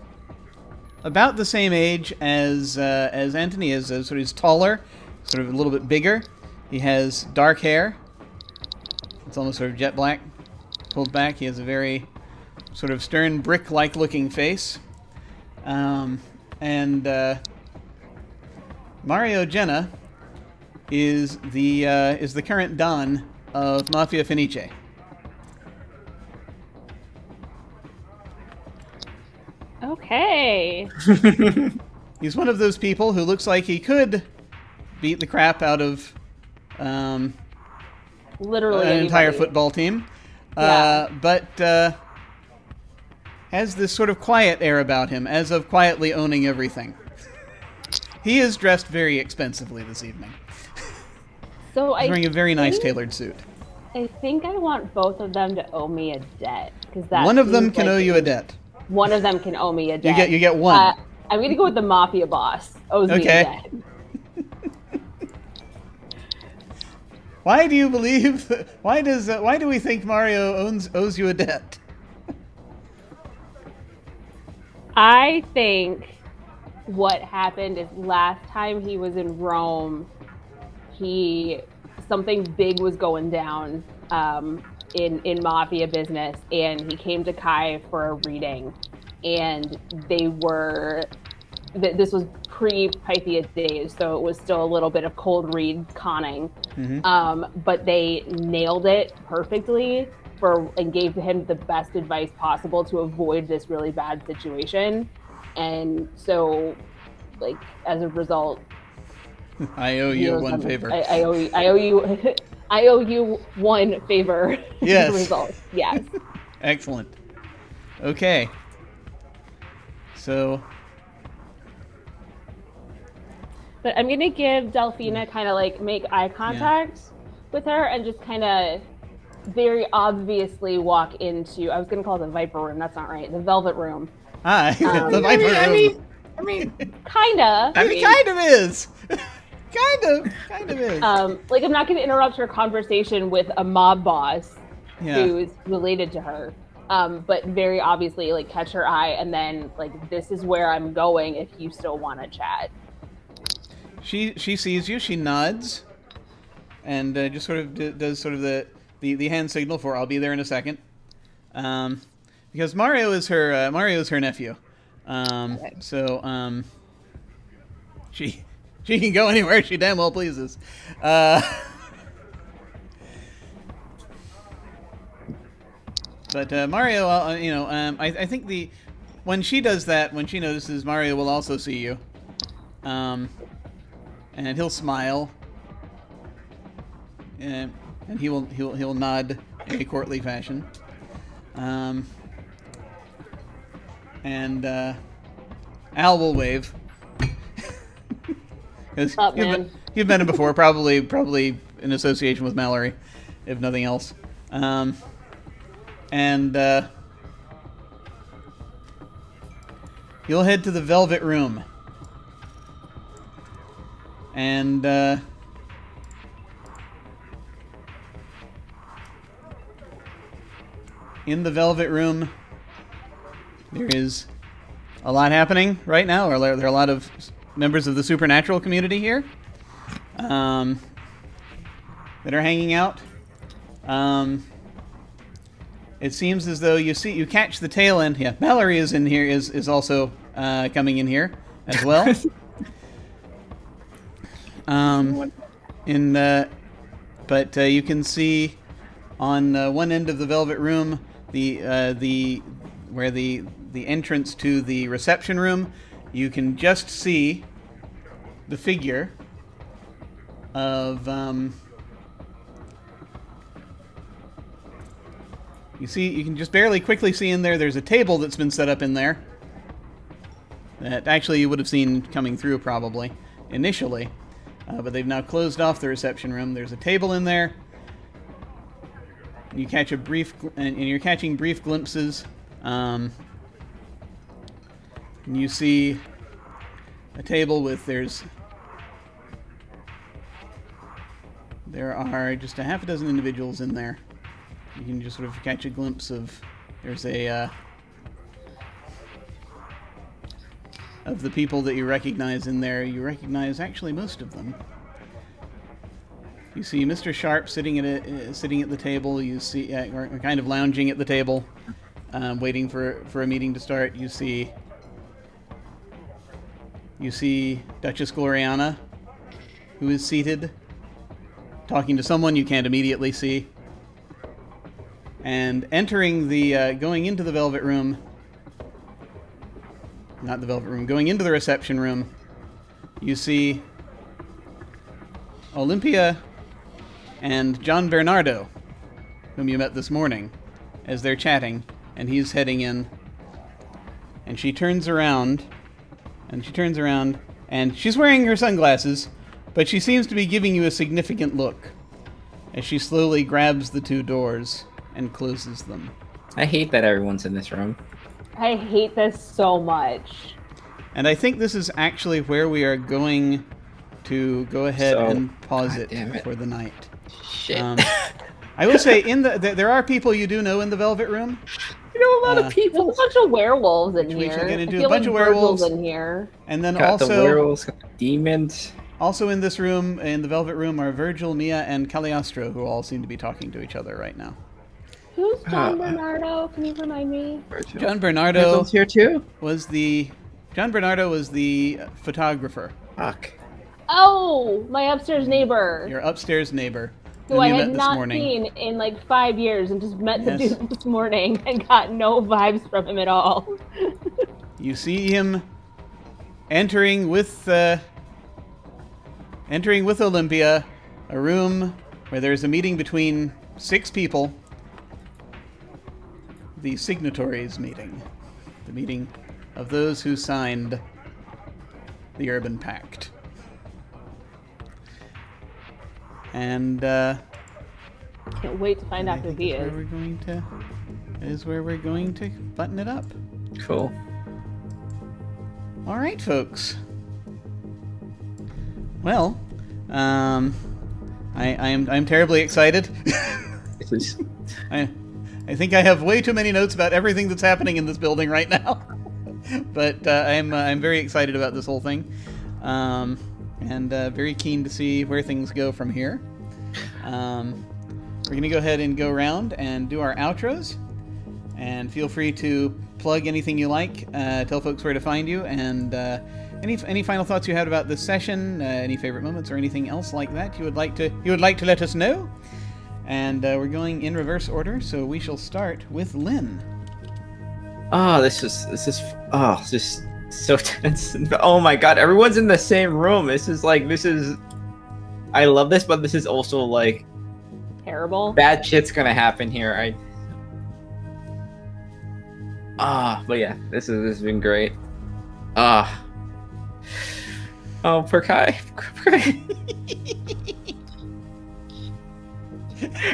about the same age as Anthony is. Sort of he's taller, sort of a little bit bigger. He has dark hair. It's almost sort of jet black, pulled back. He has a very sort of stern, brick-like looking face. And Mario Jenna is the current Don of Mafia Fenice. Okay. He's one of those people who looks like he could beat the crap out of literally an entire football team, but has this sort of quiet air about him, as of quietly owning everything. He is dressed very expensively this evening. So he's wearing a very nice tailored suit. I think I want both of them to owe me a debt, because one of them can owe you a debt. One of them can owe me a debt. You get one. I'm going to go with the mafia boss. Owes me a debt. Why do you believe? Why do we think Mario owes you a debt? I think what happened is last time he was in Rome, something big was going down. in mafia business, and he came to Kai for a reading, and they were. This was pre-Pythia days, so it was still a little bit of cold read conning. But they nailed it perfectly and gave him the best advice possible to avoid this really bad situation. And so, like, as a result, I owe you one favor. I owe you one favor. Yes. As a result. Yes. Excellent. Okay. So. But I'm gonna give Delphina kind of like make eye contact with her and just kind of very obviously walk into. I was gonna call it the Viper Room. That's not right. The Velvet Room. Hi, the Viper Room. I mean, kinda. I mean, kind of is. kind of is. Like, I'm not gonna interrupt her conversation with a mob boss who's related to her. But very obviously, like, catch her eye, and then like, this is where I'm going if you still want to chat. She sees you. She nods, and just sort of does sort of the hand signal for "I'll be there in a second," because Mario is her nephew. So she can go anywhere she damn well pleases. But Mario, I think when she does that, when she notices, Mario will also see you. And he'll smile, and he'll nod in a courtly fashion, and Al will wave because you've met him before, probably in association with Mallory, if nothing else, and you'll head to the Velvet Room. And in the Velvet Room, there is a lot happening right now. Or there are a lot of members of the supernatural community here that are hanging out. It seems as though you catch the tail end. Yeah, Mallory is in here. Is also coming in here as well. But you can see on one end of the Velvet Room where the entrance to the reception room. You can just see the figure of you can just barely quickly see in there. There's a table that's been set up in there that actually you would have seen coming through probably initially. But they've now closed off the reception room. There's a table in there. You catch and you're catching brief glimpses. And you see a table with there are just a half a dozen individuals in there. You can just sort of catch a glimpse of there's of the people that you recognize in there. You recognize actually most of them. You see Mr. Sharp sitting at the table. You see or kind of lounging at the table, waiting for a meeting to start. You see Duchess Gloriana, who is seated, talking to someone you can't immediately see. And entering going into the Velvet Room. Not the Velvet Room. Going into the reception room, you see Olympia and John Bernardo, whom you met this morning, as they're chatting, and he's heading in. And she turns around, and she's wearing her sunglasses, but she seems to be giving you a significant look as she slowly grabs the two doors and closes them. I hate that everyone's in this room. I hate this so much. And I think this is actually where we are going to go ahead and pause it for the night. Shit. I will say, there are people you do know in the Velvet Room. You know a lot of people. There's a bunch of werewolves in here. We shall get into a bunch of werewolves in here. And then got also the werewolves, got the demons. Also in this room, in the Velvet Room, are Virgil, Mia, and Cagliostro, who all seem to be talking to each other right now. Who's John Bernardo? Can you remind me? John Bernardo here too. was the photographer. Fuck. Oh, my upstairs neighbor. Your upstairs neighbor. Who I had not seen in like 5 years and just met the dude this morning and got no vibes from him at all. You see him entering with Olympia, a room where there's a meeting between 6 people. The signatories meeting. The meeting of those who signed the Urban Pact. And can't wait to find out who he is. That is where we're going to button it up. Cool. All right, folks. Well, I'm terribly excited. I think I have way too many notes about everything that's happening in this building right now. But I'm very excited about this whole thing. And very keen to see where things go from here. We're going to go ahead and go around and do our outros. And feel free to plug anything you like, tell folks where to find you, and any final thoughts you had about this session, any favorite moments, or anything else like that you would like to let us know. And we're going in reverse order, so we shall start with Lynn. Oh, this is so tense. Oh my god, everyone's in the same room. This is I love this, but this is also like terrible. Bad shit's gonna happen here. But yeah, this has been great. Oh, poor Kai.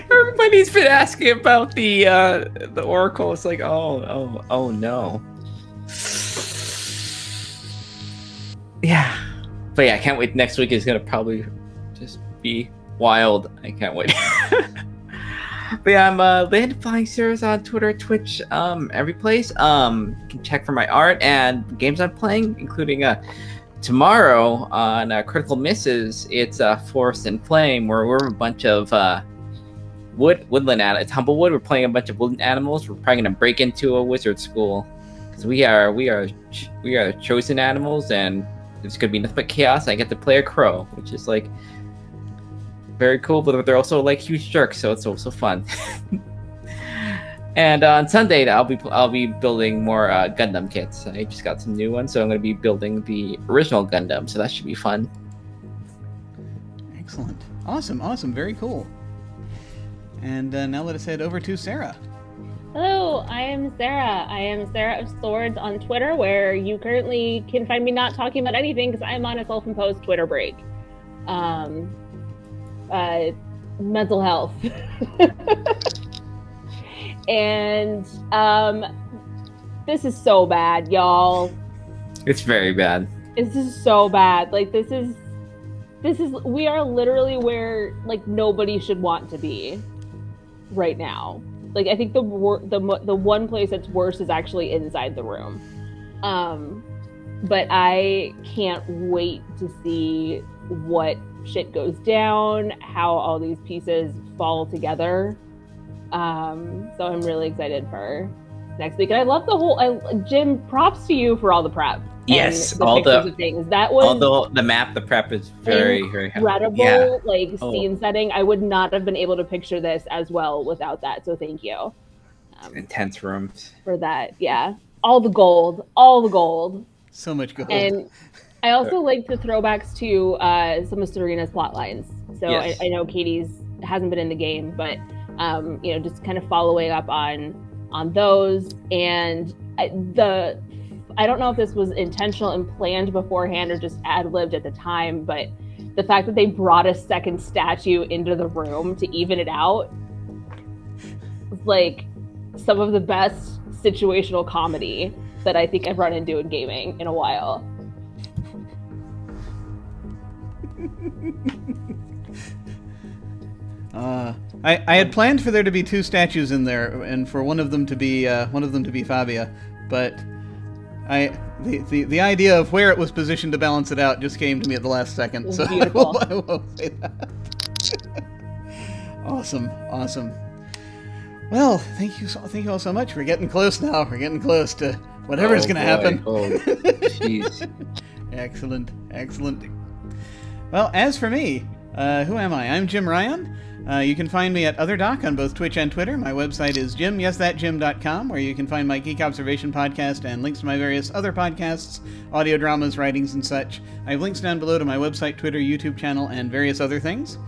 Everybody's been asking about the Oracle. It's like, oh no. Yeah, but yeah, I can't wait. Next week is gonna probably just be wild. I can't wait. But yeah, I'm Land Flying Sarah's on Twitter, Twitch, every place. You can check for my art and games I'm playing, including tomorrow on Critical Misses. It's Forest and Flame, where we're a bunch of woodland animals. It's Humblewood. We're playing a bunch of woodland animals. We're probably gonna break into a wizard school because we are chosen animals, and there's gonna be nothing but chaos. I get to play a crow, which is like very cool, but they're also like huge jerks, so it's also fun. And on Sunday, I'll be building more Gundam kits. I just got some new ones, so I'm going to be building the original Gundam, so that should be fun. Excellent, awesome, very cool. And now let us head over to Sara. Hello, I am Sara. I am Sara of Swords on Twitter, where you currently can find me not talking about anything because I'm on a self-imposed Twitter break. Mental health. And this is so bad, y'all. It's very bad. This is so bad. Like this is we are literally where like nobody should want to be right now. Like I think the one place that's worse is actually inside the room. But I can't wait to see what shit goes down, how all these pieces fall together. So I'm really excited for next week. And I love the whole Jim, props to you for all the prep. Yes, the all the things. That was the map, the prep is very incredible. Yeah. Like scene setting. I would not have been able to picture this as well without that. So thank you. Intense rooms for that. Yeah, all the gold. So much gold. And I also like the throwbacks to some of Serena's plot lines. So yes. I know Katie's hasn't been in the game, but just kind of following up on those. And I don't know if this was intentional and planned beforehand or just ad-libbed at the time, but the fact that they brought a second statue into the room to even it out was like some of the best situational comedy that I think I've run into in gaming in a while. I had planned for there to be 2 statues in there, and for one of them to be Fabia, but The idea of where it was positioned to balance it out just came to me at the last second. So beautiful. I will say that. Awesome. Well, thank you all so much. We're getting close now. We're getting close to whatever's going to happen. Oh, jeez. Excellent. Well, as for me, who am I? I'm Jim Ryan. You can find me at OtherDoc on both Twitch and Twitter. My website is jimyesthatjim.com, where you can find my Geek Observation podcast and links to my various other podcasts, audio dramas, writings, and such. I have links down below to my website, Twitter, YouTube channel, and various other things.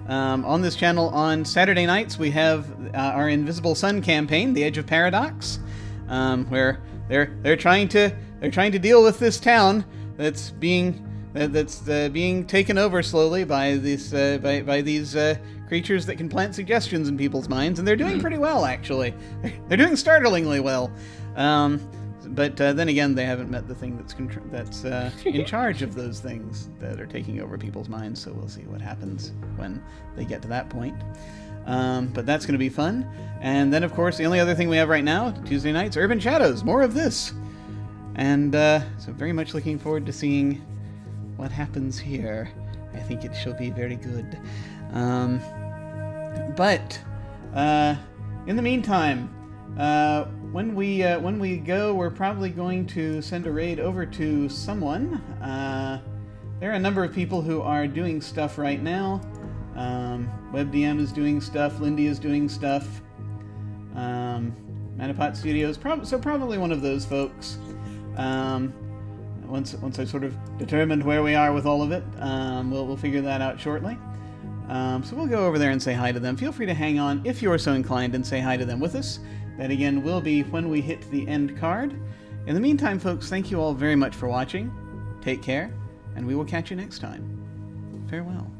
On this channel on Saturday nights, we have our Invisible Sun campaign, The Edge of Paradox, where they're trying to deal with this town that's being taken over slowly by these creatures that can plant suggestions in people's minds, and they're doing pretty well, actually. They're doing startlingly well. But then again, they haven't met the thing that's in charge of those things that are taking over people's minds, so we'll see what happens when they get to that point. But that's going to be fun. And then, of course, the only other thing we have right now, Tuesday nights, Urban Shadows, more of this. And so very much looking forward to seeing what happens here. I think it shall be very good. But in the meantime, when we go, we're probably going to send a raid over to someone. There are a number of people who are doing stuff right now. WebDM is doing stuff. Lindy is doing stuff. Manapot Studios, so probably one of those folks. Once I sort of determined where we are with all of it, we'll figure that out shortly. So we'll go over there and say hi to them. Feel free to hang on if you are so inclined and say hi to them with us. That again will be when we hit the end card. In the meantime, folks, thank you all very much for watching. Take care, and we will catch you next time. Farewell.